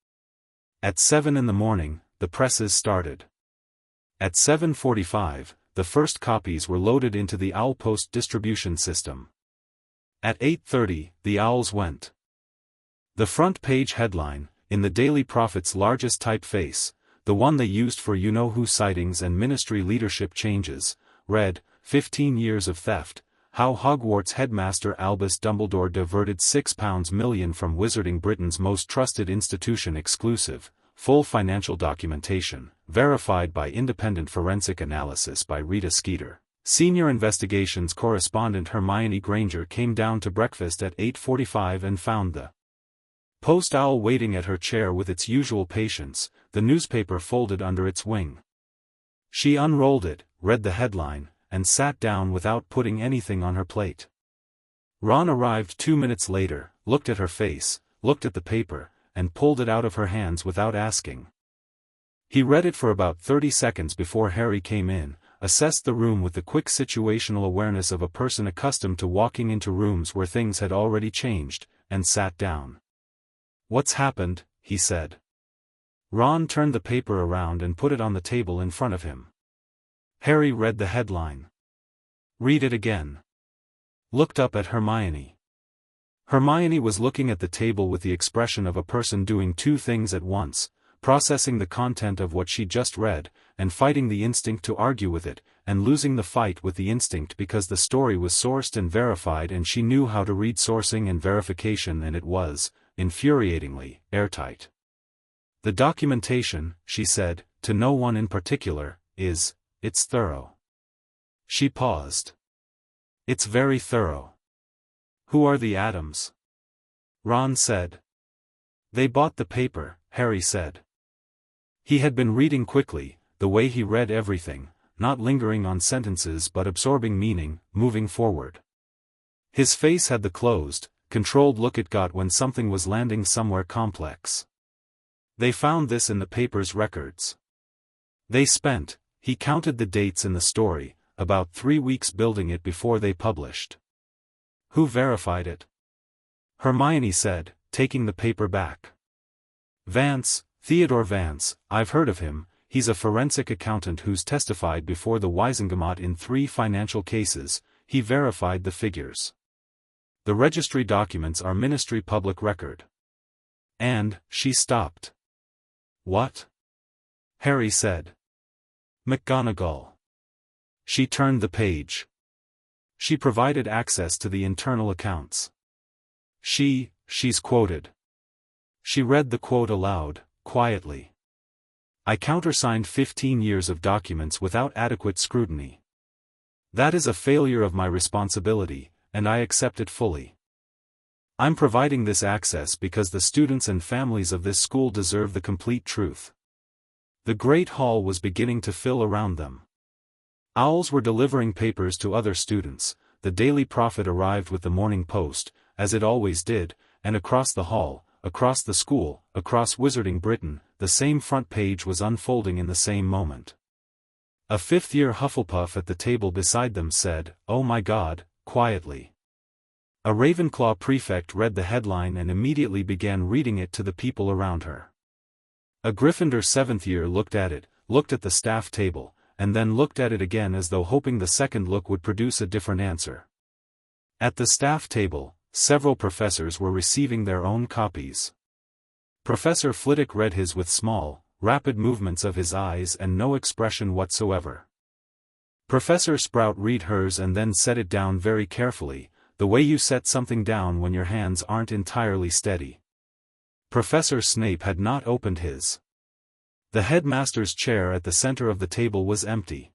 At 7 in the morning, the presses started. At 7:45, the first copies were loaded into the Owl Post distribution system. At 8:30, the owls went. The front page headline, in the Daily Prophet's largest typeface, the one they used for you-know-who sightings and ministry leadership changes, read, 15 years of theft, how Hogwarts headmaster Albus Dumbledore diverted £6 million from Wizarding Britain's most trusted institution. Exclusive, full financial documentation, verified by independent forensic analysis by Rita Skeeter. Senior investigations correspondent Hermione Granger came down to breakfast at 8:45 and found the Post Owl waiting at her chair with its usual patience, the newspaper folded under its wing. She unrolled it, read the headline, and sat down without putting anything on her plate. Ron arrived 2 minutes later, looked at her face, looked at the paper, and pulled it out of her hands without asking. He read it for about 30 seconds before Harry came in, assessed the room with the quick situational awareness of a person accustomed to walking into rooms where things had already changed, and sat down. "What's happened?" he said. Ron turned the paper around and put it on the table in front of him. Harry read the headline. "Read it again." Looked up at Hermione. Hermione was looking at the table with the expression of a person doing two things at once, processing the content of what she just read, and fighting the instinct to argue with it, and losing the fight with the instinct because the story was sourced and verified and she knew how to read sourcing and verification, and it was, infuriatingly, airtight. "The documentation," she said, to no one in particular, it's thorough." She paused. "It's very thorough." "Who are the Addams?" Ron said. "They bought the paper," Harry said. He had been reading quickly, the way he read everything, not lingering on sentences but absorbing meaning, moving forward. His face had the closed, controlled look it got when something was landing somewhere complex. "They found this in the paper's records. They spent," he counted the dates in the story, "about 3 weeks building it before they published." "Who verified it?" Hermione said, taking the paper back. "Vance, Theodore Vance, I've heard of him. He's a forensic accountant who's testified before the Wisengamot in 3 financial cases. He verified the figures. The registry documents are ministry public record." And, she stopped. "What?" Harry said. "McGonagall." She turned the page. "She provided access to the internal accounts. She's quoted." She read the quote aloud, quietly. "I countersigned 15 years of documents without adequate scrutiny. That is a failure of my responsibility, and I accept it fully. I'm providing this access because the students and families of this school deserve the complete truth." The Great Hall was beginning to fill around them. Owls were delivering papers to other students. The Daily Prophet arrived with the Morning Post, as it always did, and across the hall, across the school, across Wizarding Britain, the same front page was unfolding in the same moment. A fifth-year Hufflepuff at the table beside them said, "Oh my God," quietly. A Ravenclaw prefect read the headline and immediately began reading it to the people around her. A Gryffindor 7th year looked at it, looked at the staff table, and then looked at it again as though hoping the second look would produce a different answer. At the staff table, several professors were receiving their own copies. Professor Flitwick read his with small, rapid movements of his eyes and no expression whatsoever. Professor Sprout read hers and then set it down very carefully, the way you set something down when your hands aren't entirely steady. Professor Snape had not opened his. The headmaster's chair at the center of the table was empty.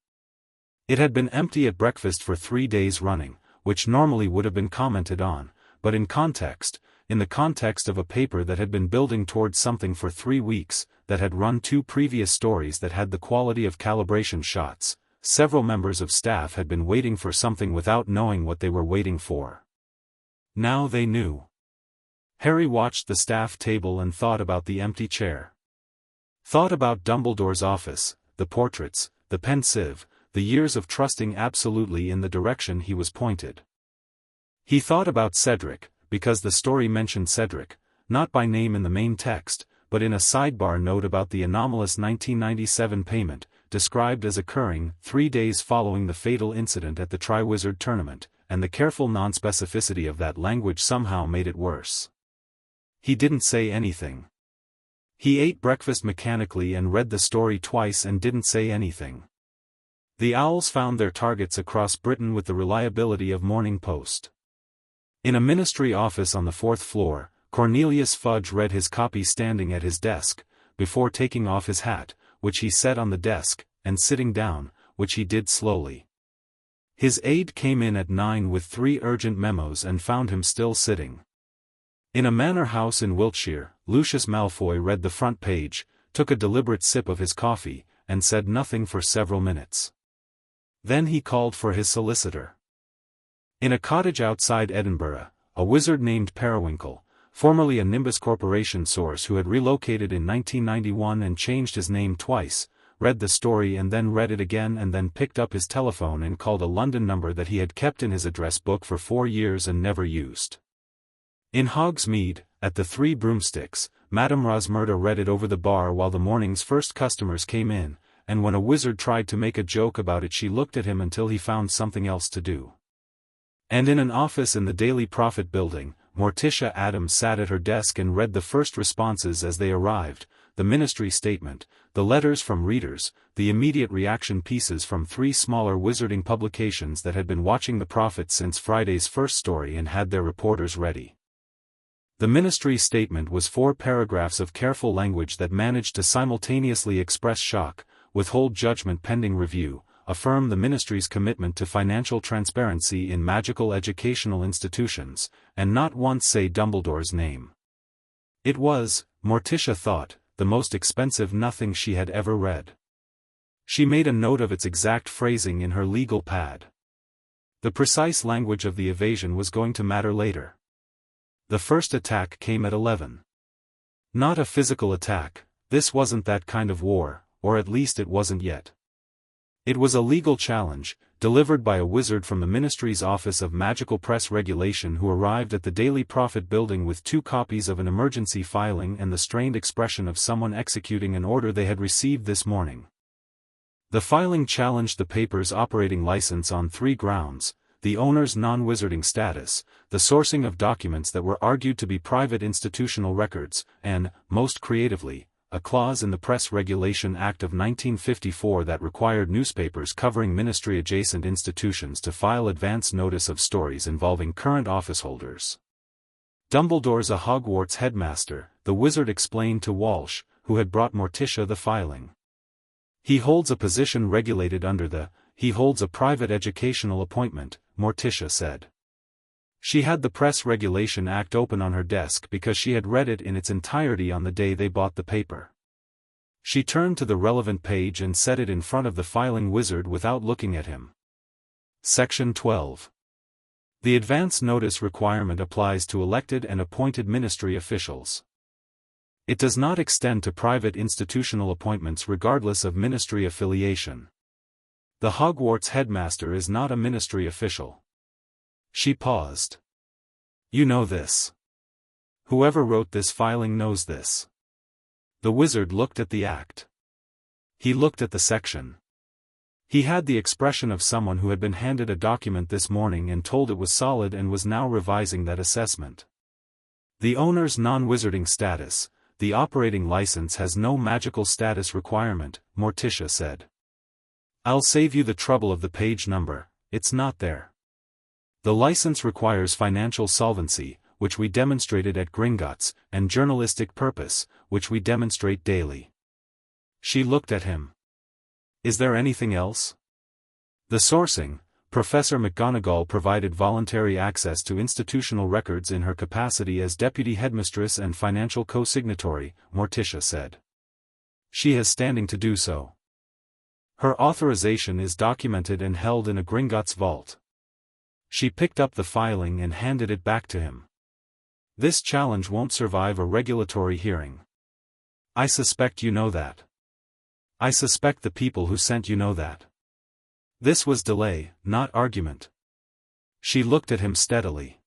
It had been empty at breakfast for 3 days running, which normally would have been commented on, but in the context of a paper that had been building towards something for 3 weeks, that had run 2 previous stories that had the quality of calibration shots, several members of staff had been waiting for something without knowing what they were waiting for. Now they knew. Harry watched the staff table and thought about the empty chair. Thought about Dumbledore's office, the portraits, the pensieve, the years of trusting absolutely in the direction he was pointed. He thought about Cedric, because the story mentioned Cedric, not by name in the main text, but in a sidebar note about the anomalous 1997 payment, described as occurring 3 days following the fatal incident at the Triwizard Tournament, and the careful non-specificity of that language somehow made it worse. He didn't say anything. He ate breakfast mechanically and read the story twice and didn't say anything. The owls found their targets across Britain with the reliability of Morning Post. In a ministry office on the 4th floor, Cornelius Fudge read his copy standing at his desk, before taking off his hat, which he set on the desk, and sitting down, which he did slowly. His aide came in at 9 with 3 urgent memos and found him still sitting. In a manor house in Wiltshire, Lucius Malfoy read the front page, took a deliberate sip of his coffee, and said nothing for several minutes. Then he called for his solicitor. In a cottage outside Edinburgh, a wizard named Periwinkle, formerly a Nimbus Corporation source who had relocated in 1991 and changed his name twice, read the story and then read it again and then picked up his telephone and called a London number that he had kept in his address book for 4 years and never used. In Hogsmeade, at the Three Broomsticks, Madame Rosmerta read it over the bar while the morning's first customers came in, and when a wizard tried to make a joke about it she looked at him until he found something else to do. And in an office in the Daily Prophet building, Morticia Addams sat at her desk and read the first responses as they arrived, the ministry statement, the letters from readers, the immediate reaction pieces from 3 smaller wizarding publications that had been watching the Prophet since Friday's first story and had their reporters ready. The ministry statement was 4 paragraphs of careful language that managed to simultaneously express shock, withhold judgment pending review, affirm the ministry's commitment to financial transparency in magical educational institutions, and not once say Dumbledore's name. It was, Morticia thought, the most expensive nothing she had ever read. She made a note of its exact phrasing in her legal pad. The precise language of the evasion was going to matter later. The first attack came at 11. Not a physical attack, this wasn't that kind of war, or at least it wasn't yet. It was a legal challenge, delivered by a wizard from the Ministry's Office of Magical Press Regulation who arrived at the Daily Prophet building with 2 copies of an emergency filing and the strained expression of someone executing an order they had received this morning. The filing challenged the paper's operating license on 3 grounds: the owner's non-wizarding status, the sourcing of documents that were argued to be private institutional records, and, most creatively, a clause in the Press Regulation Act of 1954 that required newspapers covering ministry-adjacent institutions to file advance notice of stories involving current officeholders. Dumbledore's a Hogwarts headmaster, the wizard explained to Walsh, who had brought Morticia the filing. He holds a position regulated under he holds a private educational appointment, Morticia said. She had the Press Regulation Act open on her desk because she had read it in its entirety on the day they bought the paper. She turned to the relevant page and set it in front of the filing wizard without looking at him. Section 12. The advance notice requirement applies to elected and appointed ministry officials. It does not extend to private institutional appointments regardless of ministry affiliation. The Hogwarts headmaster is not a ministry official. She paused. You know this. Whoever wrote this filing knows this. The wizard looked at the act. He looked at the section. He had the expression of someone who had been handed a document this morning and told it was solid and was now revising that assessment. The owner's non-wizarding status, the operating license has no magical status requirement, Morticia said. I'll save you the trouble of the page number, it's not there. The license requires financial solvency, which we demonstrated at Gringotts, and journalistic purpose, which we demonstrate daily. She looked at him. Is there anything else? The sourcing. Professor McGonagall provided voluntary access to institutional records in her capacity as deputy headmistress and financial co-signatory, Morticia said. She has standing to do so. Her authorization is documented and held in a Gringotts vault. She picked up the filing and handed it back to him. This challenge won't survive a regulatory hearing. I suspect you know that. I suspect the people who sent you know that. This was delay, not argument. She looked at him steadily.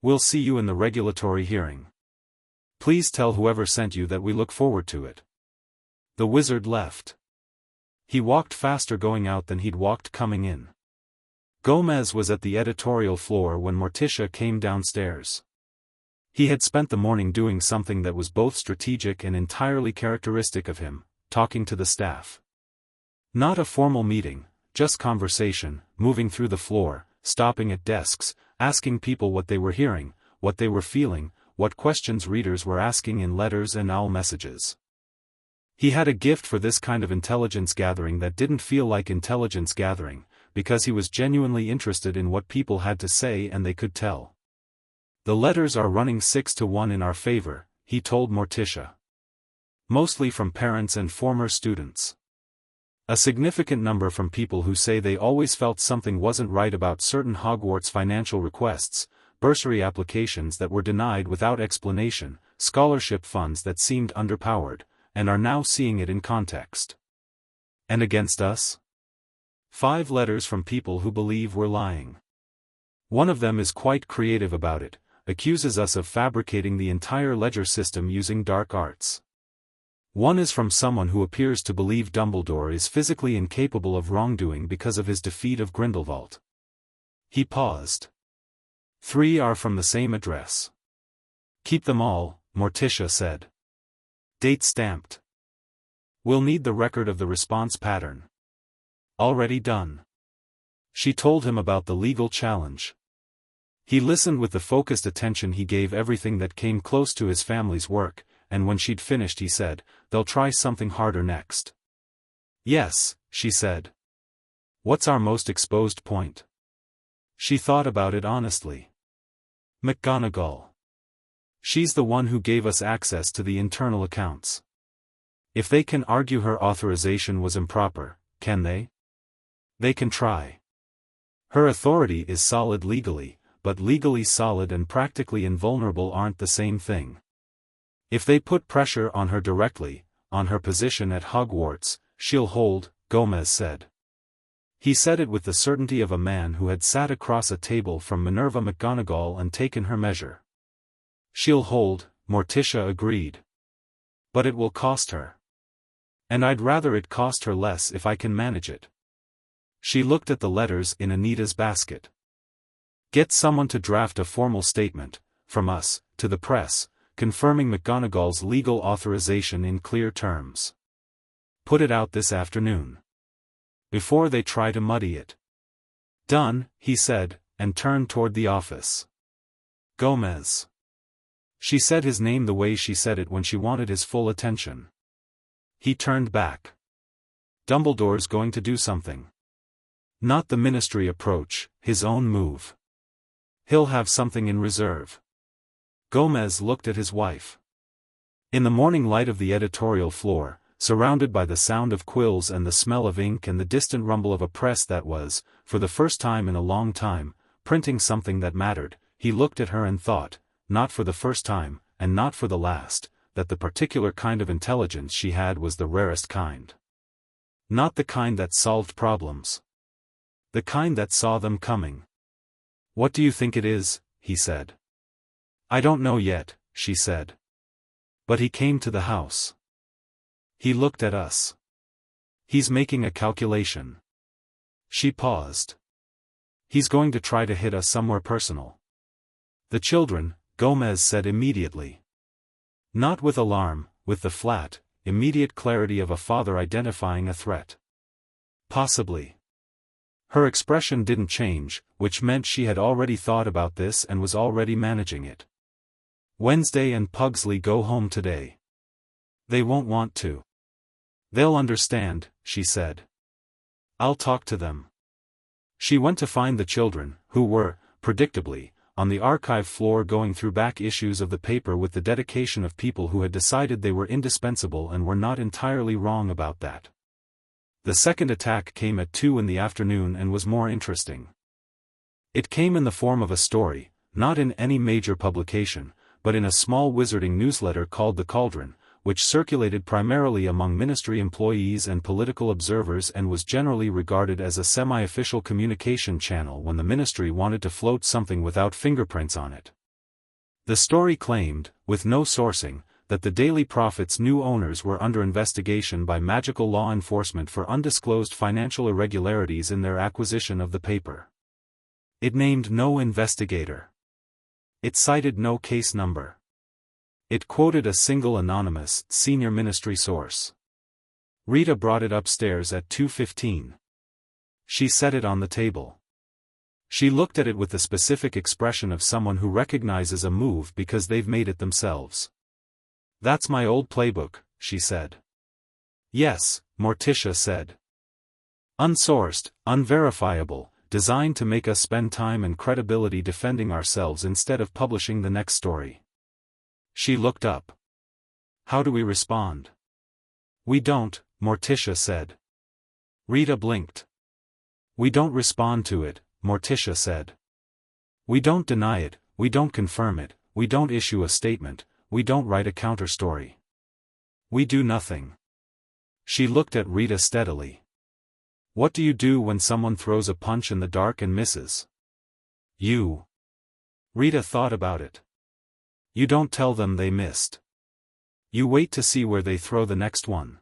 We'll see you in the regulatory hearing. Please tell whoever sent you that we look forward to it. The wizard left. He walked faster going out than he'd walked coming in. Gomez was at the editorial floor when Morticia came downstairs. He had spent the morning doing something that was both strategic and entirely characteristic of him, talking to the staff. Not a formal meeting, just conversation, moving through the floor, stopping at desks, asking people what they were hearing, what they were feeling, what questions readers were asking in letters and owl messages. He had a gift for this kind of intelligence gathering that didn't feel like intelligence gathering, because he was genuinely interested in what people had to say and they could tell. "The letters are running 6-1 in our favor," he told Morticia. "Mostly from parents and former students. A significant number from people who say they always felt something wasn't right about certain Hogwarts financial requests, bursary applications that were denied without explanation, scholarship funds that seemed underpowered, and are now seeing it in context. And against us? 5 letters from people who believe we're lying. One of them is quite creative about it, accuses us of fabricating the entire ledger system using dark arts. One is from someone who appears to believe Dumbledore is physically incapable of wrongdoing because of his defeat of Grindelwald." He paused. 3 are from the same address. "Keep them all," Morticia said. "Date stamped. We'll need the record of the response pattern." "Already done." She told him about the legal challenge. He listened with the focused attention he gave everything that came close to his family's work, and when she'd finished he said, "They'll try something harder next." "Yes," she said. "What's our most exposed point?" She thought about it honestly. "McGonagall. She's the one who gave us access to the internal accounts. If they can argue her authorization was improper, can they? They can try. Her authority is solid legally, but legally solid and practically invulnerable aren't the same thing. If they put pressure on her directly, on her position at Hogwarts, she'll hold," Gomez said. He said it with the certainty of a man who had sat across a table from Minerva McGonagall and taken her measure. "She'll hold," Morticia agreed. "But it will cost her. And I'd rather it cost her less if I can manage it." She looked at the letters in Anita's basket. "Get someone to draft a formal statement, from us, to the press, confirming McGonagall's legal authorization in clear terms. Put it out this afternoon. Before they try to muddy it." "Done," he said, and turned toward the office. "Gomez." She said his name the way she said it when she wanted his full attention. He turned back. "Dumbledore's going to do something. Not the ministry approach, his own move. He'll have something in reserve." Gomez looked at his wife. In the morning light of the editorial floor, surrounded by the sound of quills and the smell of ink and the distant rumble of a press that was, for the first time in a long time, printing something that mattered, he looked at her and thought, not for the first time, and not for the last, that the particular kind of intelligence she had was the rarest kind. Not the kind that solved problems. The kind that saw them coming. "What do you think it is?" he said. "I don't know yet," she said. "But he came to the house. He looked at us. He's making a calculation." She paused. "He's going to try to hit us somewhere personal." "The children," Gomez said immediately. Not with alarm, with the flat, immediate clarity of a father identifying a threat. "Possibly." Her expression didn't change, which meant she had already thought about this and was already managing it. "Wednesday and Pugsley go home today. They won't want to. They'll understand," she said. "I'll talk to them." She went to find the children, who were, predictably, on the archive floor going through back issues of the paper with the dedication of people who had decided they were indispensable and were not entirely wrong about that. The second attack came at 2 in the afternoon and was more interesting. It came in the form of a story, not in any major publication, but in a small wizarding newsletter called The Cauldron, which circulated primarily among ministry employees and political observers and was generally regarded as a semi-official communication channel when the ministry wanted to float something without fingerprints on it. The story claimed, with no sourcing, that the Daily Prophet's new owners were under investigation by magical law enforcement for undisclosed financial irregularities in their acquisition of the paper. It named no investigator. It cited no case number. It quoted a single anonymous, senior ministry source. Rita brought it upstairs at 2:15. She set it on the table. She looked at it with the specific expression of someone who recognizes a move because they've made it themselves. "That's my old playbook," she said. "Yes," Morticia said. "Unsourced, unverifiable, designed to make us spend time and credibility defending ourselves instead of publishing the next story." She looked up. "How do we respond?" "We don't," Morticia said. Rita blinked. "We don't respond to it," Morticia said. "We don't deny it, we don't confirm it, we don't issue a statement, we don't write a counterstory. We do nothing." She looked at Rita steadily. "What do you do when someone throws a punch in the dark and misses?" "You." Rita thought about it. "You don't tell them they missed. You wait to see where they throw the next one.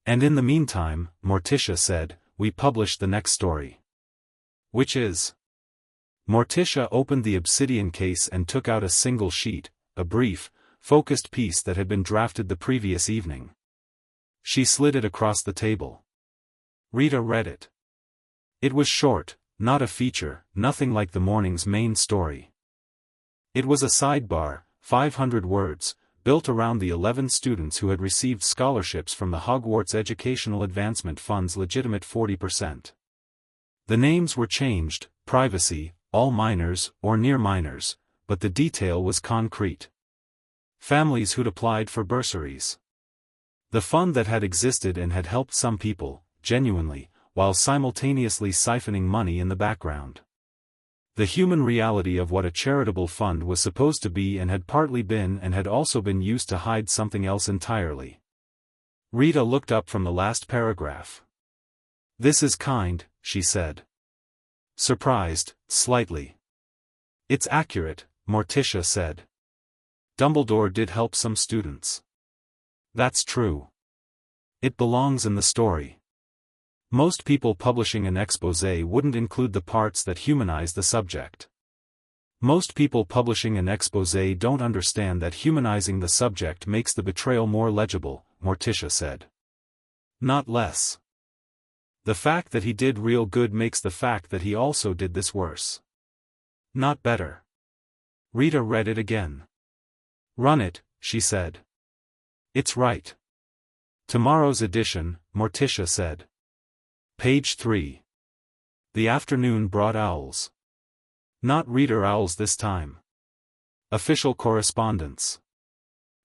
And in the meantime," Morticia said, "we publish the next story." "Which is?" Morticia opened the obsidian case and took out a single sheet, a brief, focused piece that had been drafted the previous evening. She slid it across the table. Rita read it. It was short, not a feature, nothing like the morning's main story. It was a sidebar, 500 words, built around the 11 students who had received scholarships from the Hogwarts Educational Advancement Fund's legitimate 40%. The names were changed, privacy, all minors or near minors, but the detail was concrete. Families who'd applied for bursaries. The fund that had existed and had helped some people, genuinely, while simultaneously siphoning money in the background. The human reality of what a charitable fund was supposed to be and had partly been and had also been used to hide something else entirely. Rita looked up from the last paragraph. "This is kind," she said. Surprised, slightly. "It's accurate," Morticia said. "Dumbledore did help some students." "That's true. It belongs in the story. Most people publishing an exposé wouldn't include the parts that humanize the subject. Most people publishing an exposé don't understand that humanizing the subject makes the betrayal more legible," Morticia said. "Not less. The fact that he did real good makes the fact that he also did this worse. Not better." Rita read it again. "Run it," she said. "It's right." "Tomorrow's edition," Morticia said. Page 3. The afternoon brought owls. Not reader owls this time. Official correspondence.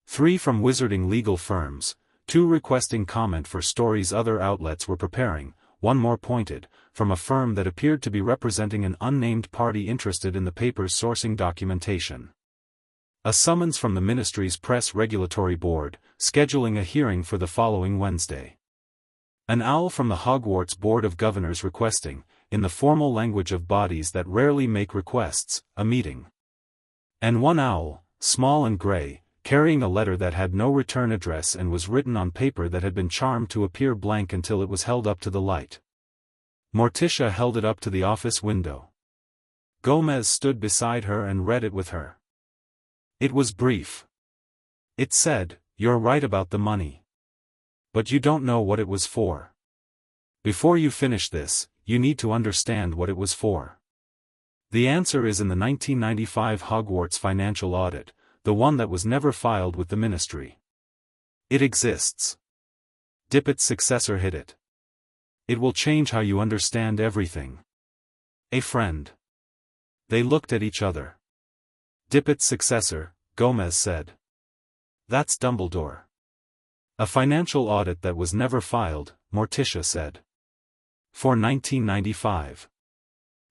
3 from wizarding legal firms, 2 requesting comment for stories other outlets were preparing, 1 more pointed, from a firm that appeared to be representing an unnamed party interested in the paper's sourcing documentation. A summons from the ministry's Press Regulatory Board, scheduling a hearing for the following Wednesday. An owl from the Hogwarts Board of Governors requesting, in the formal language of bodies that rarely make requests, a meeting. And 1 owl, small and gray, carrying a letter that had no return address and was written on paper that had been charmed to appear blank until it was held up to the light. Morticia held it up to the office window. Gomez stood beside her and read it with her. It was brief. It said, "You're right about the money. But you don't know what it was for. Before you finish this, you need to understand what it was for. The answer is in the 1995 Hogwarts financial audit, the one that was never filed with the ministry. It exists. Dippett's successor hid it. It will change how you understand everything." "A friend." They looked at each other. "Dippett's successor," Gomez said. "That's Dumbledore." "A financial audit that was never filed," Morticia said. "For 1995.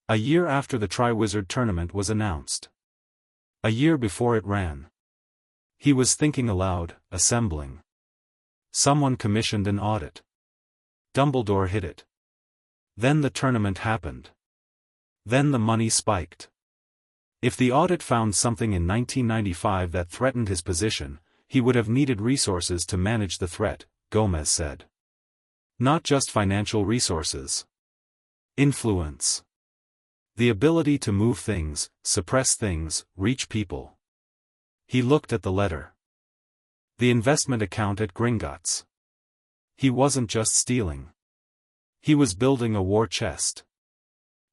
A year after the Triwizard Tournament was announced. A year before it ran." He was thinking aloud, assembling. "Someone commissioned an audit. Dumbledore hid it. Then the tournament happened. Then the money spiked. If the audit found something in 1995 that threatened his position, he would have needed resources to manage the threat," Gomez said. "Not just financial resources. Influence. The ability to move things, suppress things, reach people. He looked at the letter. The investment account at Gringotts. He wasn't just stealing. He was building a war chest.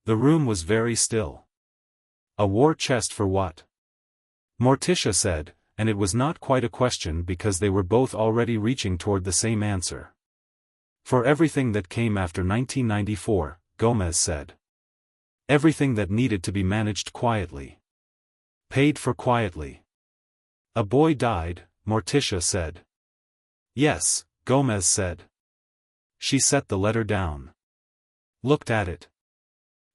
The room was very still. A war chest for what? Morticia said, and it was not quite a question because they were both already reaching toward the same answer. For everything that came after 1994, Gomez said. Everything that needed to be managed quietly. Paid for quietly. A boy died, Morticia said. Yes, Gomez said. She set the letter down. Looked at it.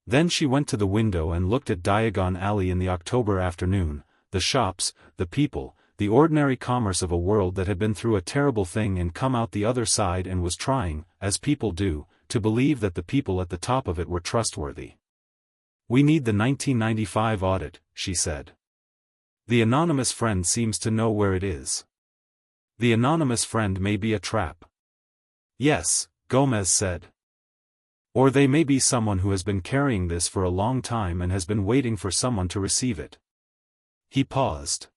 Then she went to the window and looked at Diagon Alley in the October afternoon, the shops, the people, the ordinary commerce of a world that had been through a terrible thing and come out the other side and was trying, as people do, to believe that the people at the top of it were trustworthy. We need the 1995 audit, she said. The anonymous friend seems to know where it is. The anonymous friend may be a trap. Yes, Gomez said. Or they may be someone who has been carrying this for a long time and has been waiting for someone to receive it. He paused.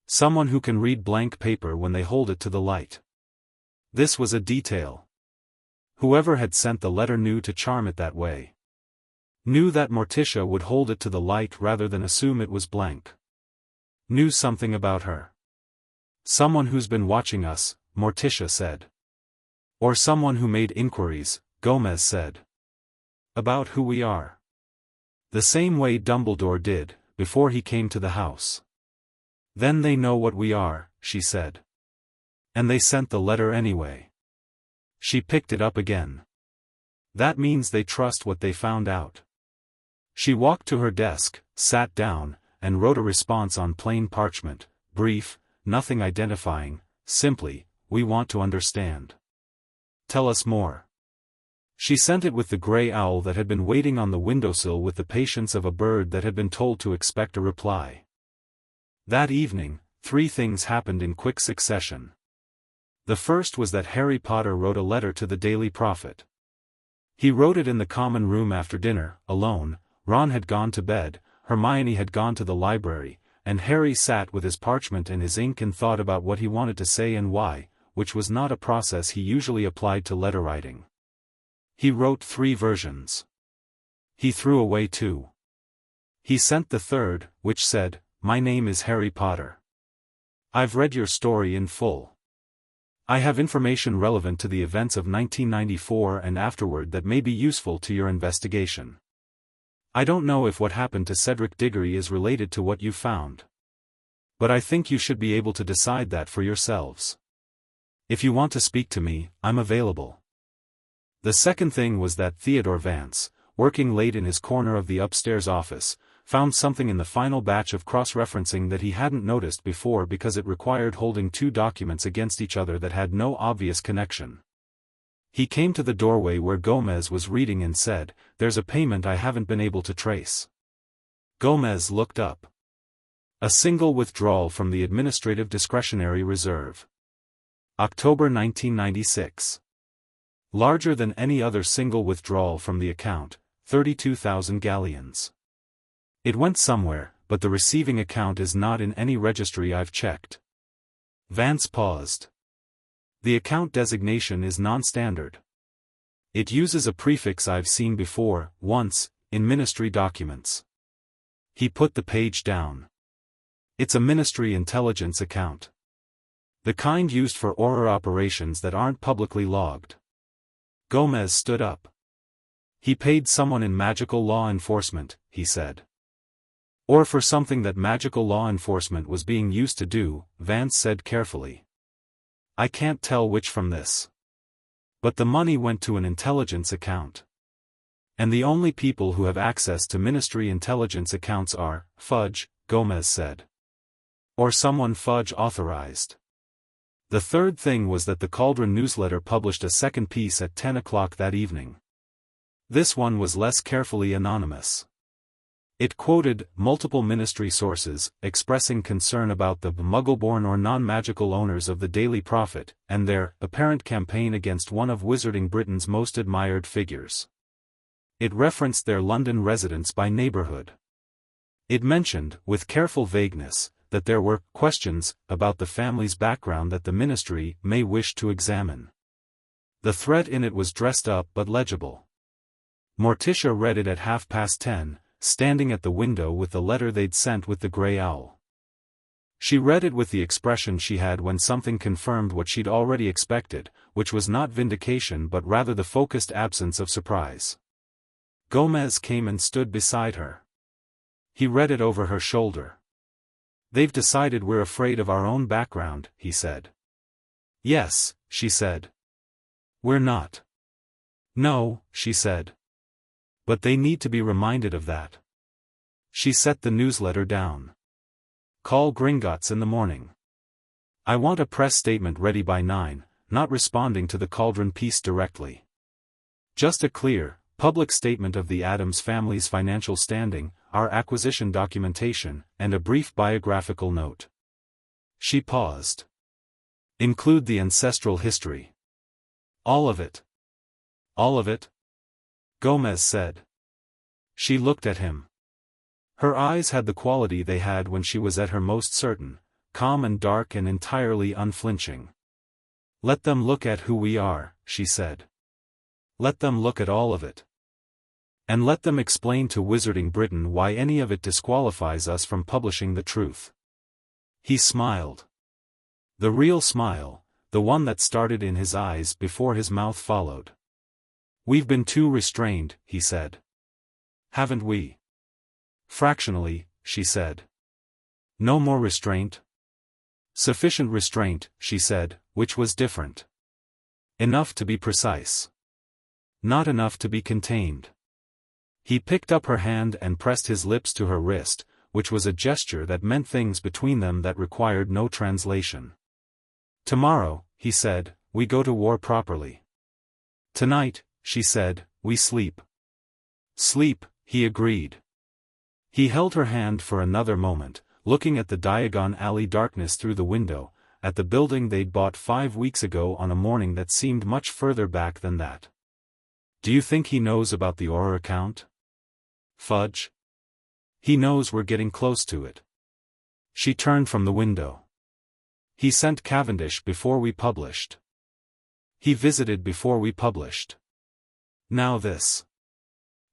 Someone who can read blank paper when they hold it to the light. This was a detail. Whoever had sent the letter knew to charm it that way. Knew that Morticia would hold it to the light rather than assume it was blank. Knew something about her. Someone who's been watching us, Morticia said. Or someone who made inquiries, Gomez said. About who we are. The same way Dumbledore did, before he came to the house. Then they know what we are, she said. And they sent the letter anyway. She picked it up again. That means they trust what they found out. She walked to her desk, sat down, and wrote a response on plain parchment, brief, nothing identifying, simply, we want to understand. Tell us more. She sent it with the gray owl that had been waiting on the windowsill with the patience of a bird that had been told to expect a reply. That evening, 3 things happened in quick succession. The first was that Harry Potter wrote a letter to the Daily Prophet. He wrote it in the common room after dinner, alone. Ron had gone to bed, Hermione had gone to the library, and Harry sat with his parchment and his ink and thought about what he wanted to say and why, which was not a process he usually applied to letter writing. He wrote 3 versions. He threw away 2. He sent the third, which said, "My name is Harry Potter. I've read your story in full. I have information relevant to the events of 1994 and afterward that may be useful to your investigation. I don't know if what happened to Cedric Diggory is related to what you found. But I think you should be able to decide that for yourselves. If you want to speak to me, I'm available." The second thing was that Theodore Vance, working late in his corner of the upstairs office, found something in the final batch of cross-referencing that he hadn't noticed before because it required holding 2 documents against each other that had no obvious connection. He came to the doorway where Gomez was reading and said, "There's a payment I haven't been able to trace." Gomez looked up. A single withdrawal from the Administrative Discretionary Reserve. October 1996. Larger than any other single withdrawal from the account, 32,000 galleons. It went somewhere, but the receiving account is not in any registry I've checked. Vance paused. The account designation is non-standard. It uses a prefix I've seen before, once, in ministry documents. He put the page down. It's a ministry intelligence account. The kind used for ORR operations that aren't publicly logged. Gomez stood up. He paid someone in magical law enforcement, he said. Or for something that magical law enforcement was being used to do, Vance said carefully. I can't tell which from this. But the money went to an intelligence account. And the only people who have access to ministry intelligence accounts are, Fudge, Gomez said. Or someone Fudge authorized. The third thing was that the Cauldron newsletter published a second piece at 10 o'clock that evening. This one was less carefully anonymous. It quoted multiple ministry sources, expressing concern about the Muggle-born or non-magical owners of the Daily Prophet, and their apparent campaign against one of Wizarding Britain's most admired figures. It referenced their London residence by neighborhood. It mentioned, with careful vagueness, that there were questions about the family's background that the ministry may wish to examine. The threat in it was dressed up but legible. Morticia read it at 10:30, standing at the window with the letter they'd sent with the grey owl. She read it with the expression she had when something confirmed what she'd already expected, which was not vindication but rather the focused absence of surprise. Gomez came and stood beside her. He read it over her shoulder. "They've decided we're afraid of our own background," he said. "Yes," she said. "We're not." "No," she said. "But they need to be reminded of that." She set the newsletter down. "Call Gringotts in the morning. I want a press statement ready by 9, not responding to the Cauldron piece directly. Just a clear, public statement of the Addams family's financial standing, our acquisition documentation, and a brief biographical note." She paused. "Include the ancestral history." "All of it." "All of it?" Gomez said. She looked at him. Her eyes had the quality they had when she was at her most certain, calm and dark and entirely unflinching. "Let them look at who we are," she said. "Let them look at all of it. And let them explain to Wizarding Britain why any of it disqualifies us from publishing the truth." He smiled. The real smile, the one that started in his eyes before his mouth followed. "We've been too restrained," he said. "Haven't we?" "Fractionally," she said. "No more restraint?" "Sufficient restraint," she said, which was different. "Enough to be precise. Not enough to be contained." He picked up her hand and pressed his lips to her wrist, which was a gesture that meant things between them that required no translation. "Tomorrow," he said, "we go to war properly. Tonight," she said, "we sleep." "Sleep," he agreed. He held her hand for another moment, looking at the Diagon Alley darkness through the window, at the building they'd bought 5 weeks ago on a morning that seemed much further back than that. "Do you think he knows about the Auror account?" "Fudge. He knows we're getting close to it." She turned from the window. "He sent Cavendish before we published. He visited before we published. Now this."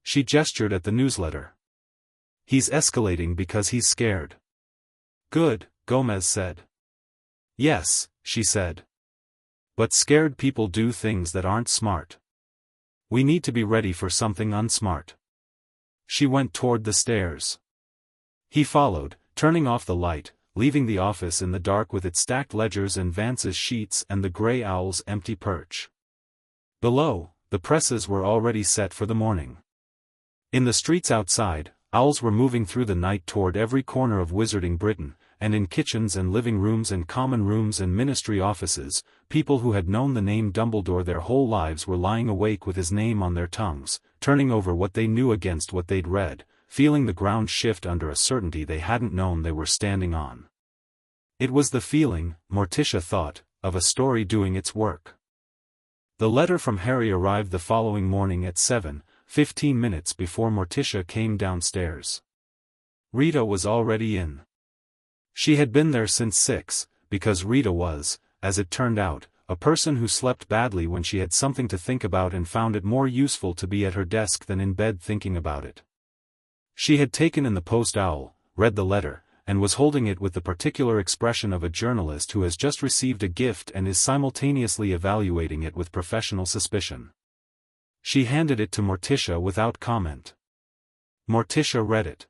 She gestured at the newsletter. "He's escalating because he's scared." "Good," Gomez said. "Yes," she said. "But scared people do things that aren't smart. We need to be ready for something unsmart." She went toward the stairs. He followed, turning off the light, leaving the office in the dark with its stacked ledgers and Vance's sheets and the grey owl's empty perch. Below, the presses were already set for the morning. In the streets outside, owls were moving through the night toward every corner of Wizarding Britain, and in kitchens and living rooms and common rooms and ministry offices, people who had known the name Dumbledore their whole lives were lying awake with his name on their tongues, turning over what they knew against what they'd read, feeling the ground shift under a certainty they hadn't known they were standing on. It was the feeling, Morticia thought, of a story doing its work. The letter from Harry arrived the following morning at 7:15 before Morticia came downstairs. Rita was already in. She had been there since 6, because Rita was, as it turned out, a person who slept badly when she had something to think about and found it more useful to be at her desk than in bed thinking about it. She had taken in the Post Owl, read the letter, and was holding it with the particular expression of a journalist who has just received a gift and is simultaneously evaluating it with professional suspicion. She handed it to Morticia without comment. Morticia read it.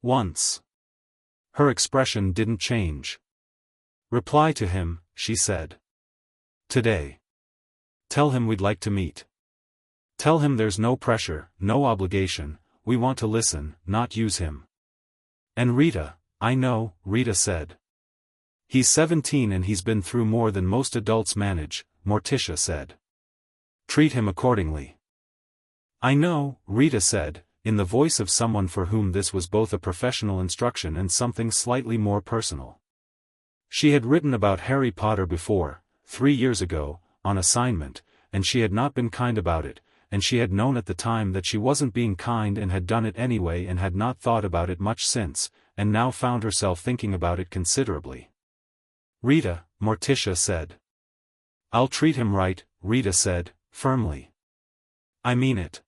Once. Her expression didn't change. "Reply to him," she said. "Today. Tell him we'd like to meet. Tell him there's no pressure, no obligation, we want to listen, not use him." "And Rita, I know," Rita said. "He's 17 and he's been through more than most adults manage," Morticia said. "Treat him accordingly." "I know," Rita said, in the voice of someone for whom this was both a professional instruction and something slightly more personal. She had written about Harry Potter before, 3 years ago, on assignment, and she had not been kind about it, and she had known at the time that she wasn't being kind and had done it anyway and had not thought about it much since, and now found herself thinking about it considerably. "Rita," Morticia said. "I'll treat him right," Rita said, firmly. "I mean it."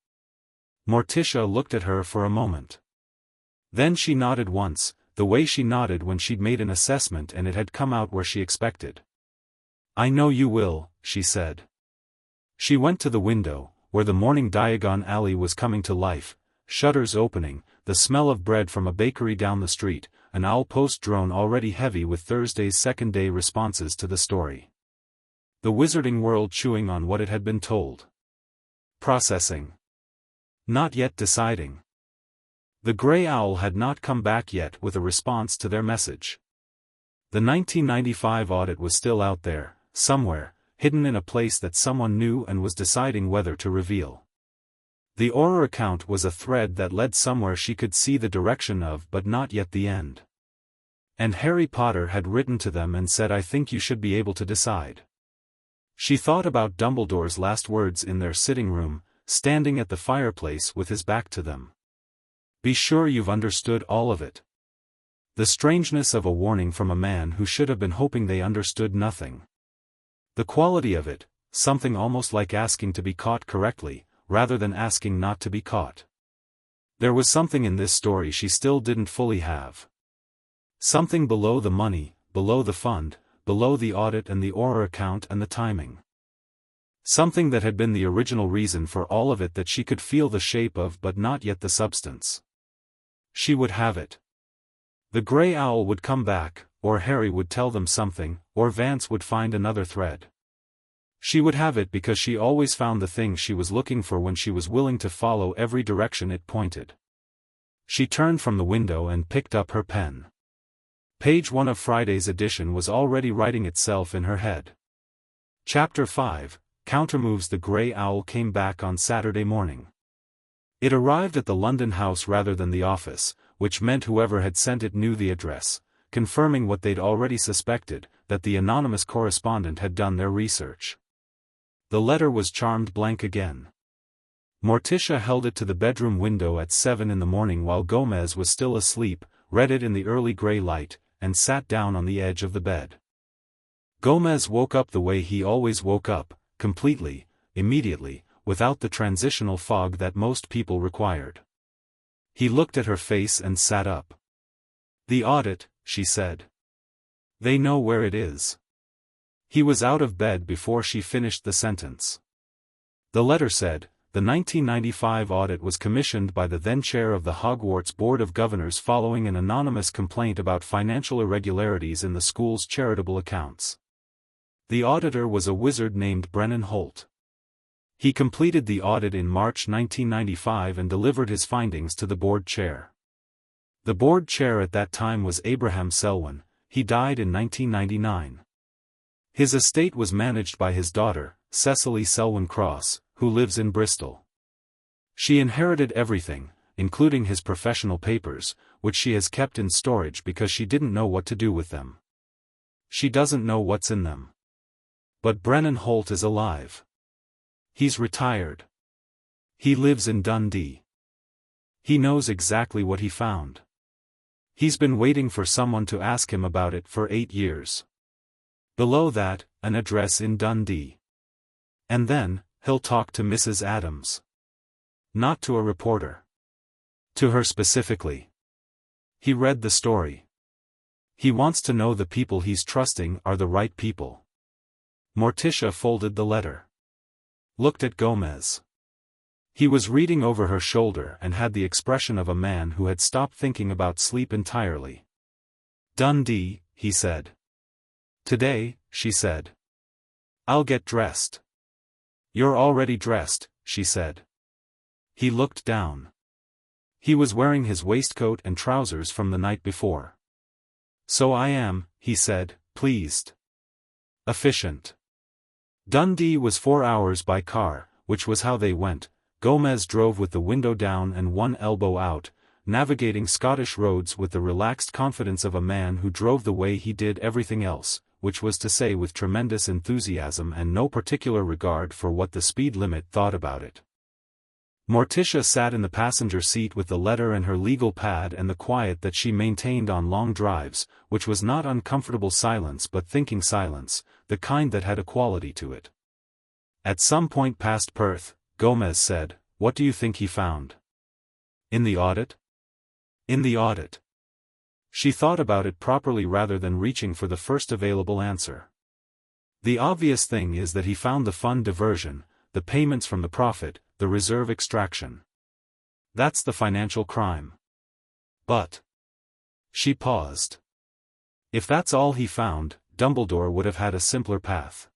Morticia looked at her for a moment. Then she nodded once, the way she nodded when she'd made an assessment and it had come out where she expected. "I know you will," she said. She went to the window, where the morning Diagon Alley was coming to life, shutters opening, the smell of bread from a bakery down the street, an owl post drone already heavy with Thursday's second-day responses to the story. The wizarding world chewing on what it had been told. Processing. Not yet deciding. The gray owl had not come back yet with a response to their message. The 1995 audit was still out there, somewhere, hidden in a place that someone knew and was deciding whether to reveal. The Auror account was a thread that led somewhere she could see the direction of but not yet the end. And Harry Potter had written to them and said, "I think you should be able to decide." She thought about Dumbledore's last words in their sitting room, standing at the fireplace with his back to them. "Be sure you've understood all of it." The strangeness of a warning from a man who should have been hoping they understood nothing. The quality of it, something almost like asking to be caught correctly, rather than asking not to be caught. There was something in this story she still didn't fully have. Something below the money, below the fund, below the audit and the Auror account and the timing. Something that had been the original reason for all of it that she could feel the shape of but not yet the substance. She would have it. The gray owl would come back, or Harry would tell them something, or Vance would find another thread. She would have it because she always found the thing she was looking for when she was willing to follow every direction it pointed. She turned from the window and picked up her pen. Page 1 of Friday's edition was already writing itself in her head. Chapter 5, Countermoves. The gray owl came back on Saturday morning. It arrived at the London house rather than the office, which meant whoever had sent it knew the address, confirming what they'd already suspected, that the anonymous correspondent had done their research. The letter was charmed blank again. Morticia held it to the bedroom window at 7 in the morning while Gomez was still asleep, read it in the early grey light, and sat down on the edge of the bed. Gomez woke up the way he always woke up, completely, immediately, without the transitional fog that most people required. He looked at her face and sat up. "The audit," she said. "They know where it is." He was out of bed before she finished the sentence. The letter said, "The 1995 audit was commissioned by the then chair of the Hogwarts Board of Governors following an anonymous complaint about financial irregularities in the school's charitable accounts." The auditor was a wizard named Brennan Holt. He completed the audit in March 1995 and delivered his findings to the board chair. The board chair at that time was Abraham Selwyn. He died in 1999. His estate was managed by his daughter, Cecily Selwyn Cross, who lives in Bristol. She inherited everything, including his professional papers, which she has kept in storage because she didn't know what to do with them. She doesn't know what's in them. But Brennan Holt is alive. He's retired. He lives in Dundee. He knows exactly what he found. He's been waiting for someone to ask him about it for 8 years. Below that, an address in Dundee. And then, he'll talk to Mrs. Addams. Not to a reporter. To her specifically. He read the story. He wants to know the people he's trusting are the right people. Morticia folded the letter. Looked at Gomez. He was reading over her shoulder and had the expression of a man who had stopped thinking about sleep entirely. "Dundee," he said. "Today," she said. "I'll get dressed." "You're already dressed," she said. He looked down. He was wearing his waistcoat and trousers from the night before. "So I am," he said, pleased. Efficient. Dundee was 4 hours by car, which was how they went. Gomez drove with the window down and one elbow out, navigating Scottish roads with the relaxed confidence of a man who drove the way he did everything else, which was to say with tremendous enthusiasm and no particular regard for what the speed limit thought about it. Morticia sat in the passenger seat with the letter and her legal pad and the quiet that she maintained on long drives, which was not uncomfortable silence but thinking silence, the kind that had a quality to it. At some point past Perth, Gomez said, "What do you think he found?" "In the audit?" "In the audit." She thought about it properly rather than reaching for the first available answer. "The obvious thing is that he found the fund diversion, the payments from the profit, the reserve extraction. That's the financial crime." "But..." She paused. "If that's all he found, Dumbledore would have had a simpler path.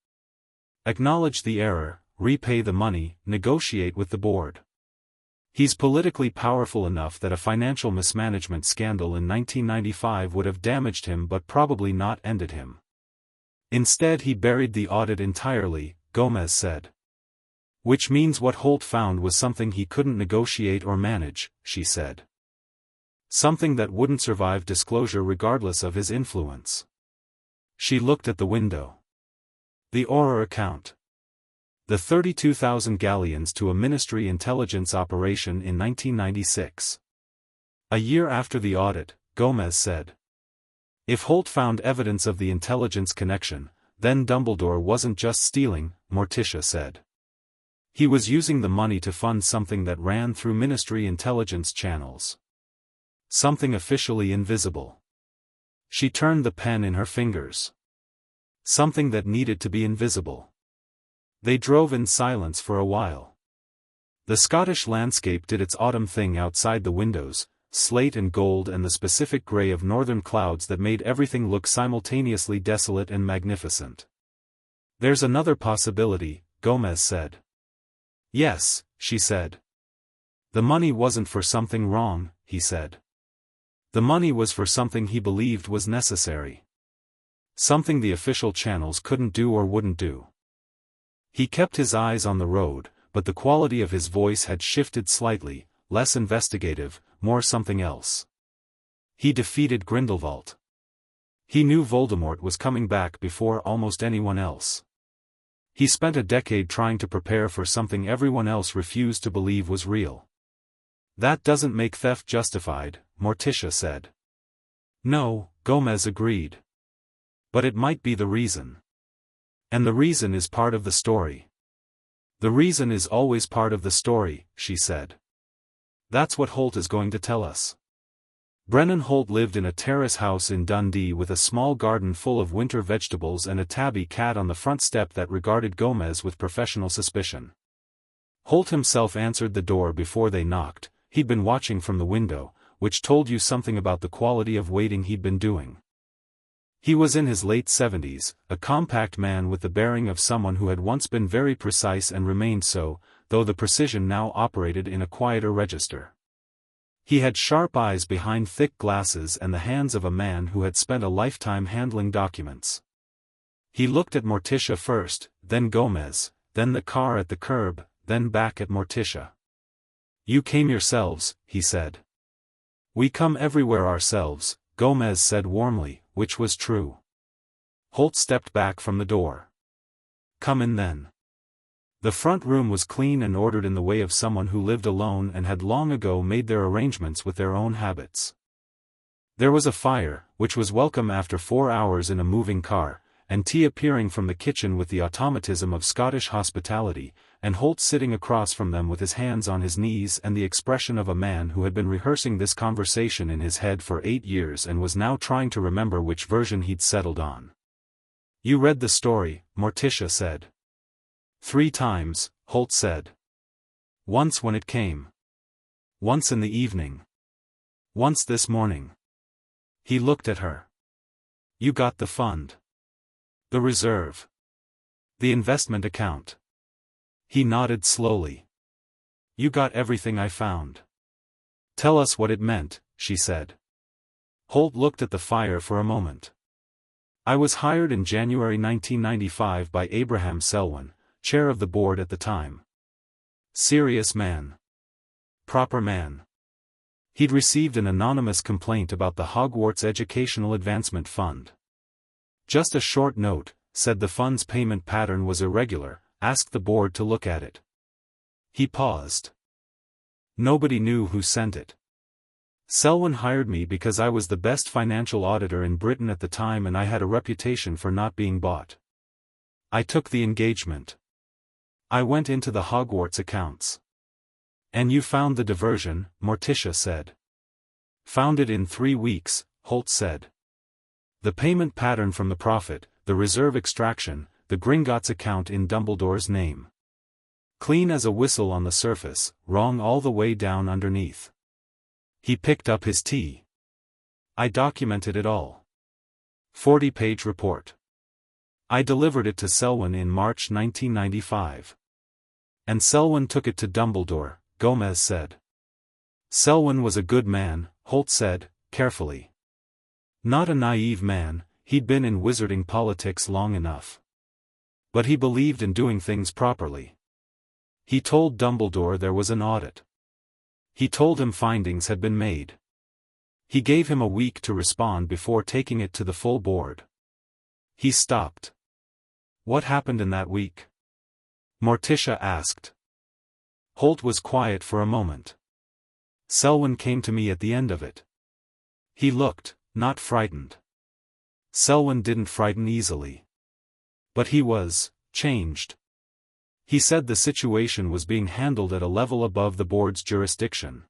Acknowledge the error, repay the money, negotiate with the board. He's politically powerful enough that a financial mismanagement scandal in 1995 would have damaged him but probably not ended him. Instead he buried the audit entirely," Gomez said. "Which means what Holt found was something he couldn't negotiate or manage," she said. "Something that wouldn't survive disclosure regardless of his influence." She looked at the window. The Auror account. The 32,000 galleons to a ministry intelligence operation in 1996. A year after the audit, Gomez said. "If Holt found evidence of the intelligence connection, then Dumbledore wasn't just stealing," Morticia said. "He was using the money to fund something that ran through ministry intelligence channels. Something officially invisible." She turned the pen in her fingers. Something that needed to be invisible. They drove in silence for a while. The Scottish landscape did its autumn thing outside the windows, slate and gold and the specific grey of northern clouds that made everything look simultaneously desolate and magnificent. "There's another possibility," Gomez said. "Yes," she said. "The money wasn't for something wrong," he said. "The money was for something he believed was necessary. Something the official channels couldn't do or wouldn't do." He kept his eyes on the road, but the quality of his voice had shifted slightly, less investigative, more something else. He defeated Grindelwald. He knew Voldemort was coming back before almost anyone else. He spent a decade trying to prepare for something everyone else refused to believe was real. "That doesn't make theft justified," Morticia said. "No," Gomez agreed. "But it might be the reason. And the reason is part of the story." "The reason is always part of the story," she said. "That's what Holt is going to tell us." Brennan Holt lived in a terrace house in Dundee with a small garden full of winter vegetables and a tabby cat on the front step that regarded Gomez with professional suspicion. Holt himself answered the door before they knocked. He'd been watching from the window, which told you something about the quality of waiting he'd been doing. He was in his late 70s, a compact man with the bearing of someone who had once been very precise and remained so, though the precision now operated in a quieter register. He had sharp eyes behind thick glasses and the hands of a man who had spent a lifetime handling documents. He looked at Morticia first, then Gomez, then the car at the curb, then back at Morticia. "You came yourselves," he said. "We come everywhere ourselves," Gomez said warmly, which was true. Holt stepped back from the door. "Come in then." The front room was clean and ordered in the way of someone who lived alone and had long ago made their arrangements with their own habits. There was a fire, which was welcome after 4 hours in a moving car, and tea appearing from the kitchen with the automatism of Scottish hospitality, and Holt sitting across from them with his hands on his knees and the expression of a man who had been rehearsing this conversation in his head for 8 years and was now trying to remember which version he'd settled on. "You read the story," Morticia said. "3 times, Holt said. "Once when it came. Once in the evening. Once this morning." He looked at her. "You got the fund. The reserve. The investment account." He nodded slowly. "You got everything I found." "Tell us what it meant," she said. Holt looked at the fire for a moment. "I was hired in January 1995 by Abraham Selwyn, chair of the board at the time. Serious man. Proper man. He'd received an anonymous complaint about the Hogwarts Educational Advancement Fund. Just a short note, said the fund's payment pattern was irregular, asked the board to look at it." He paused. Nobody knew who sent it. Selwyn hired me because I was the best financial auditor in Britain at the time and I had a reputation for not being bought. I took the engagement. I went into the Hogwarts accounts. And you found the diversion, Morticia said. Found it in 3 weeks, Holt said. The payment pattern from the profit, the reserve extraction, the Gringotts account in Dumbledore's name. Clean as a whistle on the surface, wrong all the way down underneath. He picked up his tea. I documented it all. 40-page report. I delivered it to Selwyn in March 1995. And Selwyn took it to Dumbledore, Gomez said. Selwyn was a good man, Holt said, carefully. Not a naive man, he'd been in wizarding politics long enough. But he believed in doing things properly. He told Dumbledore there was an audit. He told him findings had been made. He gave him a week to respond before taking it to the full board. He stopped. What happened in that week? Morticia asked. Holt was quiet for a moment. Selwyn came to me at the end of it. He looked, not frightened. Selwyn didn't frighten easily. But he was, changed. He said the situation was being handled at a level above the board's jurisdiction.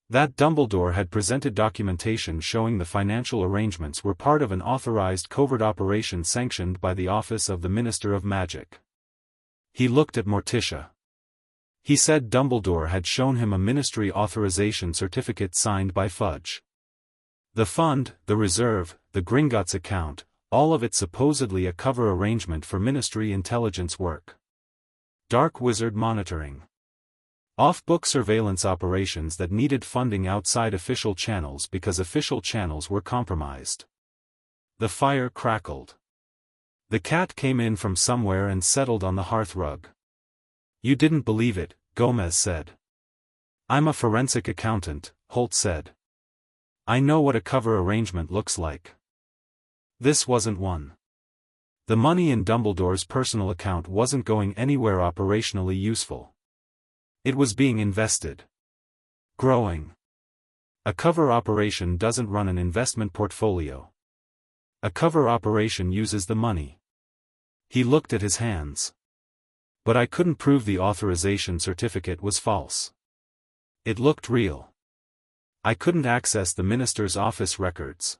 That Dumbledore had presented documentation showing the financial arrangements were part of an authorized covert operation sanctioned by the Office of the Minister of Magic. He looked at Morticia. He said Dumbledore had shown him a ministry authorization certificate signed by Fudge. The fund, the reserve, the Gringotts account, all of it supposedly a cover arrangement for ministry intelligence work. Dark wizard monitoring. Off-book surveillance operations that needed funding outside official channels because official channels were compromised. The fire crackled. The cat came in from somewhere and settled on the hearthrug. You didn't believe it, Gomez said. I'm a forensic accountant, Holt said. I know what a cover arrangement looks like. This wasn't one. The money in Dumbledore's personal account wasn't going anywhere operationally useful. It was being invested. Growing. A cover operation doesn't run an investment portfolio. A cover operation uses the money. He looked at his hands. But I couldn't prove the authorization certificate was false. It looked real. I couldn't access the minister's office records.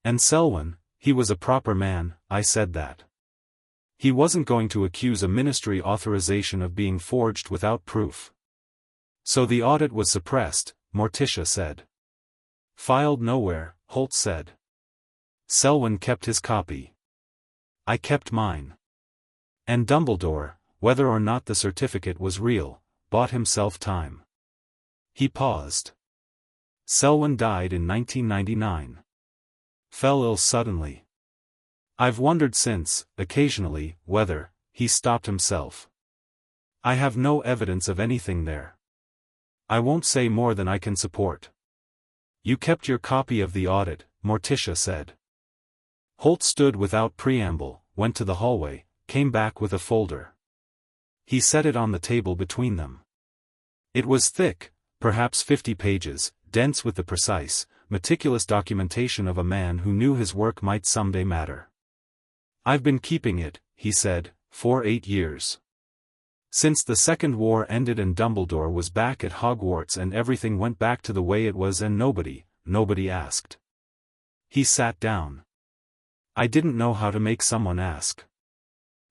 And Selwyn, he was a proper man, I said that. He wasn't going to accuse a ministry authorization of being forged without proof. So the audit was suppressed, Morticia said. Filed nowhere, Holt said. Selwyn kept his copy. I kept mine. And Dumbledore, whether or not the certificate was real, bought himself time. He paused. Selwyn died in 1999. Fell ill suddenly. I've wondered since, occasionally, whether he stopped himself. I have no evidence of anything there. I won't say more than I can support. You kept your copy of the audit, Morticia said. Holt stood without preamble, went to the hallway, came back with a folder. He set it on the table between them. It was thick, perhaps 50 pages, dense with the precise, meticulous documentation of a man who knew his work might someday matter. I've been keeping it, he said, for 8 years. Since the Second War ended and Dumbledore was back at Hogwarts and everything went back to the way it was and nobody asked. He sat down. I didn't know how to make someone ask.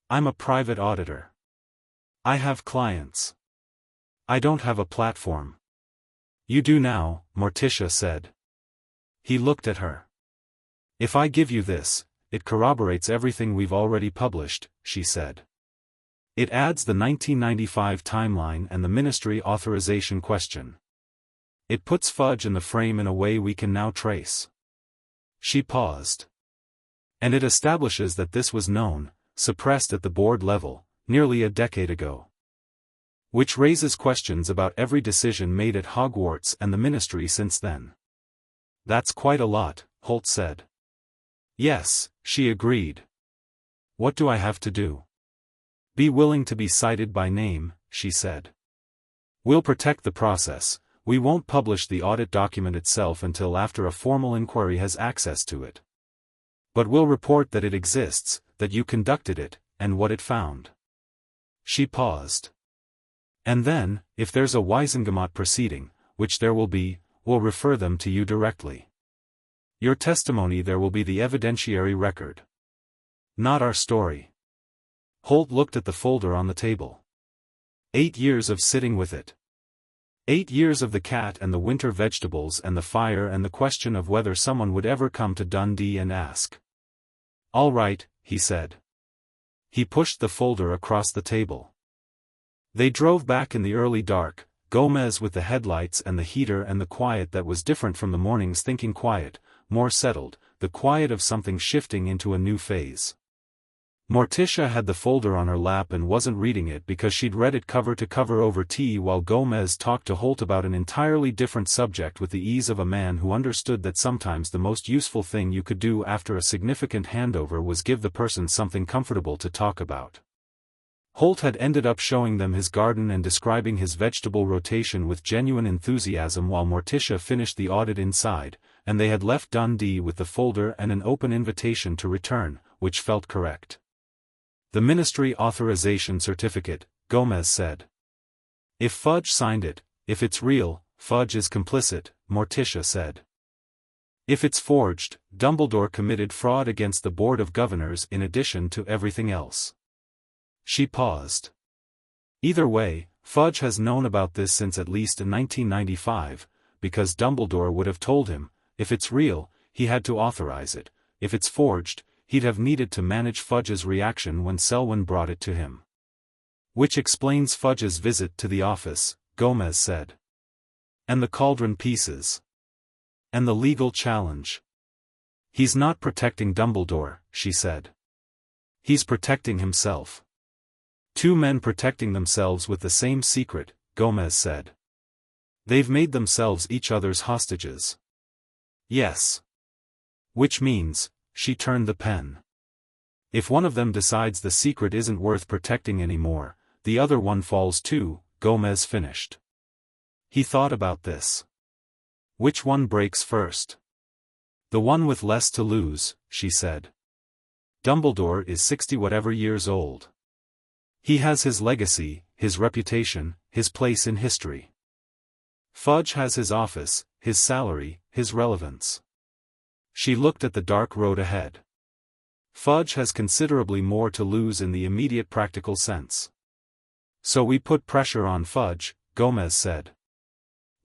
I'm a private auditor. I have clients. I don't have a platform. You do now, Morticia said. He looked at her. If I give you this, it corroborates everything we've already published, she said. It adds the 1995 timeline and the ministry authorization question. It puts Fudge in the frame in a way we can now trace. She paused. And it establishes that this was known, suppressed at the board level, nearly a decade ago. Which raises questions about every decision made at Hogwarts and the ministry since then. That's quite a lot, Holt said. Yes, she agreed. What do I have to do? Be willing to be cited by name, she said. We'll protect the process. We won't publish the audit document itself until after a formal inquiry has access to it. But we'll report that it exists, that you conducted it, and what it found." She paused. "And then, if there's a Wiesengemot proceeding, which there will be, we'll refer them to you directly. Your testimony there will be the evidentiary record. Not our story." Holt looked at the folder on the table. 8 years of sitting with it. 8 years of the cat and the winter vegetables and the fire and the question of whether someone would ever come to Dundee and ask. "All right," he said. He pushed the folder across the table. They drove back in the early dark, Gomez with the headlights and the heater and the quiet that was different from the morning's thinking quiet, more settled, the quiet of something shifting into a new phase. Morticia had the folder on her lap and wasn't reading it because she'd read it cover to cover over tea while Gomez talked to Holt about an entirely different subject with the ease of a man who understood that sometimes the most useful thing you could do after a significant handover was give the person something comfortable to talk about. Holt had ended up showing them his garden and describing his vegetable rotation with genuine enthusiasm while Morticia finished the audit inside, and they had left Dundee with the folder and an open invitation to return, which felt correct. "The Ministry Authorization Certificate," Gomez said. "If Fudge signed it, if it's real, Fudge is complicit," Morticia said. "If it's forged, Dumbledore committed fraud against the Board of Governors in addition to everything else." She paused. "Either way, Fudge has known about this since at least 1995, because Dumbledore would have told him, if it's real, he had to authorize it, if it's forged, he'd have needed to manage Fudge's reaction when Selwyn brought it to him. Which explains Fudge's visit to the office," Gomez said. "And the cauldron pieces. And the legal challenge. He's not protecting Dumbledore," she said. "He's protecting himself." "Two men protecting themselves with the same secret," Gomez said. "They've made themselves each other's hostages." "Yes. Which means," she turned the pen. "If one of them decides the secret isn't worth protecting anymore, the other one falls too," Gomez finished. He thought about this. "Which one breaks first?" "The one with less to lose," she said. "Dumbledore is 60-whatever years old. He has his legacy, his reputation, his place in history. Fudge has his office, his salary, his relevance." She looked at the dark road ahead. "Fudge has considerably more to lose in the immediate practical sense. So we put pressure on Fudge," Gomez said.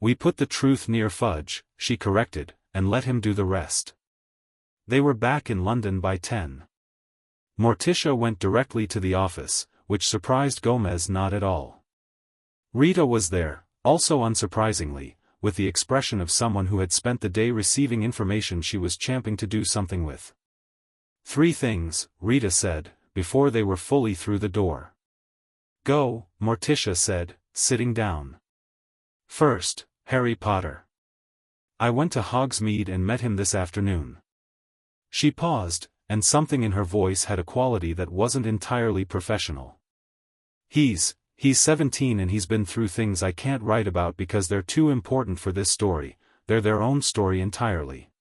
"We put the truth near Fudge," she corrected, "and let him do the rest." They were back in London by 10. Morticia went directly to the office, which surprised Gomez not at all. Rita was there, also unsurprisingly, with the expression of someone who had spent the day receiving information she was champing to do something with. "3 things," Rita said, before they were fully through the door. "Go," Morticia said, sitting down. "First, Harry Potter. I went to Hogsmeade and met him this afternoon." She paused, and something in her voice had a quality that wasn't entirely professional. He's 17 and he's been through things I can't write about because they're too important for this story, they're their own story entirely.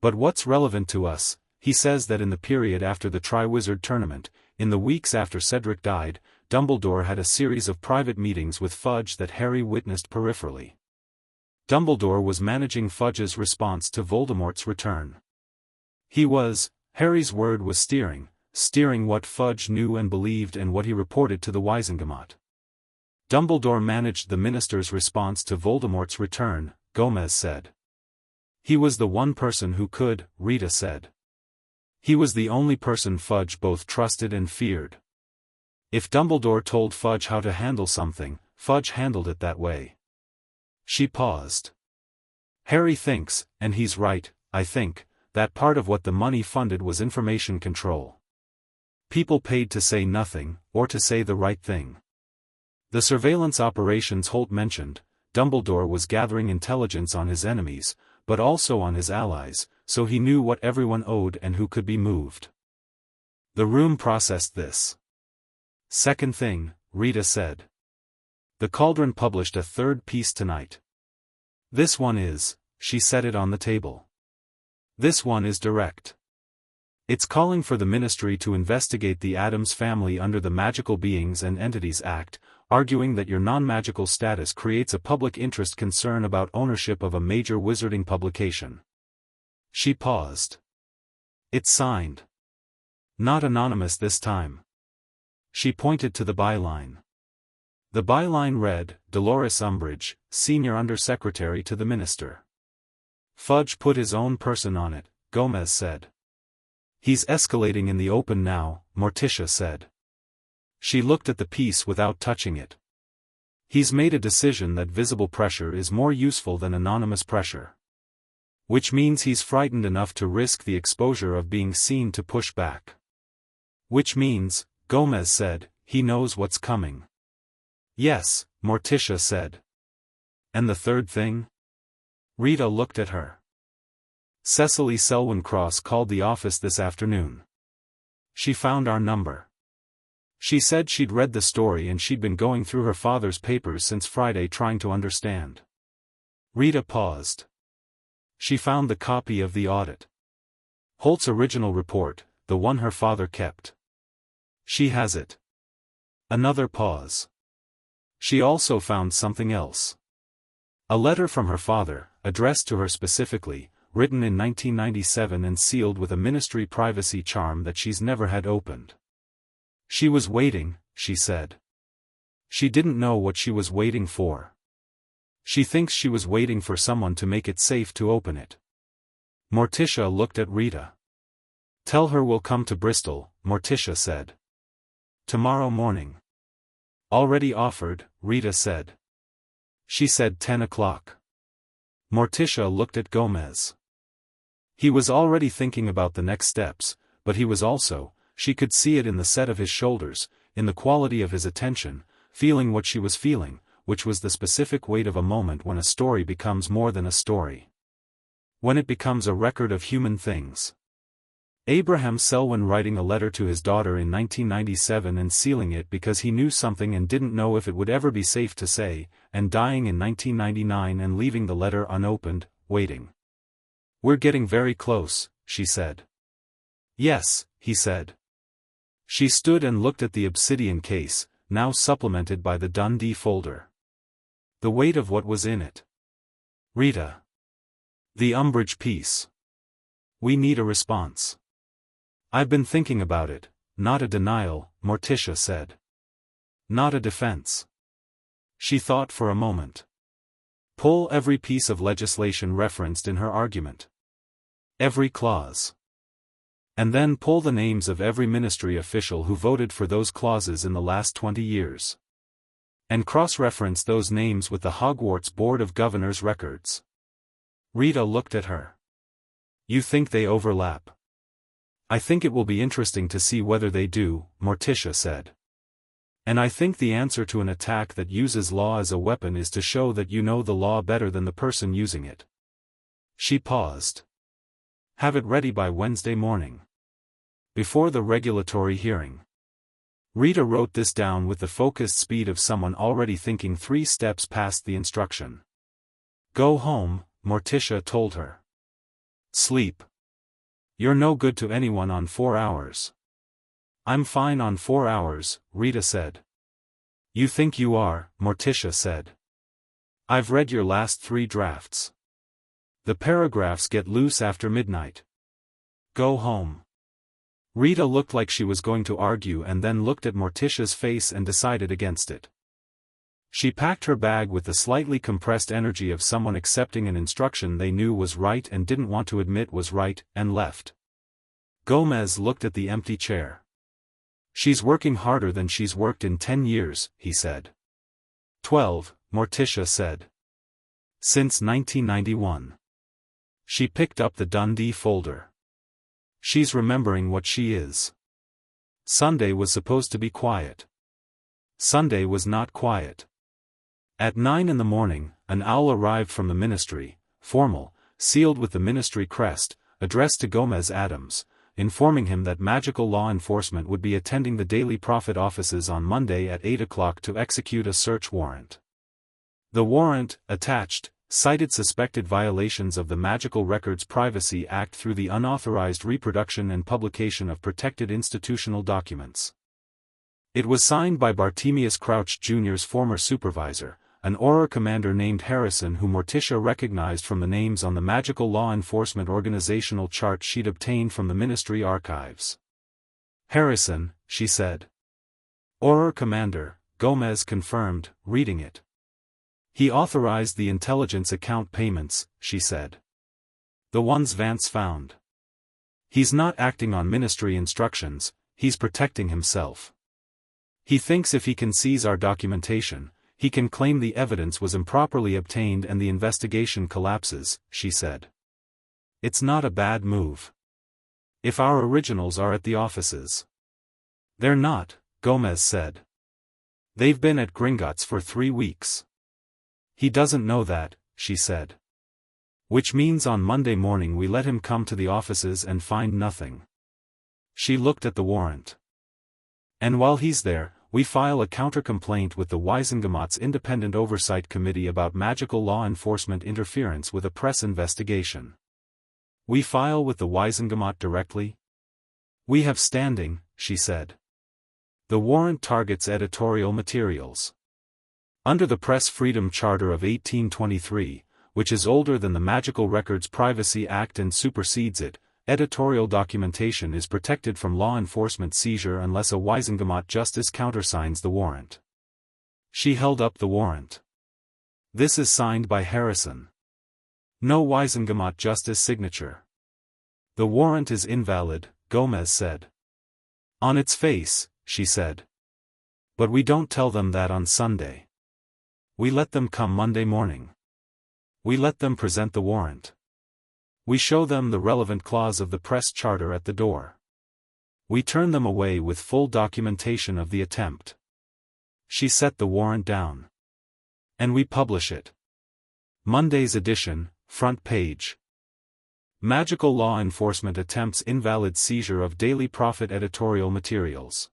But what's relevant to us, he says that in the period after the Triwizard Tournament, in the weeks after Cedric died, Dumbledore had a series of private meetings with Fudge that Harry witnessed peripherally. Dumbledore was managing Fudge's response to Voldemort's return. He was, Harry's word was steering what Fudge knew and believed and what he reported to the Wiesengemot. Dumbledore managed the minister's response to Voldemort's return, Gomez said. He was the one person who could, Rita said. He was the only person Fudge both trusted and feared. If Dumbledore told Fudge how to handle something, Fudge handled it that way. She paused. Harry thinks, and he's right, I think, that part of what the money funded was information control. People paid to say nothing, or to say the right thing. The surveillance operations Holt mentioned, Dumbledore was gathering intelligence on his enemies, but also on his allies, so he knew what everyone owed and who could be moved. The room processed this. Second thing, Rita said. The Cauldron published a third piece tonight. This one is, she set it on the table. This one is direct. It's calling for the ministry to investigate the Addams family under the Magical Beings and Entities Act, arguing that your non-magical status creates a public interest concern about ownership of a major wizarding publication. She paused. It's signed. Not anonymous this time. She pointed to the byline. The byline read, Dolores Umbridge, Senior Under-Secretary to the Minister. Fudge put his own person on it, Gomez said. He's escalating in the open now, Morticia said. She looked at the piece without touching it. He's made a decision that visible pressure is more useful than anonymous pressure. Which means he's frightened enough to risk the exposure of being seen to push back. Which means, Gomez said, he knows what's coming. Yes, Morticia said. And the third thing? Rita looked at her. Cecily Selwyn Cross called the office this afternoon. She found our number. She said she'd read the story and she'd been going through her father's papers since Friday trying to understand. Rita paused. She found the copy of the audit. Holt's original report, the one her father kept. She has it. Another pause. She also found something else. A letter from her father, addressed to her specifically, written in 1997 and sealed with a ministry privacy charm that she's never had opened. She was waiting, she said. She didn't know what she was waiting for. She thinks she was waiting for someone to make it safe to open it. Morticia looked at Rita. Tell her we'll come to Bristol, Morticia said. Tomorrow morning. Already offered, Rita said. She said 10 o'clock. Morticia looked at Gomez. He was already thinking about the next steps, but he was also, she could see it in the set of his shoulders, in the quality of his attention, feeling what she was feeling, which was the specific weight of a moment when a story becomes more than a story. When it becomes a record of human things. Abraham Selwyn writing a letter to his daughter in 1997 and sealing it because he knew something and didn't know if it would ever be safe to say, and dying in 1999 and leaving the letter unopened, waiting. We're getting very close, she said. Yes, he said. She stood and looked at the obsidian case, now supplemented by the Dundee folder. The weight of what was in it. Rita. The Umbridge piece. We need a response. I've been thinking about it, not a denial, Morticia said. Not a defense. She thought for a moment. Pull every piece of legislation referenced in her argument. Every clause. And then pull the names of every ministry official who voted for those clauses in the last 20 years. And cross-reference those names with the Hogwarts Board of Governors records. Rita looked at her. You think they overlap? I think it will be interesting to see whether they do, Morticia said. And I think the answer to an attack that uses law as a weapon is to show that you know the law better than the person using it. She paused. Have it ready by Wednesday morning. Before the regulatory hearing. Rita wrote this down with the focused speed of someone already thinking 3 steps past the instruction. Go home, Morticia told her. Sleep. You're no good to anyone on 4 hours. I'm fine on 4 hours, Rita said. You think you are, Morticia said. I've read your last 3 drafts. The paragraphs get loose after midnight. Go home. Rita looked like she was going to argue and then looked at Morticia's face and decided against it. She packed her bag with the slightly compressed energy of someone accepting an instruction they knew was right and didn't want to admit was right, and left. Gomez looked at the empty chair. She's working harder than she's worked in 10 years, he said. 12, Morticia said. Since 1991. She picked up the Dundee folder. She's remembering what she is. Sunday was supposed to be quiet. Sunday was not quiet. At 9 in the morning, an owl arrived from the ministry, formal, sealed with the ministry crest, addressed to Gomez Addams, informing him that magical law enforcement would be attending the Daily Prophet offices on Monday at 8 o'clock to execute a search warrant. The warrant, attached, cited suspected violations of the Magical Records Privacy Act through the unauthorized reproduction and publication of protected institutional documents. It was signed by Bartemius Crouch Jr.'s former supervisor, an Auror commander named Harrison, who Morticia recognized from the names on the Magical Law Enforcement organizational chart she'd obtained from the Ministry archives. "Harrison," she said. "Auror Commander," Gomez confirmed, reading it. "He authorized the intelligence account payments," she said. "The ones Vance found. He's not acting on Ministry instructions, he's protecting himself. He thinks if he can seize our documentation, he can claim the evidence was improperly obtained and the investigation collapses," she said. "It's not a bad move. If our originals are at the offices." "They're not," Gomez said. "They've been at Gringotts for 3 weeks. He doesn't know that," she said. "Which means on Monday morning we let him come to the offices and find nothing." She looked at the warrant. "And while he's there, we file a counter-complaint with the Weisengamott's Independent Oversight Committee about magical law enforcement interference with a press investigation." "We file with the Weisengamott directly?" "We have standing," she said. "The warrant targets editorial materials. Under the Press Freedom Charter of 1823, which is older than the Magical Records Privacy Act and supersedes it, editorial documentation is protected from law enforcement seizure unless a Weisengamott justice countersigns the warrant." She held up the warrant. "This is signed by Harrison. No Weisengamott justice signature." "The warrant is invalid," Gomez said. "On its face," she said. "But we don't tell them that on Sunday. We let them come Monday morning. We let them present the warrant. We show them the relevant clause of the press charter at the door. We turn them away with full documentation of the attempt." She set the warrant down. "And we publish it. Monday's edition, front page. Magical law enforcement attempts invalid seizure of Daily Prophet editorial materials."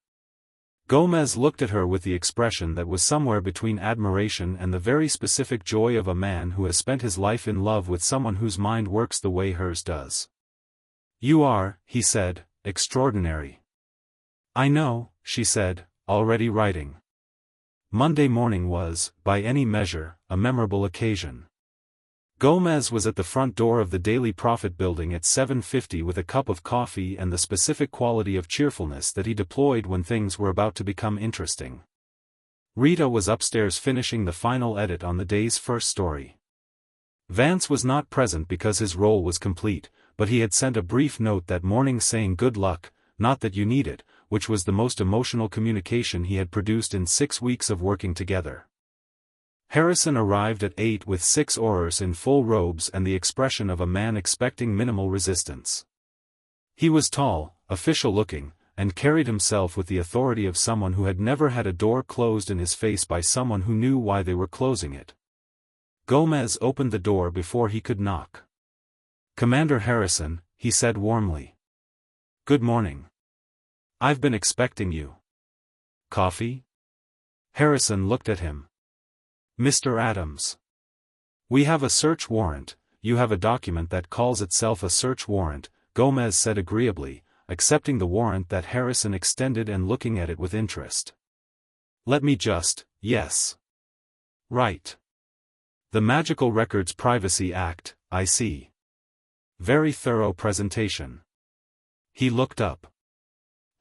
Gomez looked at her with the expression that was somewhere between admiration and the very specific joy of a man who has spent his life in love with someone whose mind works the way hers does. "You are," he said, "extraordinary." "I know," she said, already writing. Monday morning was, by any measure, a memorable occasion. Gomez was at the front door of the Daily Prophet building at 7:50 with a cup of coffee and the specific quality of cheerfulness that he deployed when things were about to become interesting. Rita was upstairs finishing the final edit on the day's first story. Vance was not present because his role was complete, but he had sent a brief note that morning saying "good luck, not that you need it," which was the most emotional communication he had produced in 6 weeks of working together. Harrison arrived at 8 with 6 Aurors in full robes and the expression of a man expecting minimal resistance. He was tall, official-looking, and carried himself with the authority of someone who had never had a door closed in his face by someone who knew why they were closing it. Gomez opened the door before he could knock. "Commander Harrison," he said warmly. "Good morning. I've been expecting you. Coffee?" Harrison looked at him. "Mr. Addams. We have a search warrant, you have a document that calls itself a search warrant," Gomez said agreeably, accepting the warrant that Harrison extended and looking at it with interest. "Let me just, yes. Right. The Magical Records Privacy Act, I see. Very thorough presentation." He looked up.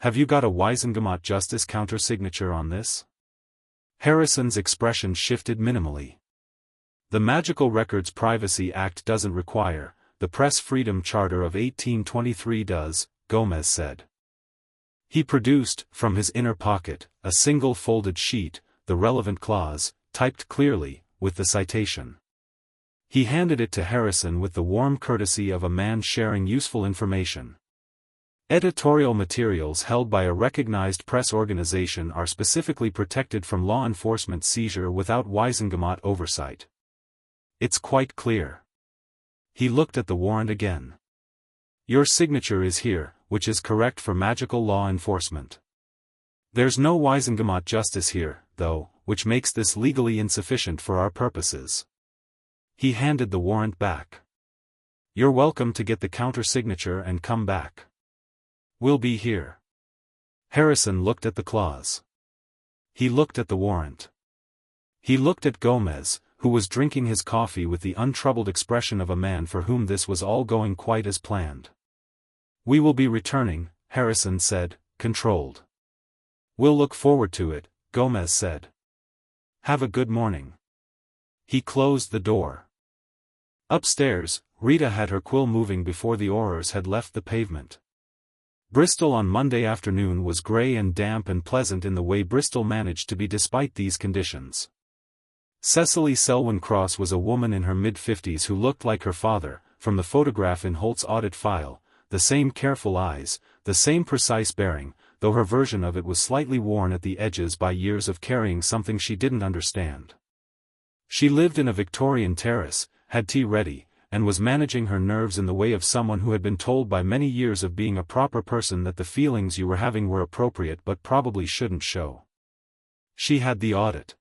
"Have you got a Weisengamott justice counter-signature on this?" Harrison's expression shifted minimally. "The Magical Records Privacy Act doesn't require, the Press Freedom Charter of 1823 does," Gomez said. He produced, from his inner pocket, a single folded sheet, the relevant clause, typed clearly, with the citation. He handed it to Harrison with the warm courtesy of a man sharing useful information. Editorial materials held by a recognized press organization are specifically protected from law enforcement seizure without Weisengamott oversight. It's quite clear. He looked at the warrant again. Your signature is here, which is correct for magical law enforcement. There's no Wisengamot justice here, though, which makes this legally insufficient for our purposes. He handed the warrant back. You're welcome to get the counter-signature and come back. We'll be here. Harrison looked at the clause. He looked at the warrant. He looked at Gomez, who was drinking his coffee with the untroubled expression of a man for whom this was all going quite as planned. We will be returning, Harrison said, controlled. We'll look forward to it, Gomez said. Have a good morning. He closed the door. Upstairs, Rita had her quill moving before the Aurors had left the pavement. Bristol on Monday afternoon was grey and damp and pleasant in the way Bristol managed to be despite these conditions. Cecily Selwyn Cross was a woman in her mid-50s who looked like her father, from the photograph in Holt's audit file, the same careful eyes, the same precise bearing, though her version of it was slightly worn at the edges by years of carrying something she didn't understand. She lived in a Victorian terrace, had tea ready, and was managing her nerves in the way of someone who had been told by many years of being a proper person that the feelings you were having were appropriate but probably shouldn't show. She had the audit.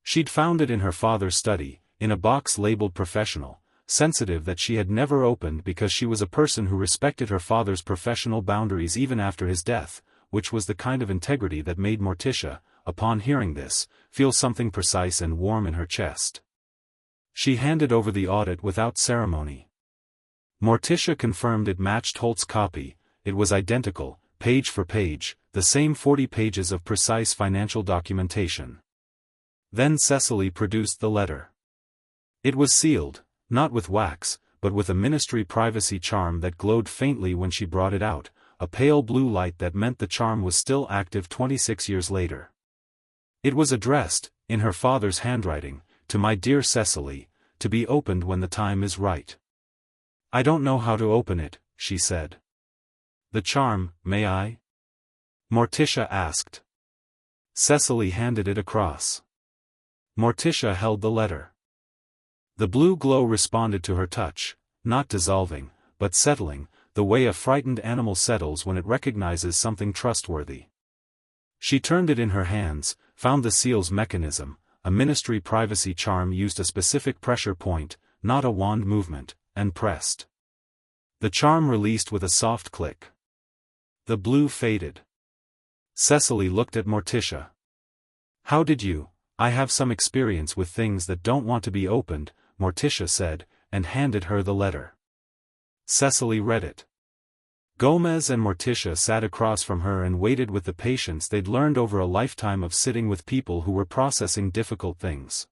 She'd found it in her father's study, in a box labeled professional, sensitive that she had never opened because she was a person who respected her father's professional boundaries even after his death, which was the kind of integrity that made Morticia, upon hearing this, feel something precise and warm in her chest. She handed over the audit without ceremony. Morticia confirmed it matched Holt's copy, it was identical, page for page, the same 40 pages of precise financial documentation. Then Cecily produced the letter. It was sealed, not with wax, but with a ministry privacy charm that glowed faintly when she brought it out, a pale blue light that meant the charm was still active 26 years later. It was addressed, in her father's handwriting, to my dear Cecily, to be opened when the time is right. I don't know how to open it, she said. The charm, may I? Morticia asked. Cecily handed it across. Morticia held the letter. The blue glow responded to her touch, not dissolving, but settling, the way a frightened animal settles when it recognizes something trustworthy. She turned it in her hands, found the seal's mechanism. A ministry privacy charm used a specific pressure point, not a wand movement, and pressed. The charm released with a soft click. The blue faded. Cecily looked at Morticia. How did you? I have some experience with things that don't want to be opened, Morticia said, and handed her the letter. Cecily read it. Gomez and Morticia sat across from her and waited with the patience they'd learned over a lifetime of sitting with people who were processing difficult things.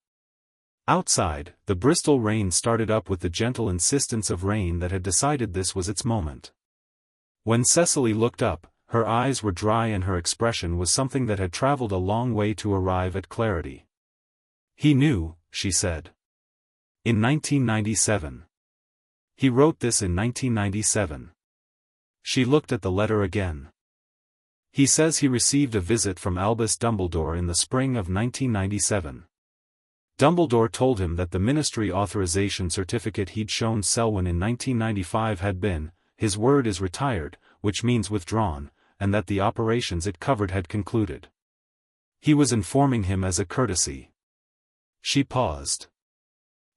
Outside, the Bristol rain started up with the gentle insistence of rain that had decided this was its moment. When Cecily looked up, her eyes were dry and her expression was something that had traveled a long way to arrive at clarity. He knew, she said. In 1997. He wrote this in 1997. She looked at the letter again. He says he received a visit from Albus Dumbledore in the spring of 1997. Dumbledore told him that the ministry authorization certificate he'd shown Selwyn in 1995 had been, his word is retired, which means withdrawn, and that the operations it covered had concluded. He was informing him as a courtesy. She paused.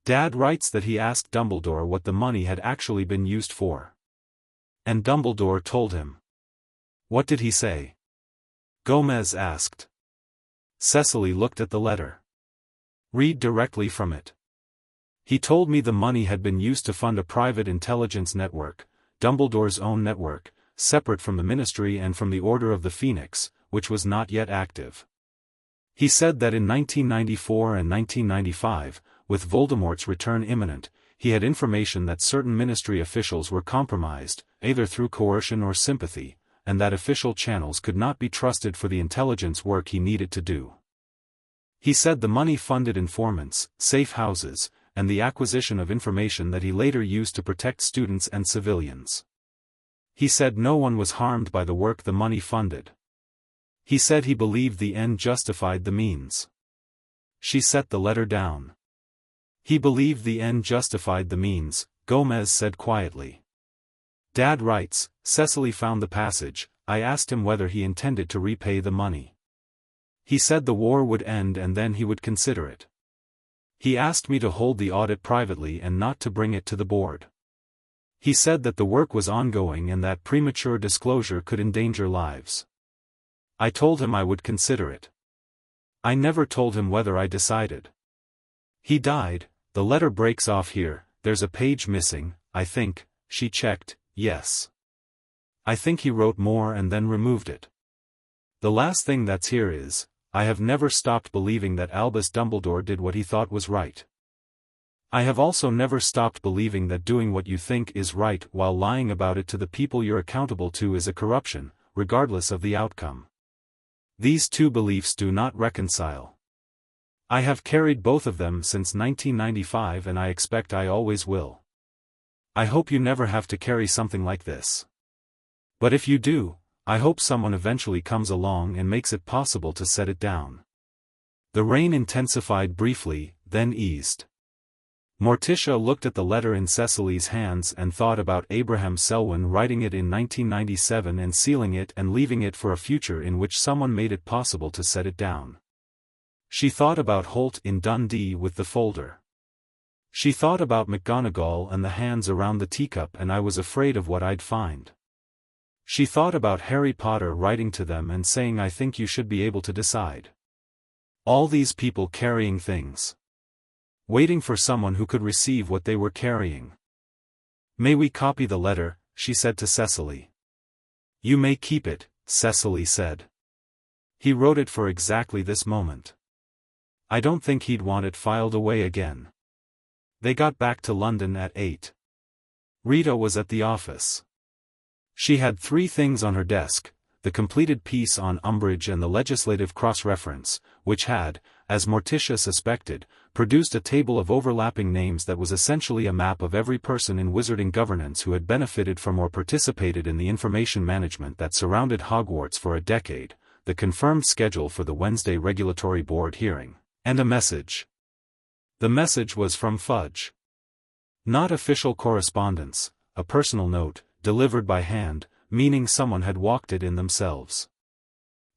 Dad writes that he asked Dumbledore what the money had actually been used for. And Dumbledore told him. What did he say? Gomez asked. Cecily looked at the letter. Read directly from it. He told me the money had been used to fund a private intelligence network, Dumbledore's own network, separate from the ministry and from the Order of the Phoenix, which was not yet active. He said that in 1994 and 1995, with Voldemort's return imminent, he had information that certain ministry officials were compromised, either through coercion or sympathy, and that official channels could not be trusted for the intelligence work he needed to do. He said the money funded informants, safe houses, and the acquisition of information that he later used to protect students and civilians. He said no one was harmed by the work the money funded. He said he believed the end justified the means. She set the letter down. He believed the end justified the means, Gomez said quietly. Dad writes, Cecily found the passage. I asked him whether he intended to repay the money. He said the war would end and then he would consider it. He asked me to hold the audit privately and not to bring it to the board. He said that the work was ongoing and that premature disclosure could endanger lives. I told him I would consider it. I never told him whether I decided. He died. The letter breaks off here. There's a page missing, I think. She checked. Yes. I think he wrote more and then removed it. The last thing that's here is, I have never stopped believing that Albus Dumbledore did what he thought was right. I have also never stopped believing that doing what you think is right while lying about it to the people you're accountable to is a corruption, regardless of the outcome. These two beliefs do not reconcile. I have carried both of them since 1995 and I expect I always will. I hope you never have to carry something like this. But if you do, I hope someone eventually comes along and makes it possible to set it down. The rain intensified briefly, then eased. Morticia looked at the letter in Cecily's hands and thought about Abraham Selwyn writing it in 1997 and sealing it and leaving it for a future in which someone made it possible to set it down. She thought about Holt in Dundee with the folder. She thought about McGonagall and the hands around the teacup and I was afraid of what I'd find. She thought about Harry Potter writing to them and saying I think you should be able to decide. All these people carrying things. Waiting for someone who could receive what they were carrying. May we copy the letter, she said to Cecily. You may keep it, Cecily said. He wrote it for exactly this moment. I don't think he'd want it filed away again. They got back to London at 8. Rita was at the office. She had 3 things on her desk, the completed piece on Umbridge and the legislative cross-reference, which had, as Morticia suspected, produced a table of overlapping names that was essentially a map of every person in wizarding governance who had benefited from or participated in the information management that surrounded Hogwarts for a decade, the confirmed schedule for the Wednesday Regulatory Board hearing, and a message. The message was from Fudge. Not official correspondence, a personal note, delivered by hand, meaning someone had walked it in themselves.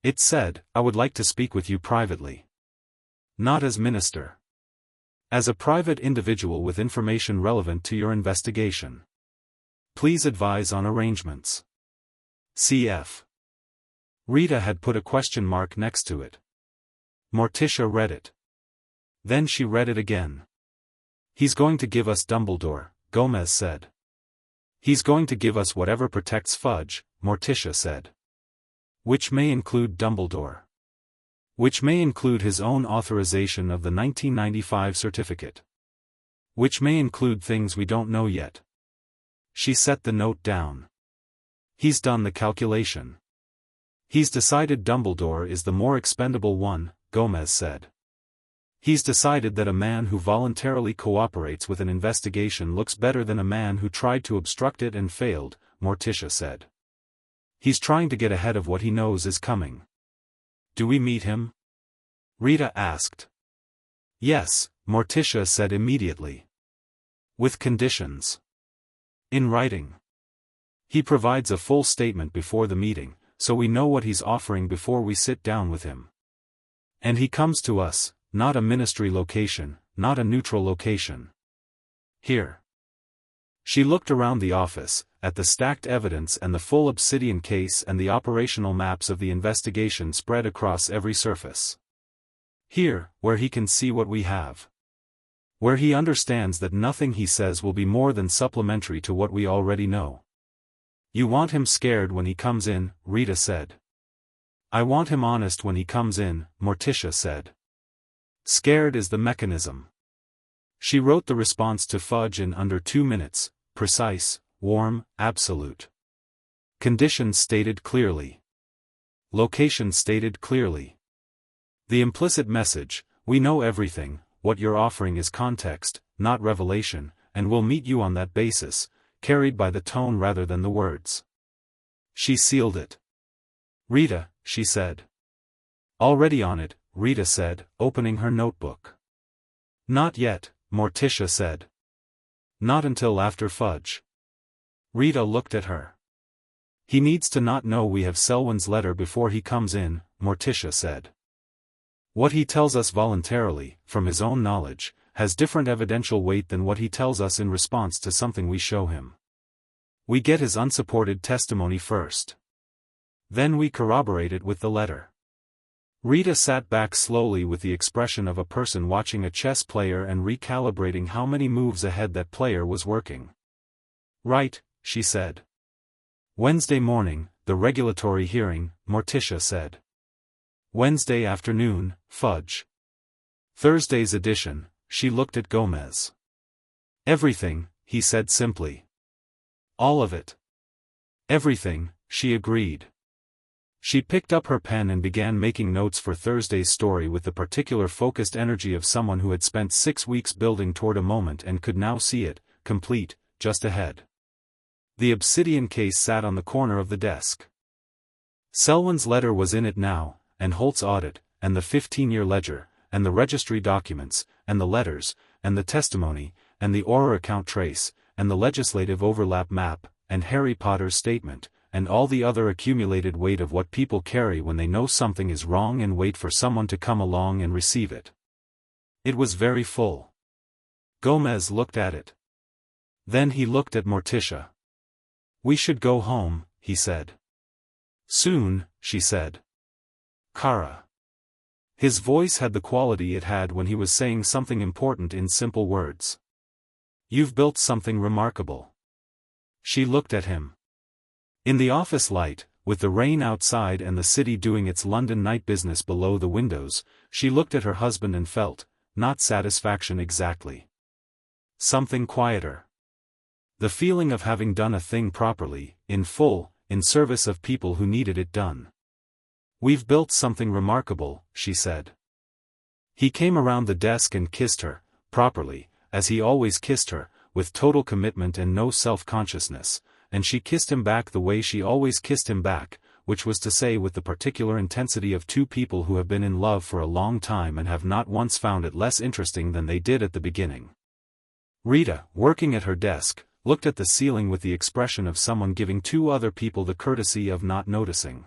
It said, I would like to speak with you privately. Not as minister. As a private individual with information relevant to your investigation. Please advise on arrangements. Cf. Rita had put a question mark next to it. Morticia read it. Then she read it again. He's going to give us Dumbledore, Gomez said. He's going to give us whatever protects Fudge, Morticia said. Which may include Dumbledore. Which may include his own authorization of the 1995 certificate. Which may include things we don't know yet. She set the note down. He's done the calculation. He's decided Dumbledore is the more expendable one, Gomez said. He's decided that a man who voluntarily cooperates with an investigation looks better than a man who tried to obstruct it and failed, Morticia said. He's trying to get ahead of what he knows is coming. Do we meet him? Rita asked. Yes, Morticia said immediately. With conditions. In writing. He provides a full statement before the meeting, so we know what he's offering before we sit down with him. And he comes to us. Not a ministry location, not a neutral location. Here. She looked around the office, at the stacked evidence and the full obsidian case and the operational maps of the investigation spread across every surface. Here, where he can see what we have. Where he understands that nothing he says will be more than supplementary to what we already know. You want him scared when he comes in, Rita said. I want him honest when he comes in, Morticia said. Scared is the mechanism. She wrote the response to Fudge in under 2 minutes, precise, warm, absolute. Conditions stated clearly. Location stated clearly. The implicit message, we know everything, what you're offering is context, not revelation, and we'll meet you on that basis, carried by the tone rather than the words. She sealed it. Rita, she said. Already on it, Rita said, opening her notebook. Not yet, Morticia said. Not until after Fudge. Rita looked at her. He needs to not know we have Selwyn's letter before he comes in, Morticia said. What he tells us voluntarily, from his own knowledge, has different evidential weight than what he tells us in response to something we show him. We get his unsupported testimony first. Then we corroborate it with the letter. Rita sat back slowly with the expression of a person watching a chess player and recalibrating how many moves ahead that player was working. Right, she said. Wednesday morning, the regulatory hearing, Morticia said. Wednesday afternoon, fudge. Thursday's edition, she looked at Gomez. Everything, he said simply. All of it. Everything, she agreed. She picked up her pen and began making notes for Thursday's story with the particular focused energy of someone who had spent 6 weeks building toward a moment and could now see it, complete, just ahead. The obsidian case sat on the corner of the desk. Selwyn's letter was in it now, and Holt's audit, and the 15-year ledger, and the registry documents, and the letters, and the testimony, and the Auror account trace, and the legislative overlap map, and Harry Potter's statement, and all the other accumulated weight of what people carry when they know something is wrong and wait for someone to come along and receive it. It was very full. Gomez looked at it. Then he looked at Morticia. We should go home, he said. Soon, she said. Kara. His voice had the quality it had when he was saying something important in simple words. You've built something remarkable. She looked at him. In the office light, with the rain outside and the city doing its London night business below the windows, she looked at her husband and felt, not satisfaction exactly. Something quieter. The feeling of having done a thing properly, in full, in service of people who needed it done. We've built something remarkable, she said. He came around the desk and kissed her, properly, as he always kissed her, with total commitment and no self-consciousness, and she kissed him back the way she always kissed him back, which was to say with the particular intensity of two people who have been in love for a long time and have not once found it less interesting than they did at the beginning. Rita, working at her desk, looked at the ceiling with the expression of someone giving two other people the courtesy of not noticing.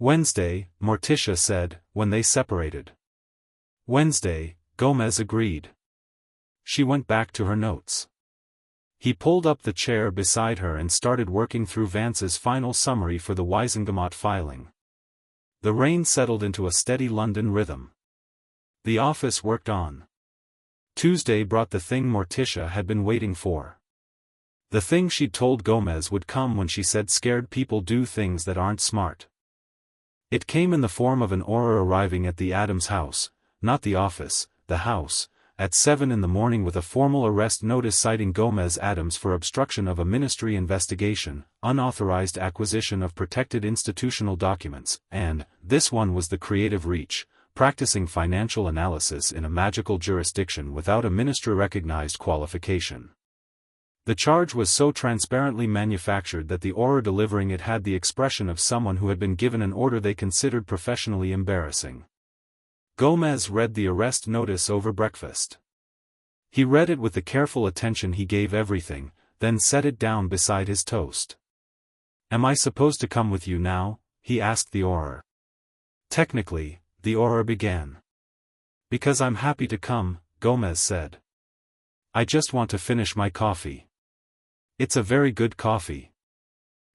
Wednesday, Morticia said, when they separated. Wednesday, Gomez agreed. She went back to her notes. He pulled up the chair beside her and started working through Vance's final summary for the Weisengamot filing. The rain settled into a steady London rhythm. The office worked on. Tuesday brought the thing Morticia had been waiting for. The thing she'd told Gomez would come when she said scared people do things that aren't smart. It came in the form of an Auror arriving at the Addams house, not the office, the house, at 7 in the morning with a formal arrest notice citing Gomez Addams for obstruction of a ministry investigation, unauthorized acquisition of protected institutional documents, and, this one was the creative reach, practicing financial analysis in a magical jurisdiction without a ministry-recognized qualification. The charge was so transparently manufactured that the Auror delivering it had the expression of someone who had been given an order they considered professionally embarrassing. Gomez read the arrest notice over breakfast. He read it with the careful attention he gave everything, then set it down beside his toast. Am I supposed to come with you now? He asked the Auror. Technically, the Auror began. Because I'm happy to come, Gomez said. I just want to finish my coffee. It's a very good coffee.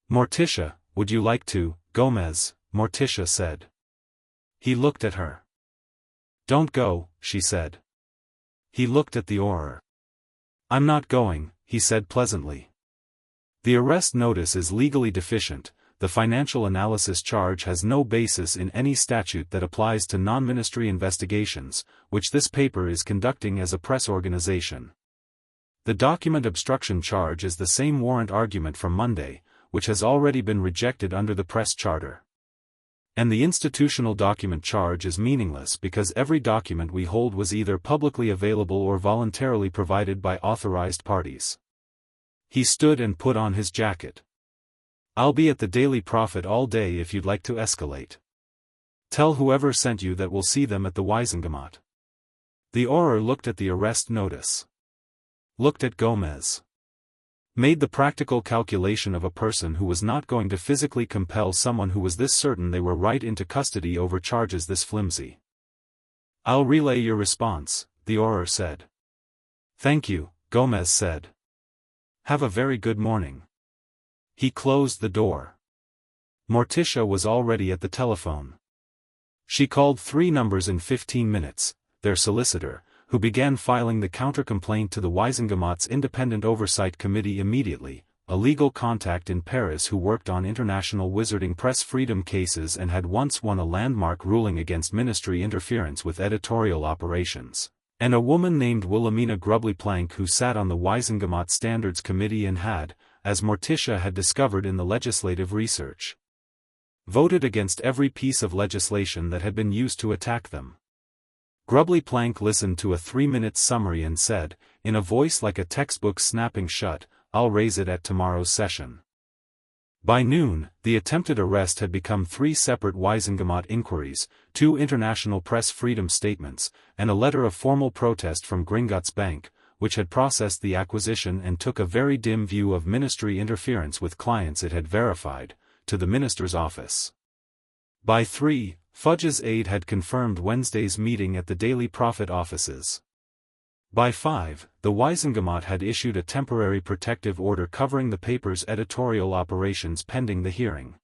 Morticia, would you like to, Gomez? Morticia said. He looked at her. Don't go, she said. He looked at the Auror. I'm not going, he said pleasantly. The arrest notice is legally deficient. The financial analysis charge has no basis in any statute that applies to non-ministry investigations, which this paper is conducting as a press organization. The document obstruction charge is the same warrant argument from Monday, which has already been rejected under the press charter. And the institutional document charge is meaningless because every document we hold was either publicly available or voluntarily provided by authorized parties. He stood and put on his jacket. I'll be at the Daily Prophet all day if you'd like to escalate. Tell whoever sent you that we'll see them at the Weisengamot. The Auror looked at the arrest notice. Looked at Gomez. Made the practical calculation of a person who was not going to physically compel someone who was this certain they were right into custody over charges this flimsy. "I'll relay your response," the Auror said. "Thank you," Gomez said. "Have a very good morning." He closed the door. Morticia was already at the telephone. She called 3 numbers in 15 minutes, their solicitor, who began filing the counter-complaint to the Wiesengemots Independent Oversight Committee immediately, a legal contact in Paris who worked on international wizarding press freedom cases and had once won a landmark ruling against ministry interference with editorial operations, and a woman named Wilhelmina Grubbly-Plank who sat on the Wiesengemot Standards Committee and had, as Morticia had discovered in the legislative research, voted against every piece of legislation that had been used to attack them. Grubbly-Plank listened to a 3-minute summary and said, in a voice like a textbook snapping shut, "I'll raise it at tomorrow's session." By noon, the attempted arrest had become 3 separate Wiesengemot inquiries, 2 international press freedom statements, and a letter of formal protest from Gringotts Bank, which had processed the acquisition and took a very dim view of ministry interference with clients it had verified, to the minister's office. By 3, Fudge's aide had confirmed Wednesday's meeting at the Daily Prophet offices. By 5, the Wiesengemot had issued a temporary protective order covering the paper's editorial operations pending the hearing.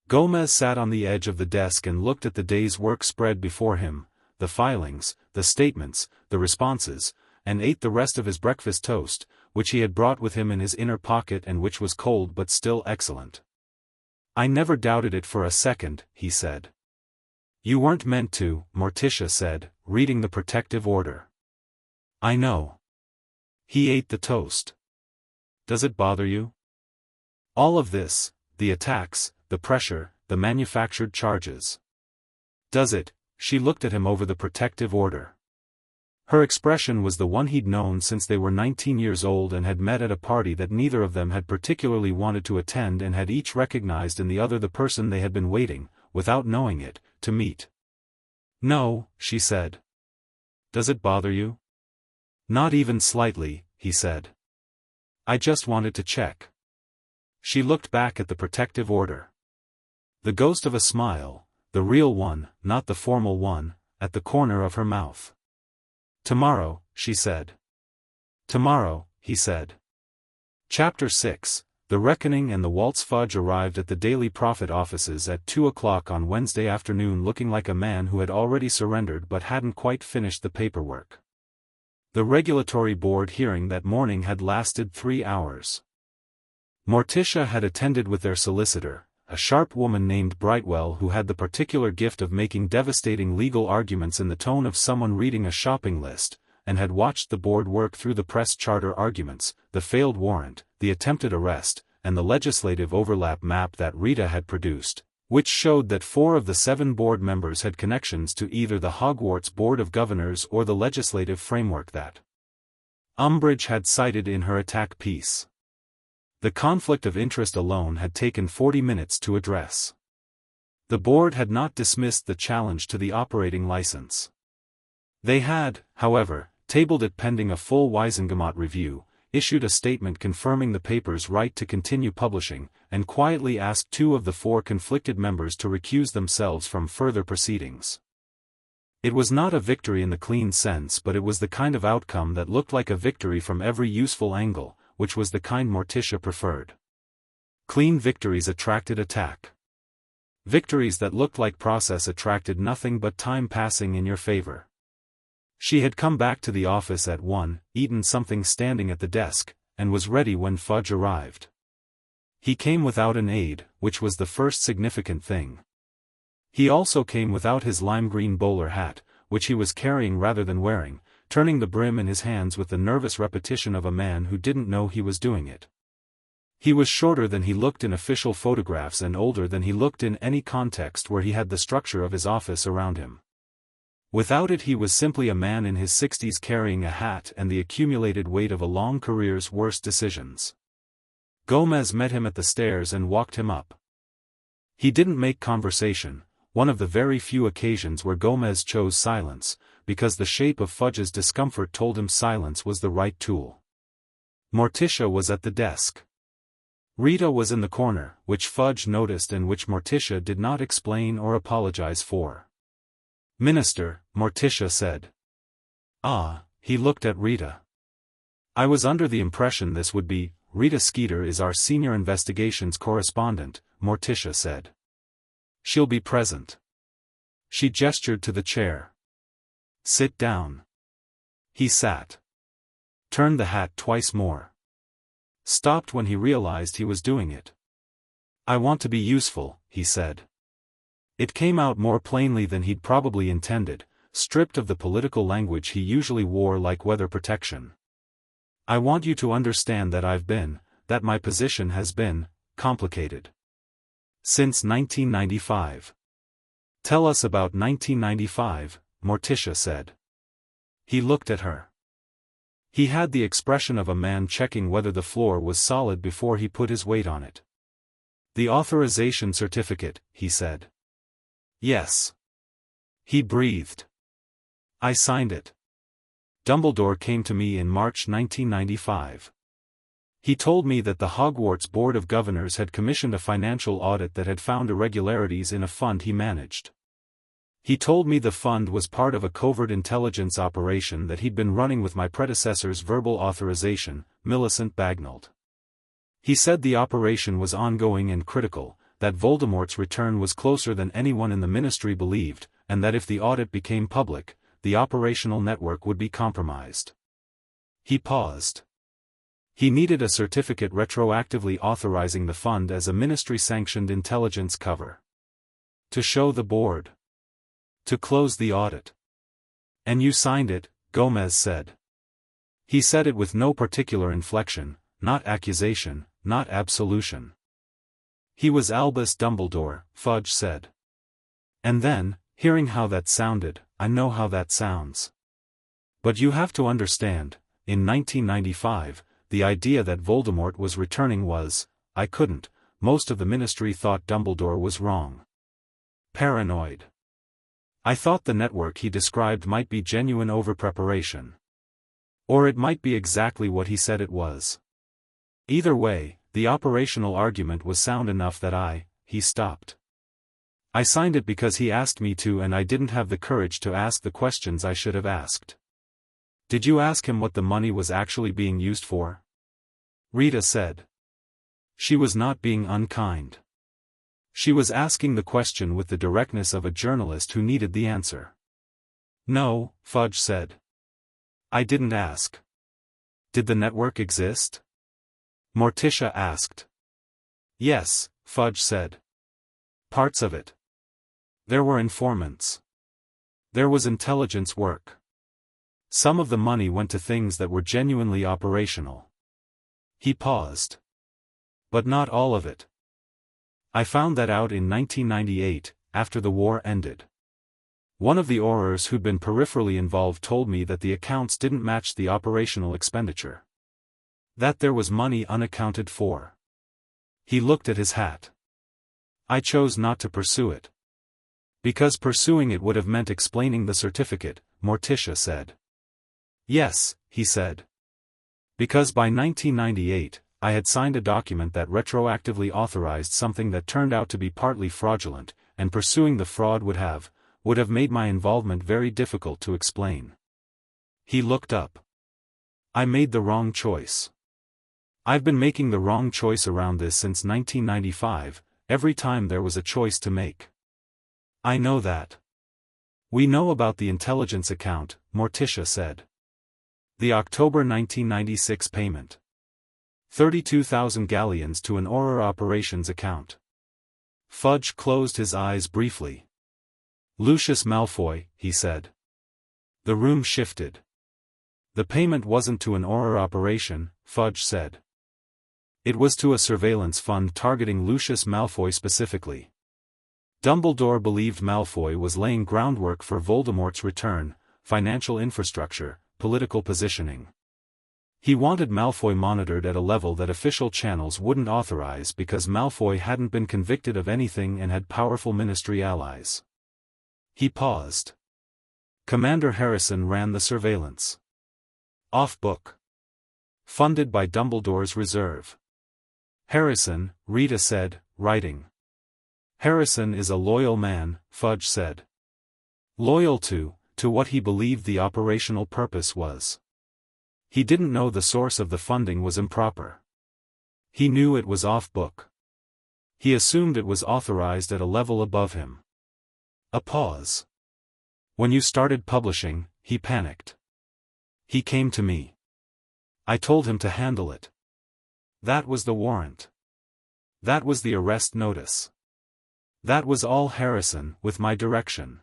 Gomez sat on the edge of the desk and looked at the day's work spread before him, the filings, the statements, the responses, and ate the rest of his breakfast toast, which he had brought with him in his inner pocket and which was cold but still excellent. "I never doubted it for a second," he said. "You weren't meant to," Morticia said, reading the protective order. "I know." He ate the toast. "Does it bother you? All of this, the attacks, the pressure, the manufactured charges. Does it?" She looked at him over the protective order. Her expression was the one he'd known since they were 19 years old and had met at a party that neither of them had particularly wanted to attend and had each recognized in the other the person they had been waiting, without knowing it, to meet. "No," she said. "Does it bother you?" "Not even slightly," he said. "I just wanted to check." She looked back at the protective order. The ghost of a smile, the real one, not the formal one, at the corner of her mouth. "Tomorrow," she said. "Tomorrow," he said. Chapter 6, The Reckoning and the Waltz. Fudge arrived at the Daily Prophet offices at 2 o'clock on Wednesday afternoon looking like a man who had already surrendered but hadn't quite finished the paperwork. The regulatory board hearing that morning had lasted 3 hours. Morticia had attended with their solicitor, a sharp woman named Brightwell who had the particular gift of making devastating legal arguments in the tone of someone reading a shopping list, and had watched the board work through the press charter arguments, the failed warrant, the attempted arrest, and the legislative overlap map that Rita had produced, which showed that 4 of the 7 board members had connections to either the Hogwarts Board of Governors or the legislative framework that Umbridge had cited in her attack piece. The conflict of interest alone had taken 40 minutes to address. The board had not dismissed the challenge to the operating license. They had, however, tabled it pending a full Wiesengemot review, issued a statement confirming the paper's right to continue publishing, and quietly asked 2 of the 4 conflicted members to recuse themselves from further proceedings. It was not a victory in the clean sense, but it was the kind of outcome that looked like a victory from every useful angle, which was the kind Morticia preferred. Clean victories attracted attack. Victories that looked like process attracted nothing but time passing in your favor. She had come back to the office at 1, eaten something standing at the desk, and was ready when Fudge arrived. He came without an aide, which was the first significant thing. He also came without his lime-green bowler hat, which he was carrying rather than wearing, turning the brim in his hands with the nervous repetition of a man who didn't know he was doing it. He was shorter than he looked in official photographs and older than he looked in any context where he had the structure of his office around him. Without it he was simply a man in his 60s carrying a hat and the accumulated weight of a long career's worst decisions. Gomez met him at the stairs and walked him up. He didn't make conversation, one of the very few occasions where Gomez chose silence, because the shape of Fudge's discomfort told him silence was the right tool. Morticia was at the desk. Rita was in the corner, which Fudge noticed and which Morticia did not explain or apologize for. "Minister," Morticia said. "Ah," he looked at Rita. "I was under the impression this would be, Rita Skeeter is our senior investigations correspondent," Morticia said. "She'll be present." She gestured to the chair. "Sit down." He sat. Turned the hat twice more. Stopped when he realized he was doing it. "I want to be useful," he said. It came out more plainly than he'd probably intended, stripped of the political language he usually wore like weather protection. "I want you to understand that my position has been, complicated. Since 1995. "Tell us about 1995, Morticia said. He looked at her. He had the expression of a man checking whether the floor was solid before he put his weight on it. "The authorization certificate," he said. "Yes." He breathed. "I signed it. Dumbledore came to me in March 1995. He told me that the Hogwarts Board of Governors had commissioned a financial audit that had found irregularities in a fund he managed. He told me the fund was part of a covert intelligence operation that he'd been running with my predecessor's verbal authorization, Millicent Bagnold. He said the operation was ongoing and critical, that Voldemort's return was closer than anyone in the Ministry believed, and that if the audit became public, the operational network would be compromised." He paused. He needed a certificate retroactively authorizing the fund as a Ministry-sanctioned intelligence cover. To show the board. To close the audit. "And you signed it," Gomez said. He said it with no particular inflection, not accusation, not absolution. "He was Albus Dumbledore," Fudge said. And then, hearing how that sounded, "I know how that sounds. But you have to understand, in 1995, the idea that Voldemort was returning was, I couldn't, most of the Ministry thought Dumbledore was wrong. Paranoid. I thought the network he described might be genuine overpreparation. Or it might be exactly what he said it was. Either way, the operational argument was sound enough that he stopped. I signed it because he asked me to, and I didn't have the courage to ask the questions I should have asked." "Did you ask him what the money was actually being used for?" Rita said. She was not being unkind. She was asking the question with the directness of a journalist who needed the answer. "No," Fudge said. "I didn't ask." "Did the network exist?" Morticia asked. "Yes," Fudge said. "Parts of it. There were informants. There was intelligence work. Some of the money went to things that were genuinely operational." He paused. "But not all of it. I found that out in 1998, after the war ended. One of the Aurors who'd been peripherally involved told me that the accounts didn't match the operational expenditure. That there was money unaccounted for." He looked at his hat. "I chose not to pursue it. Because pursuing it would have meant explaining the certificate," Morticia said. "Yes," he said. "Because by 1998, I had signed a document that retroactively authorized something that turned out to be partly fraudulent, and pursuing the fraud would have made my involvement very difficult to explain." He looked up. "I made the wrong choice. I've been making the wrong choice around this since 1995, every time there was a choice to make. I know that." "We know about the intelligence account," Morticia said. "The October 1996 payment. 32,000 galleons to an Auror operations account." Fudge closed his eyes briefly. "Lucius Malfoy," he said. The room shifted. "The payment wasn't to an Auror operation," Fudge said. "It was to a surveillance fund targeting Lucius Malfoy specifically. Dumbledore believed Malfoy was laying groundwork for Voldemort's return, financial infrastructure, political positioning. He wanted Malfoy monitored at a level that official channels wouldn't authorize because Malfoy hadn't been convicted of anything and had powerful Ministry allies." He paused. "Commander Harrison ran the surveillance. Off-book. Funded by Dumbledore's reserve. Harrison, Rita said, writing. Harrison is a loyal man, Fudge said. Loyal to what he believed the operational purpose was. He didn't know the source of the funding was improper. He knew it was off-book. He assumed it was authorized at a level above him. A pause. When you started publishing, he panicked. He came to me. I told him to handle it. That was the warrant. That was the arrest notice. That was all, Harrison, with my direction.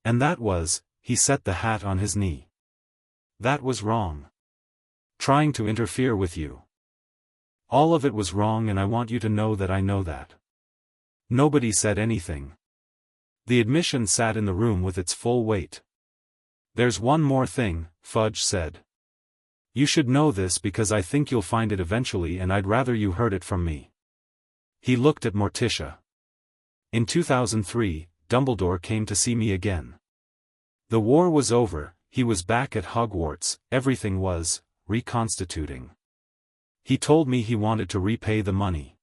And that was, he set the hat on his knee. That was wrong. Trying to interfere with you. All of it was wrong, and I want you to know that I know that. Nobody said anything. The admission sat in the room with its full weight. There's one more thing, Fudge said. You should know this because I think you'll find it eventually, and I'd rather you heard it from me. He looked at Morticia. In 2003, Dumbledore came to see me again. The war was over, he was back at Hogwarts, everything was reconstituting. He told me he wanted to repay the money.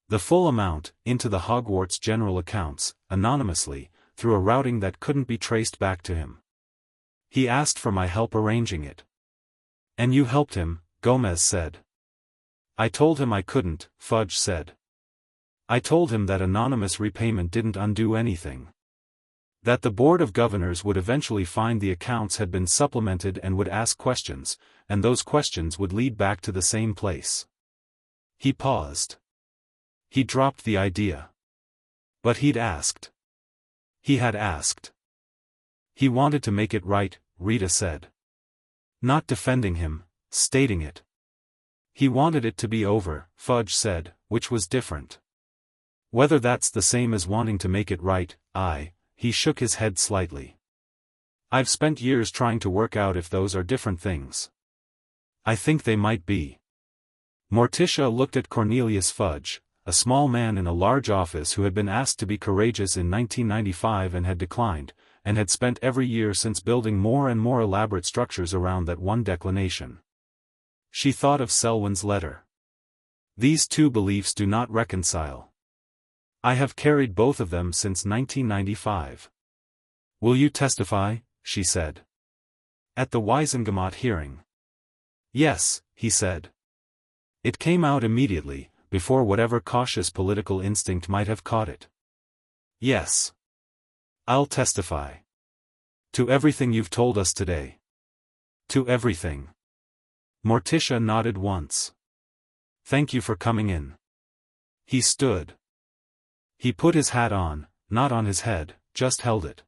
The full amount, into the Hogwarts general accounts, anonymously, through a routing that couldn't be traced back to him. He asked for my help arranging it. And you helped him, Gomez said. I told him I couldn't, Fudge said. I told him that anonymous repayment didn't undo anything. That the Board of Governors would eventually find the accounts had been supplemented and would ask questions, and those questions would lead back to the same place. He paused. He dropped the idea. But he'd asked. He had asked. He wanted to make it right, Rita said. Not defending him, stating it. He wanted it to be over, Fudge said, which was different. Whether that's the same as wanting to make it right, he shook his head slightly. I've spent years trying to work out if those are different things. I think they might be. Morticia looked at Cornelius Fudge, a small man in a large office who had been asked to be courageous in 1995 and had declined, and had spent every year since building more and more elaborate structures around that one declination. She thought of Selwyn's letter. These two beliefs do not reconcile. I have carried both of them since 1995. Will you testify? She said. At the Wisengamot hearing. Yes, he said. It came out immediately, before whatever cautious political instinct might have caught it. Yes. I'll testify. To everything you've told us today. To everything. Morticia nodded once. Thank you for coming in. He stood. He put his hat on, not on his head, just held it.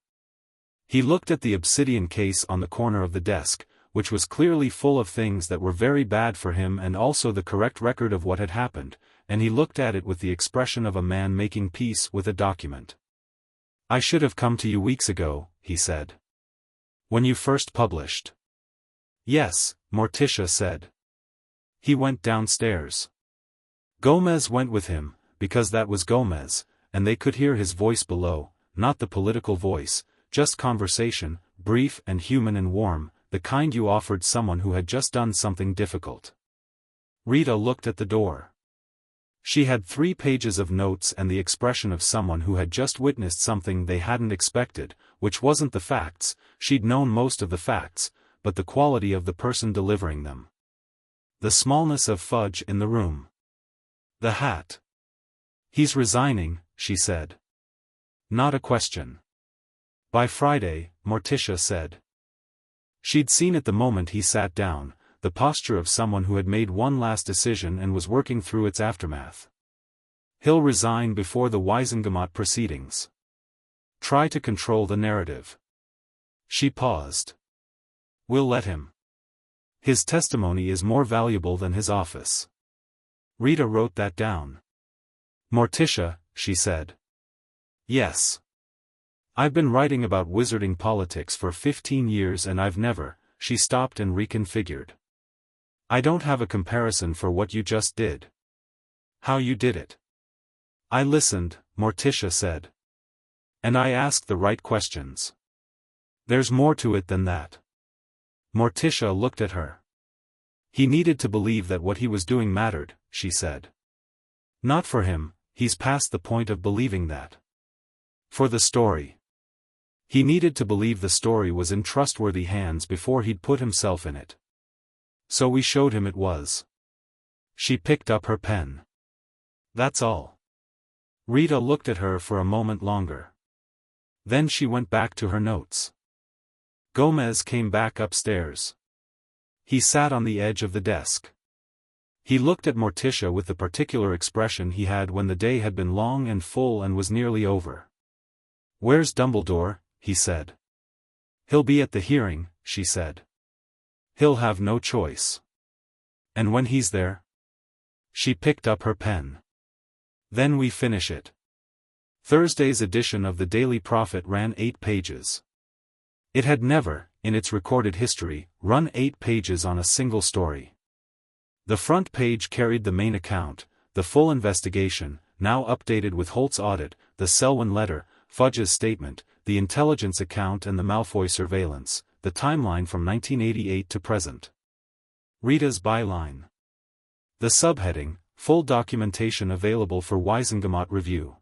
He looked at the obsidian case on the corner of the desk, which was clearly full of things that were very bad for him and also the correct record of what had happened, and he looked at it with the expression of a man making peace with a document. I should have come to you weeks ago, he said. When you first published. Yes, Morticia said. He went downstairs. Gomez went with him, because that was Gomez, and they could hear his voice below, not the political voice, just conversation, brief and human and warm, the kind you offered someone who had just done something difficult. Rita looked at the door. She had 3 pages of notes and the expression of someone who had just witnessed something they hadn't expected, which wasn't the facts, she'd known most of the facts, but the quality of the person delivering them. The smallness of Fudge in the room. The hat. He's resigning, she said. Not a question. By Friday, Morticia said. She'd seen it the moment he sat down, the posture of someone who had made one last decision and was working through its aftermath. He'll resign before the Wisengamot proceedings. Try to control the narrative. She paused. We'll let him. His testimony is more valuable than his office. Rita wrote that down. Morticia, she said. Yes. I've been writing about wizarding politics for 15 years and I've never, she stopped and reconfigured. I don't have a comparison for what you just did. How you did it. I listened, Morticia said. And I asked the right questions. There's more to it than that. Morticia looked at her. He needed to believe that what he was doing mattered, she said. Not for him, he's past the point of believing that. For the story. He needed to believe the story was in trustworthy hands before he'd put himself in it. So we showed him it was. She picked up her pen. That's all. Rita looked at her for a moment longer. Then she went back to her notes. Gomez came back upstairs. He sat on the edge of the desk. He looked at Morticia with the particular expression he had when the day had been long and full and was nearly over. "Where's Dumbledore?" he said. "He'll be at the hearing," she said. "He'll have no choice." "And when he's there?" She picked up her pen. "Then we finish it." Thursday's edition of the Daily Prophet ran 8 pages. It had never, in its recorded history, run 8 pages on a single story. The front page carried the main account, the full investigation, now updated with Holt's audit, the Selwyn letter, Fudge's statement, the intelligence account and the Malfoy surveillance, the timeline from 1988 to present. Rita's byline. The subheading, full documentation available for Wisengamot review.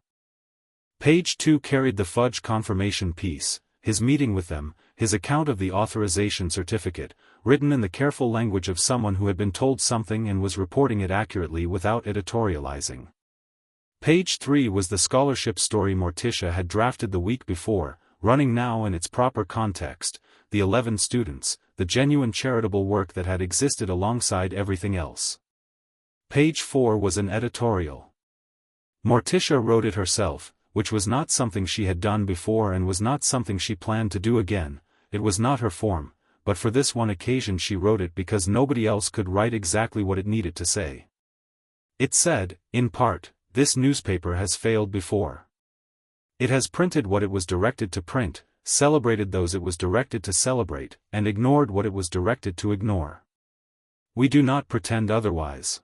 Page 2 carried the Fudge confirmation piece, his meeting with them, his account of the authorization certificate, written in the careful language of someone who had been told something and was reporting it accurately without editorializing. Page 3 was the scholarship story Morticia had drafted the week before, running now in its proper context, the 11 students, the genuine charitable work that had existed alongside everything else. Page 4 was an editorial. Morticia wrote it herself, which was not something she had done before and was not something she planned to do again. It was not her form, but for this one occasion she wrote it because nobody else could write exactly what it needed to say. It said, in part, "This newspaper has failed before. It has printed what it was directed to print, celebrated those it was directed to celebrate, and ignored what it was directed to ignore. We do not pretend otherwise.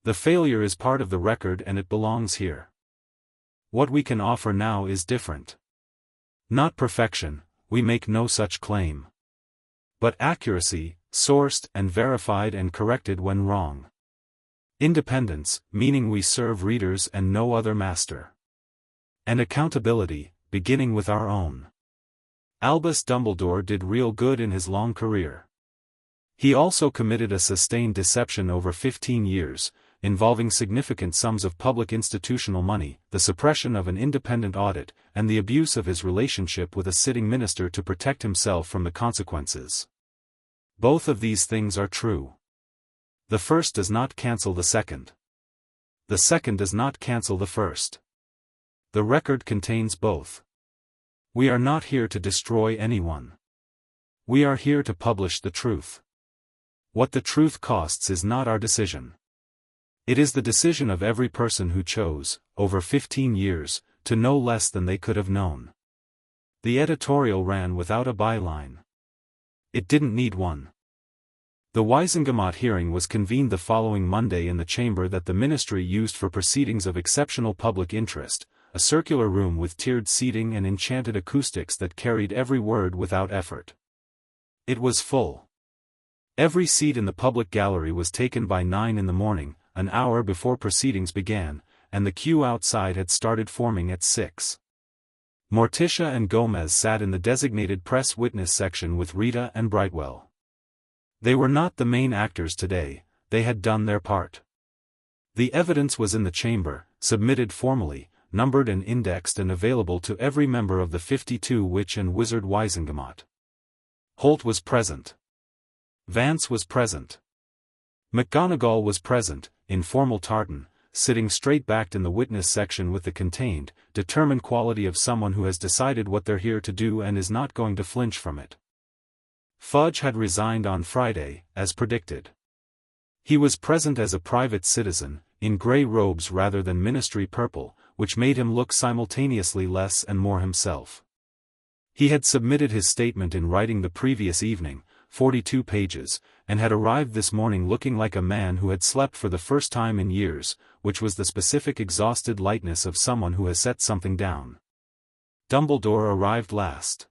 The failure is part of the record and it belongs here. What we can offer now is different. Not perfection, we make no such claim. But accuracy, sourced and verified and corrected when wrong. Independence, meaning we serve readers and no other master. And accountability, beginning with our own. Albus Dumbledore did real good in his long career. He also committed a sustained deception over 15 years, involving significant sums of public institutional money, the suppression of an independent audit, and the abuse of his relationship with a sitting minister to protect himself from the consequences. Both of these things are true. The first does not cancel the second. The second does not cancel the first. The record contains both. We are not here to destroy anyone. We are here to publish the truth. What the truth costs is not our decision. It is the decision of every person who chose, over 15 years, to know less than they could have known. The editorial ran without a byline. It didn't need one. The Wisengamot hearing was convened the following Monday in the chamber that the ministry used for proceedings of exceptional public interest, a circular room with tiered seating and enchanted acoustics that carried every word without effort. It was full. Every seat in the public gallery was taken by 9 in the morning, an hour before proceedings began, and the queue outside had started forming at 6. Morticia and Gomez sat in the designated press witness section with Rita and Brightwell. They were not the main actors today, they had done their part. The evidence was in the chamber, submitted formally, numbered and indexed and available to every member of the 52 Witch and Wizard Wisengamot. Holt was present. Vance was present. McGonagall was present, in formal tartan, sitting straight-backed in the witness section with the contained, determined quality of someone who has decided what they're here to do and is not going to flinch from it. Fudge had resigned on Friday, as predicted. He was present as a private citizen, in grey robes rather than ministry purple, which made him look simultaneously less and more himself. He had submitted his statement in writing the previous evening, 42 pages, and had arrived this morning looking like a man who had slept for the first time in years, which was the specific exhausted lightness of someone who has set something down. Dumbledore arrived last.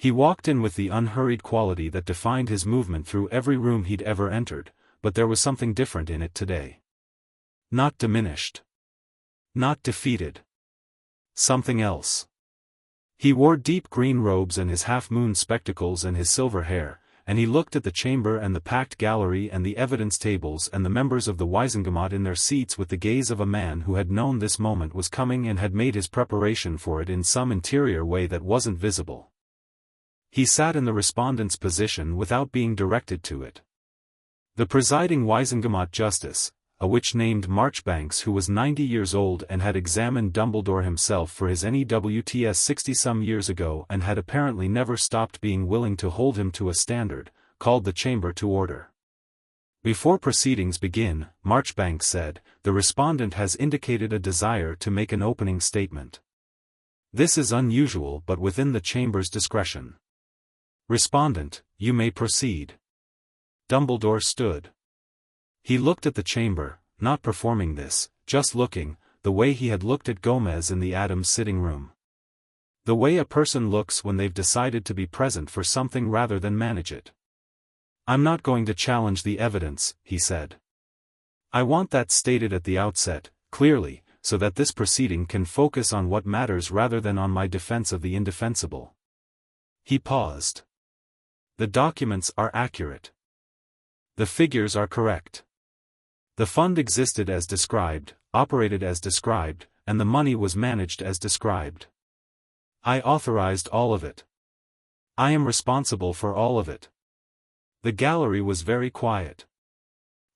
He walked in with the unhurried quality that defined his movement through every room he'd ever entered, but there was something different in it today. Not diminished. Not defeated. Something else. He wore deep green robes and his half-moon spectacles and his silver hair, and he looked at the chamber and the packed gallery and the evidence tables and the members of the Waisengemot in their seats with the gaze of a man who had known this moment was coming and had made his preparation for it in some interior way that wasn't visible. He sat in the respondent's position without being directed to it. The presiding Waisengemot justice, a witch named Marchbanks who was 90 years old and had examined Dumbledore himself for his NEWTS 60-some years ago and had apparently never stopped being willing to hold him to a standard, called the chamber to order. Before proceedings begin, Marchbanks said, the respondent has indicated a desire to make an opening statement. This is unusual but within the chamber's discretion. Respondent, you may proceed. Dumbledore stood. He looked at the chamber, not performing this, just looking, the way he had looked at Gomez in the Addams sitting room. The way a person looks when they've decided to be present for something rather than manage it. I'm not going to challenge the evidence, he said. I want that stated at the outset, clearly, so that this proceeding can focus on what matters rather than on my defense of the indefensible. He paused. The documents are accurate. The figures are correct. The fund existed as described, operated as described, and the money was managed as described. I authorized all of it. I am responsible for all of it. The gallery was very quiet.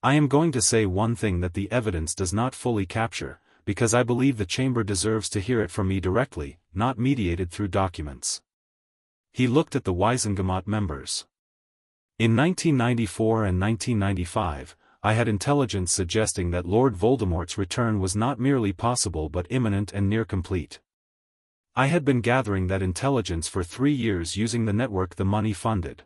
I am going to say one thing that the evidence does not fully capture, because I believe the chamber deserves to hear it from me directly, not mediated through documents. He looked at the Waisengemot members. In 1994 and 1995, I had intelligence suggesting that Lord Voldemort's return was not merely possible but imminent and near complete. I had been gathering that intelligence for 3 years using the network the money funded.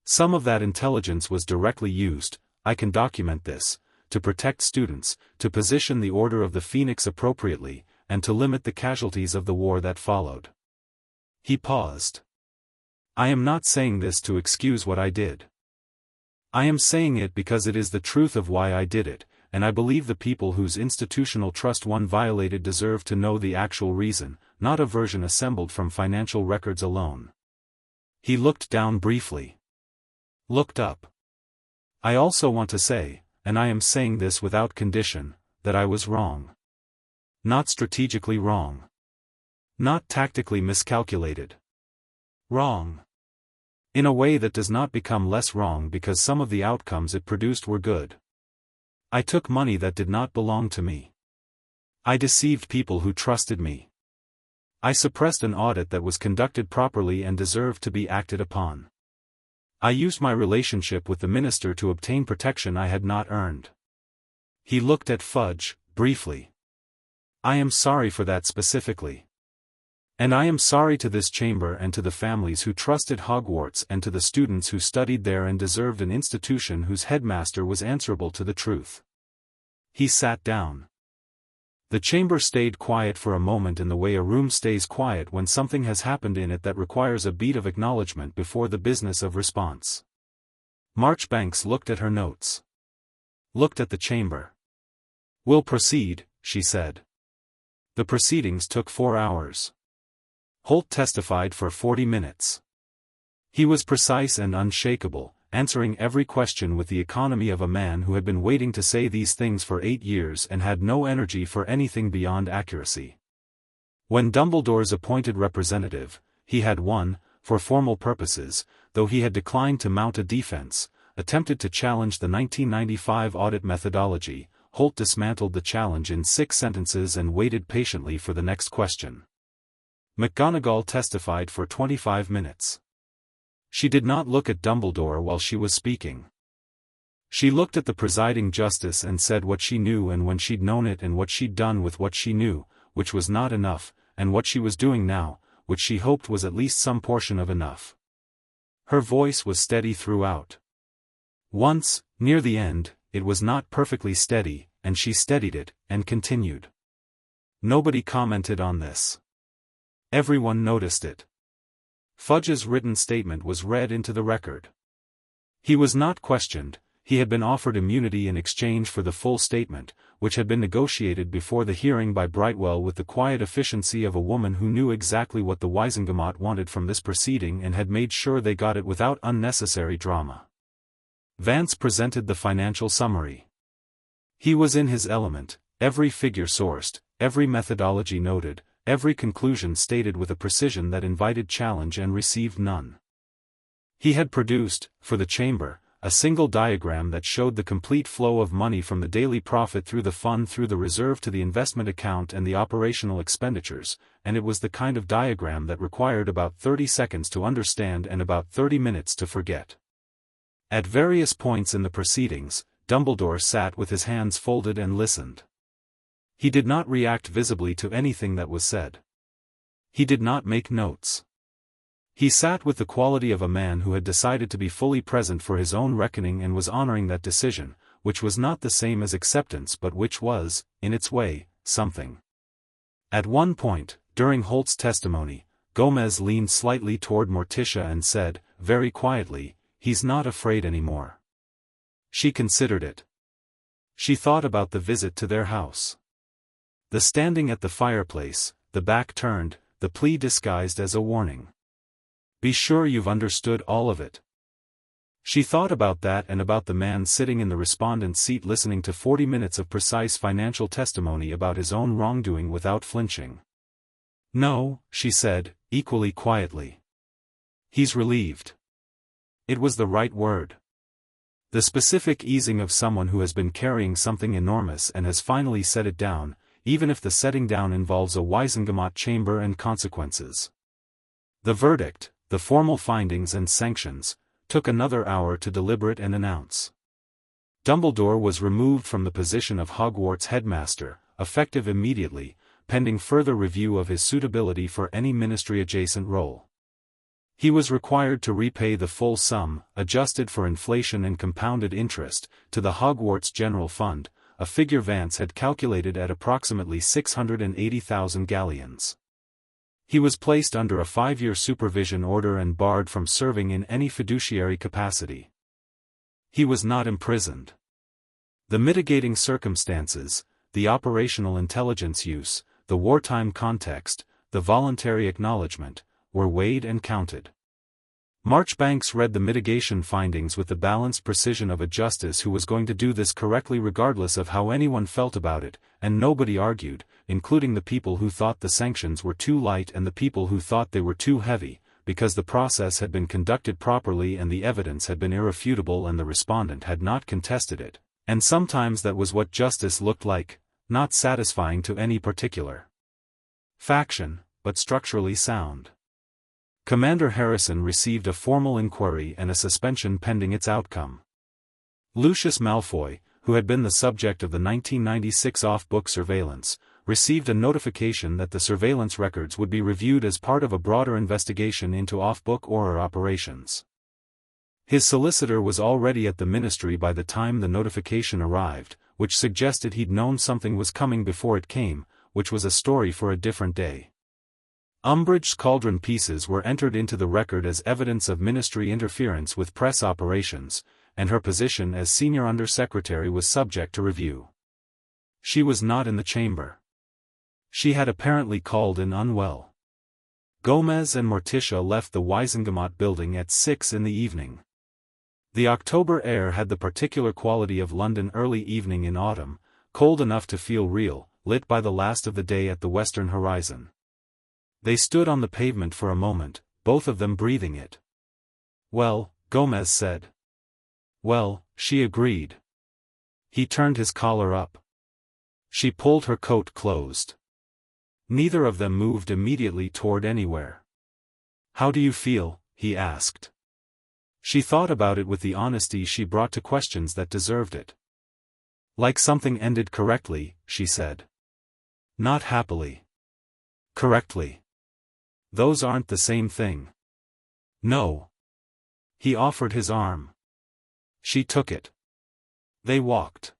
Some of that intelligence was directly used, I can document this, to protect students, to position the Order of the Phoenix appropriately, and to limit the casualties of the war that followed. He paused. I am not saying this to excuse what I did. I am saying it because it is the truth of why I did it, and I believe the people whose institutional trust one violated deserve to know the actual reason, not a version assembled from financial records alone. He looked down briefly. Looked up. I also want to say, and I am saying this without condition, that I was wrong. Not strategically wrong. Not tactically miscalculated. Wrong. In a way that does not become less wrong because some of the outcomes it produced were good. I took money that did not belong to me. I deceived people who trusted me. I suppressed an audit that was conducted properly and deserved to be acted upon. I used my relationship with the minister to obtain protection I had not earned. He looked at Fudge, briefly. I am sorry for that specifically. And I am sorry to this chamber and to the families who trusted Hogwarts and to the students who studied there and deserved an institution whose headmaster was answerable to the truth. He sat down. The chamber stayed quiet for a moment in the way a room stays quiet when something has happened in it that requires a beat of acknowledgement before the business of response. Marchbanks looked at her notes. Looked at the chamber. We'll proceed, she said. The proceedings took 4 hours. Holt testified for 40 minutes. He was precise and unshakable, answering every question with the economy of a man who had been waiting to say these things for 8 years and had no energy for anything beyond accuracy. When Dumbledore's appointed representative, he had won, for formal purposes, though he had declined to mount a defense, attempted to challenge the 1995 audit methodology, Holt dismantled the challenge in 6 sentences and waited patiently for the next question. McGonagall testified for 25 minutes. She did not look at Dumbledore while she was speaking. She looked at the presiding justice and said what she knew and when she'd known it and what she'd done with what she knew, which was not enough, and what she was doing now, which she hoped was at least some portion of enough. Her voice was steady throughout. Once, near the end, it was not perfectly steady, and she steadied it, and continued. Nobody commented on this. Everyone noticed it. Fudge's written statement was read into the record. He was not questioned, he had been offered immunity in exchange for the full statement, which had been negotiated before the hearing by Brightwell with the quiet efficiency of a woman who knew exactly what the Wisengamot wanted from this proceeding and had made sure they got it without unnecessary drama. Vance presented the financial summary. He was in his element, every figure sourced, every methodology noted, every conclusion stated with a precision that invited challenge and received none. He had produced, for the chamber, a single diagram that showed the complete flow of money from the daily profit through the fund through the reserve to the investment account and the operational expenditures, and it was the kind of diagram that required about 30 seconds to understand and about 30 minutes to forget. At various points in the proceedings, Dumbledore sat with his hands folded and listened. He did not react visibly to anything that was said. He did not make notes. He sat with the quality of a man who had decided to be fully present for his own reckoning and was honoring that decision, which was not the same as acceptance but which was, in its way, something. At one point, during Holt's testimony, Gomez leaned slightly toward Morticia and said, very quietly, "He's not afraid anymore." She considered it. She thought about the visit to their house. The standing at the fireplace, the back turned, the plea disguised as a warning. Be sure you've understood all of it. She thought about that and about the man sitting in the respondent's seat listening to 40 minutes of precise financial testimony about his own wrongdoing without flinching. No, she said, equally quietly. He's relieved. It was the right word. The specific easing of someone who has been carrying something enormous and has finally set it down, even if the setting down involves a Wisengamot chamber and consequences. The verdict, the formal findings and sanctions, took another hour to deliberate and announce. Dumbledore was removed from the position of Hogwarts headmaster, effective immediately, pending further review of his suitability for any ministry-adjacent role. He was required to repay the full sum, adjusted for inflation and compounded interest, to the Hogwarts General Fund, a figure Vance had calculated at approximately 680,000 galleons. He was placed under a 5-year supervision order and barred from serving in any fiduciary capacity. He was not imprisoned. The mitigating circumstances, the operational intelligence use, the wartime context, the voluntary acknowledgement, were weighed and counted. Marchbanks read the mitigation findings with the balanced precision of a justice who was going to do this correctly regardless of how anyone felt about it, and nobody argued, including the people who thought the sanctions were too light and the people who thought they were too heavy, because the process had been conducted properly and the evidence had been irrefutable and the respondent had not contested it, and sometimes that was what justice looked like, not satisfying to any particular faction, but structurally sound. Commander Harrison received a formal inquiry and a suspension pending its outcome. Lucius Malfoy, who had been the subject of the 1996 off-book surveillance, received a notification that the surveillance records would be reviewed as part of a broader investigation into off-book horror operations. His solicitor was already at the ministry by the time the notification arrived, which suggested he'd known something was coming before it came, which was a story for a different day. Umbridge's cauldron pieces were entered into the record as evidence of ministry interference with press operations, and her position as senior undersecretary was subject to review. She was not in the chamber. She had apparently called in unwell. Gomez and Morticia left the Wisengamot building at 6 in the evening. The October air had the particular quality of London early evening in autumn, cold enough to feel real, lit by the last of the day at the western horizon. They stood on the pavement for a moment, both of them breathing it. "Well," Gomez said. "Well," she agreed. He turned his collar up. She pulled her coat closed. Neither of them moved immediately toward anywhere. "How do you feel?" he asked. She thought about it with the honesty she brought to questions that deserved it. "Like something ended correctly," she said. "Not happily." "Correctly. Those aren't the same thing." "No." He offered his arm. She took it. They walked.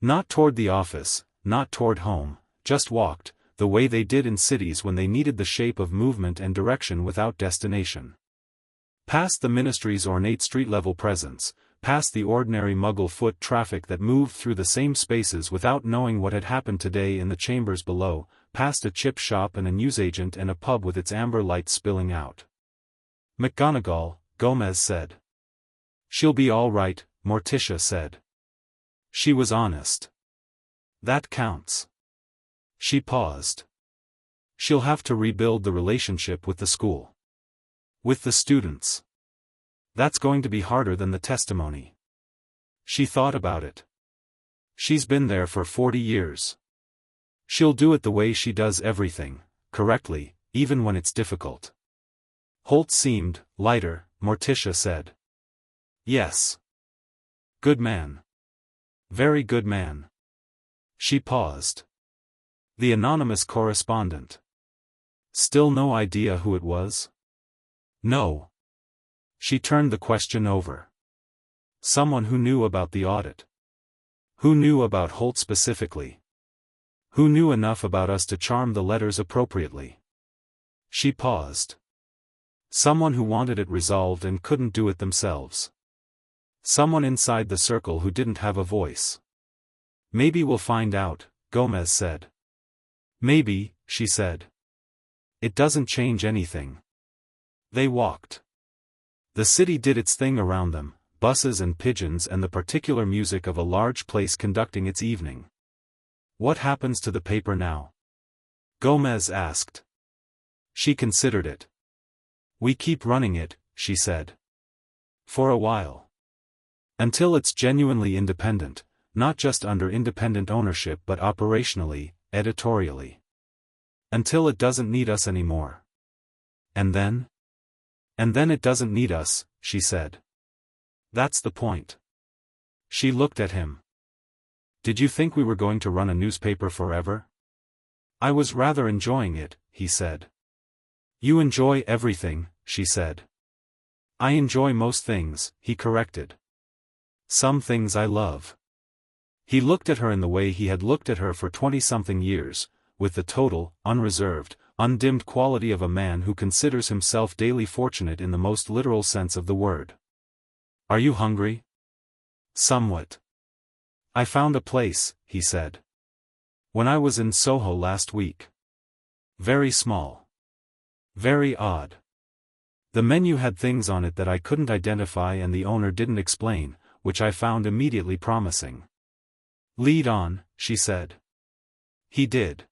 Not toward the office, not toward home, just walked, the way they did in cities when they needed the shape of movement and direction without destination. Past the ministry's ornate street-level presence, past the ordinary Muggle foot traffic that moved through the same spaces without knowing what had happened today in the chambers below, past a chip shop and a newsagent and a pub with its amber light spilling out. "McGonagall," Gomez said. "She'll be all right," Morticia said. She was honest. That counts. She paused. She'll have to rebuild the relationship with the school. With the students. That's going to be harder than the testimony. She thought about it. She's been there for 40 years. She'll do it the way she does everything, correctly, even when it's difficult. Holt seemed lighter, Morticia said. Yes. Good man. Very good man. She paused. The anonymous correspondent. Still no idea who it was? No. She turned the question over. Someone who knew about the audit. Who knew about Holt specifically? Who knew enough about us to charm the letters appropriately? She paused. Someone who wanted it resolved and couldn't do it themselves. Someone inside the circle who didn't have a voice. Maybe we'll find out, Gomez said. Maybe, she said. It doesn't change anything. They walked. The city did its thing around them, buses and pigeons and the particular music of a large place conducting its evening. What happens to the paper now? Gomez asked. She considered it. We keep running it, she said. For a while. Until it's genuinely independent, not just under independent ownership but operationally, editorially. Until it doesn't need us anymore. And then? And then it doesn't need us, she said. That's the point. She looked at him. Did you think we were going to run a newspaper forever? I was rather enjoying it, he said. You enjoy everything, she said. I enjoy most things, he corrected. Some things I love. He looked at her in the way he had looked at her for 20-something years, with the total, unreserved, undimmed quality of a man who considers himself daily fortunate in the most literal sense of the word. Are you hungry? Somewhat. I found a place, he said. When I was in Soho last week. Very small. Very odd. The menu had things on it that I couldn't identify and the owner didn't explain, which I found immediately promising. Lead on, she said. He did.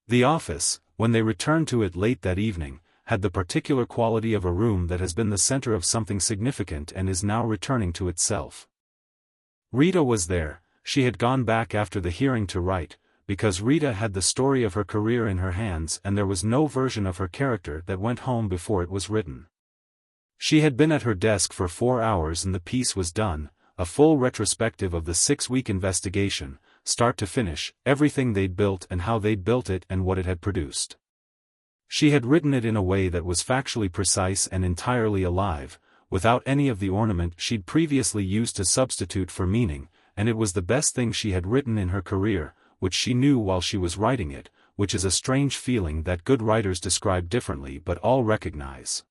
The office, when they returned to it late that evening, had the particular quality of a room that has been the center of something significant and is now returning to itself. Rita was there. She had gone back after the hearing to write, because Rita had the story of her career in her hands and there was no version of her character that went home before it was written. She had been at her desk for 4 hours and the piece was done, a full retrospective of the 6-week investigation, start to finish, everything they'd built and how they'd built it and what it had produced. She had written it in a way that was factually precise and entirely alive, without any of the ornament she'd previously used to substitute for meaning, and it was the best thing she had written in her career, which she knew while she was writing it, which is a strange feeling that good writers describe differently but all recognize.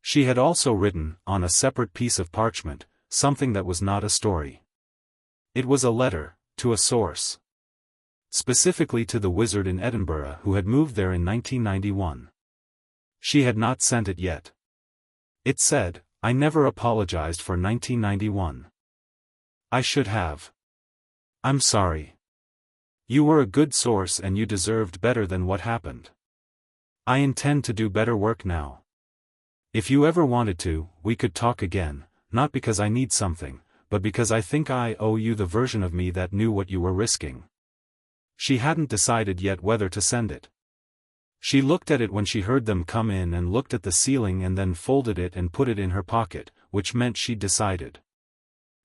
She had also written, on a separate piece of parchment, something that was not a story. It was a letter, to a source. Specifically to the wizard in Edinburgh who had moved there in 1991. She had not sent it yet. It said, I never apologized for 1991. I should have. I'm sorry. You were a good source and you deserved better than what happened. I intend to do better work now. If you ever wanted to, we could talk again, not because I need something, but because I think I owe you the version of me that knew what you were risking. She hadn't decided yet whether to send it. She looked at it when she heard them come in and looked at the ceiling and then folded it and put it in her pocket, which meant she'd decided.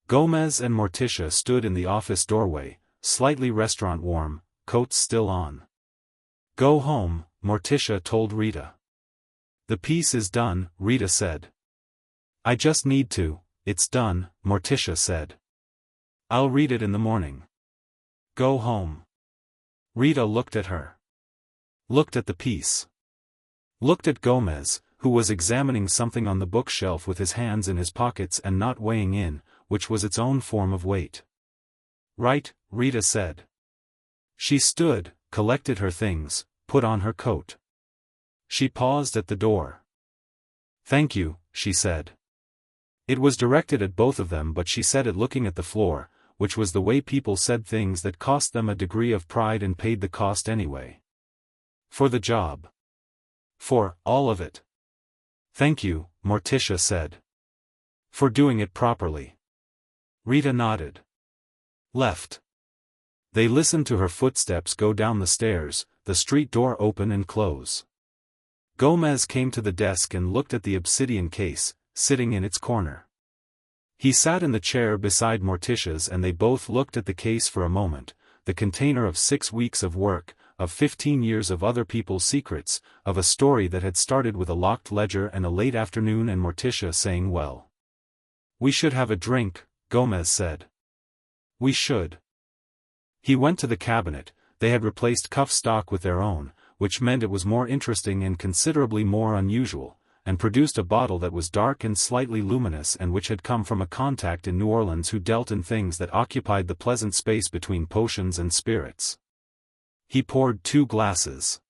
Gomez and Morticia stood in the office doorway, slightly restaurant warm, coats still on. Go home, Morticia told Rita. The piece is done, Rita said. I just need to, it's done, Morticia said. I'll read it in the morning. Go home. Rita looked at her. Looked at the piece. Looked at Gomez, who was examining something on the bookshelf with his hands in his pockets and not weighing in, which was its own form of weight. Right, Rita said. She stood, collected her things, put on her coat. She paused at the door. Thank you, she said. It was directed at both of them, but she said it looking at the floor, which was the way people said things that cost them a degree of pride and paid the cost anyway. For the job. For all of it. Thank you, Morticia said. For doing it properly. Rita nodded. Left. They listened to her footsteps go down the stairs, the street door open and close. Gomez came to the desk and looked at the obsidian case, sitting in its corner. He sat in the chair beside Morticia's and they both looked at the case for a moment, the container of 6 weeks of work, of 15 years of other people's secrets, of a story that had started with a locked ledger and a late afternoon and Morticia saying, well. We should have a drink, Gomez said. We should. He went to the cabinet. They had replaced cuff stock with their own, which meant it was more interesting and considerably more unusual, and produced a bottle that was dark and slightly luminous and which had come from a contact in New Orleans who dealt in things that occupied the pleasant space between potions and spirits. He poured 2 glasses.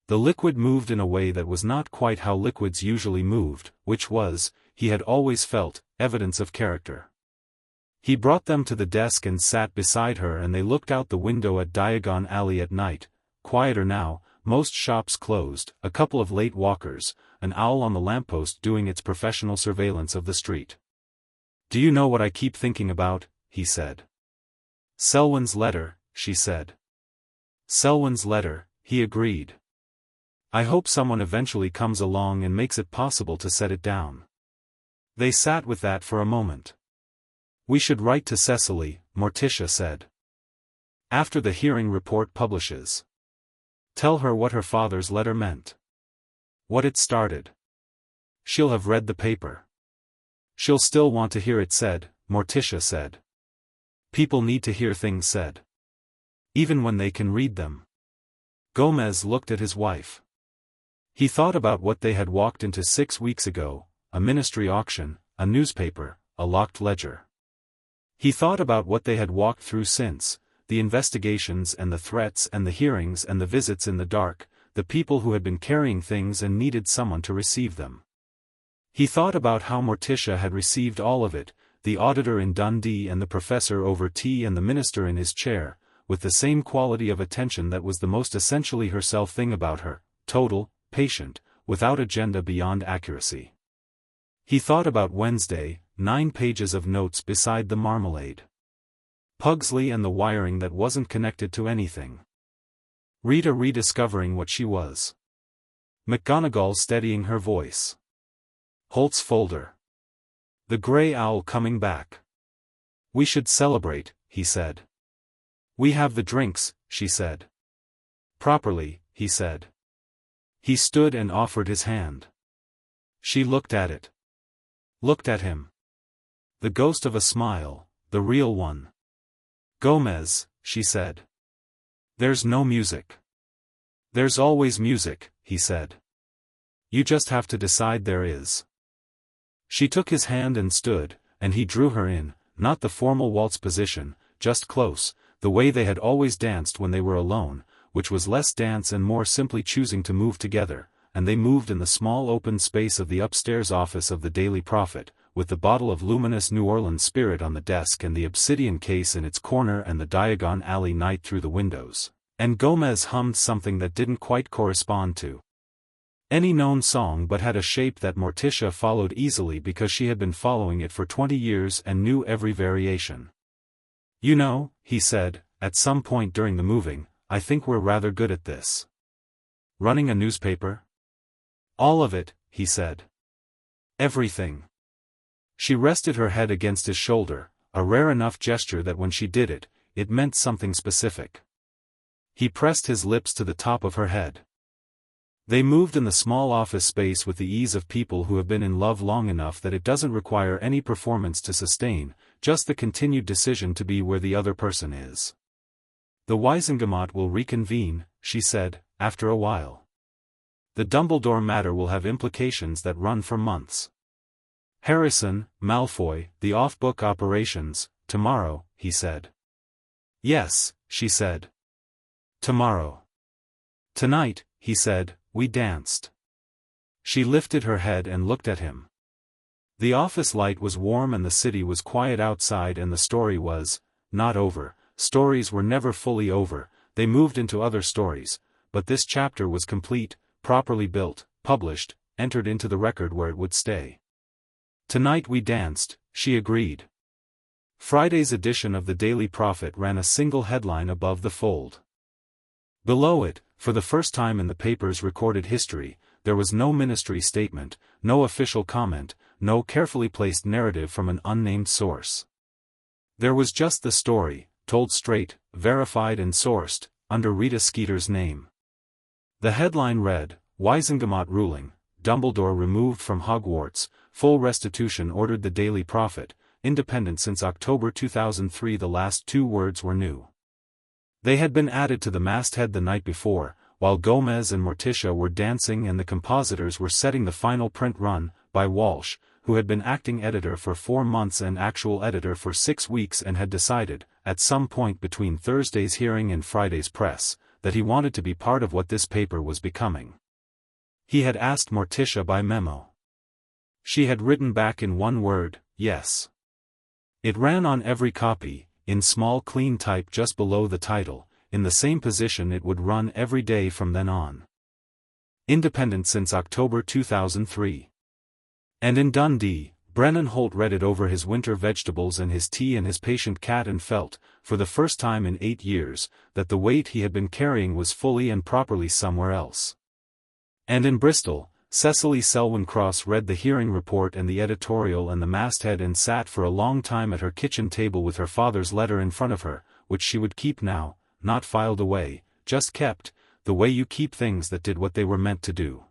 The liquid moved in a way that was not quite how liquids usually moved, which was, he had always felt, evidence of character. He brought them to the desk and sat beside her and they looked out the window at Diagon Alley at night, quieter now, most shops closed, a couple of late walkers, an owl on the lamppost doing its professional surveillance of the street. Do you know what I keep thinking about? He said. Selwyn's letter, she said. Selwyn's letter, he agreed. I hope someone eventually comes along and makes it possible to set it down. They sat with that for a moment. We should write to Cecily, Morticia said. After the hearing report publishes. Tell her what her father's letter meant. What it started. She'll have read the paper. She'll still want to hear it said, Morticia said. People need to hear things said. Even when they can read them. Gomez looked at his wife. He thought about what they had walked into 6 weeks ago, a ministry auction, a newspaper, a locked ledger. He thought about what they had walked through since, the investigations and the threats and the hearings and the visits in the dark, the people who had been carrying things and needed someone to receive them. He thought about how Morticia had received all of it, the auditor in Dundee and the professor over tea and the minister in his chair, with the same quality of attention that was the most essentially herself thing about her, total, patient, without agenda beyond accuracy. He thought about Wednesday, 9 pages of notes beside the marmalade. Pugsley and the wiring that wasn't connected to anything. Rita rediscovering what she was. McGonagall steadying her voice. Holt's folder. The grey owl coming back. We should celebrate, he said. We have the drinks, she said. Properly, he said. He stood and offered his hand. She looked at it. Looked at him. The ghost of a smile, the real one. Gomez, she said. There's no music. There's always music, he said. You just have to decide there is. She took his hand and stood, and he drew her in, not the formal waltz position, just close, the way they had always danced when they were alone, which was less dance and more simply choosing to move together, and they moved in the small open space of the upstairs office of the Daily Prophet, with the bottle of luminous New Orleans spirit on the desk and the obsidian case in its corner and the Diagon Alley night through the windows, and Gomez hummed something that didn't quite correspond to any known song but had a shape that Morticia followed easily because she had been following it for 20 years and knew every variation. You know, he said, at some point during the moving, I think we're rather good at this. Running a newspaper? All of it, he said. Everything. She rested her head against his shoulder, a rare enough gesture that when she did it, it meant something specific. He pressed his lips to the top of her head. They moved in the small office space with the ease of people who have been in love long enough that it doesn't require any performance to sustain, just the continued decision to be where the other person is. The Wiesengemot will reconvene, she said, after a while. The Dumbledore matter will have implications that run for months. Harrison, Malfoy, the off-book operations, tomorrow, he said. Yes, she said. Tomorrow. Tonight, he said, we danced. She lifted her head and looked at him. The office light was warm and the city was quiet outside, and the story was not over. Stories were never fully over, they moved into other stories, but this chapter was complete, properly built, published, entered into the record where it would stay. Tonight we danced, she agreed. Friday's edition of the Daily Prophet ran a single headline above the fold. Below it, for the first time in the paper's recorded history, there was no ministry statement, no official comment, no carefully placed narrative from an unnamed source. There was just the story, told straight, verified and sourced, under Rita Skeeter's name. The headline read, Wisengamot ruling, Dumbledore removed from Hogwarts, full restitution ordered. The Daily Prophet, independent since October 2003. The last two words were new. They had been added to the masthead the night before, while Gomez and Morticia were dancing and the compositors were setting the final print run, by Walsh, who had been acting editor for 4 months and actual editor for 6 weeks and had decided, at some point between Thursday's hearing and Friday's press, that he wanted to be part of what this paper was becoming. He had asked Morticia by memo. She had written back in one word, yes. It ran on every copy, in small clean type just below the title, in the same position it would run every day from then on. Independent since October 2003. And in Dundee, Brennan Holt read it over his winter vegetables and his tea and his patient cat and felt, for the first time in 8 years, that the weight he had been carrying was fully and properly somewhere else. And in Bristol, Cecily Selwyn Cross read the hearing report and the editorial and the masthead and sat for a long time at her kitchen table with her father's letter in front of her, which she would keep now, not filed away, just kept, the way you keep things that did what they were meant to do.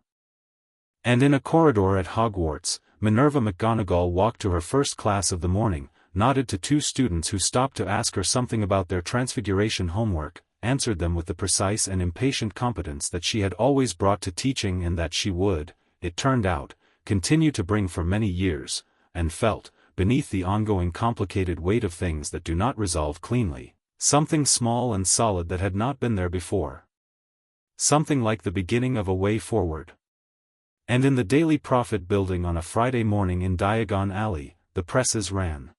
And in a corridor at Hogwarts, Minerva McGonagall walked to her first class of the morning, nodded to 2 students who stopped to ask her something about their Transfiguration homework, answered them with the precise and impatient competence that she had always brought to teaching and that she would, it turned out, continue to bring for many years, and felt, beneath the ongoing complicated weight of things that do not resolve cleanly, something small and solid that had not been there before. Something like the beginning of a way forward. And in the Daily Prophet building on a Friday morning in Diagon Alley, the presses ran.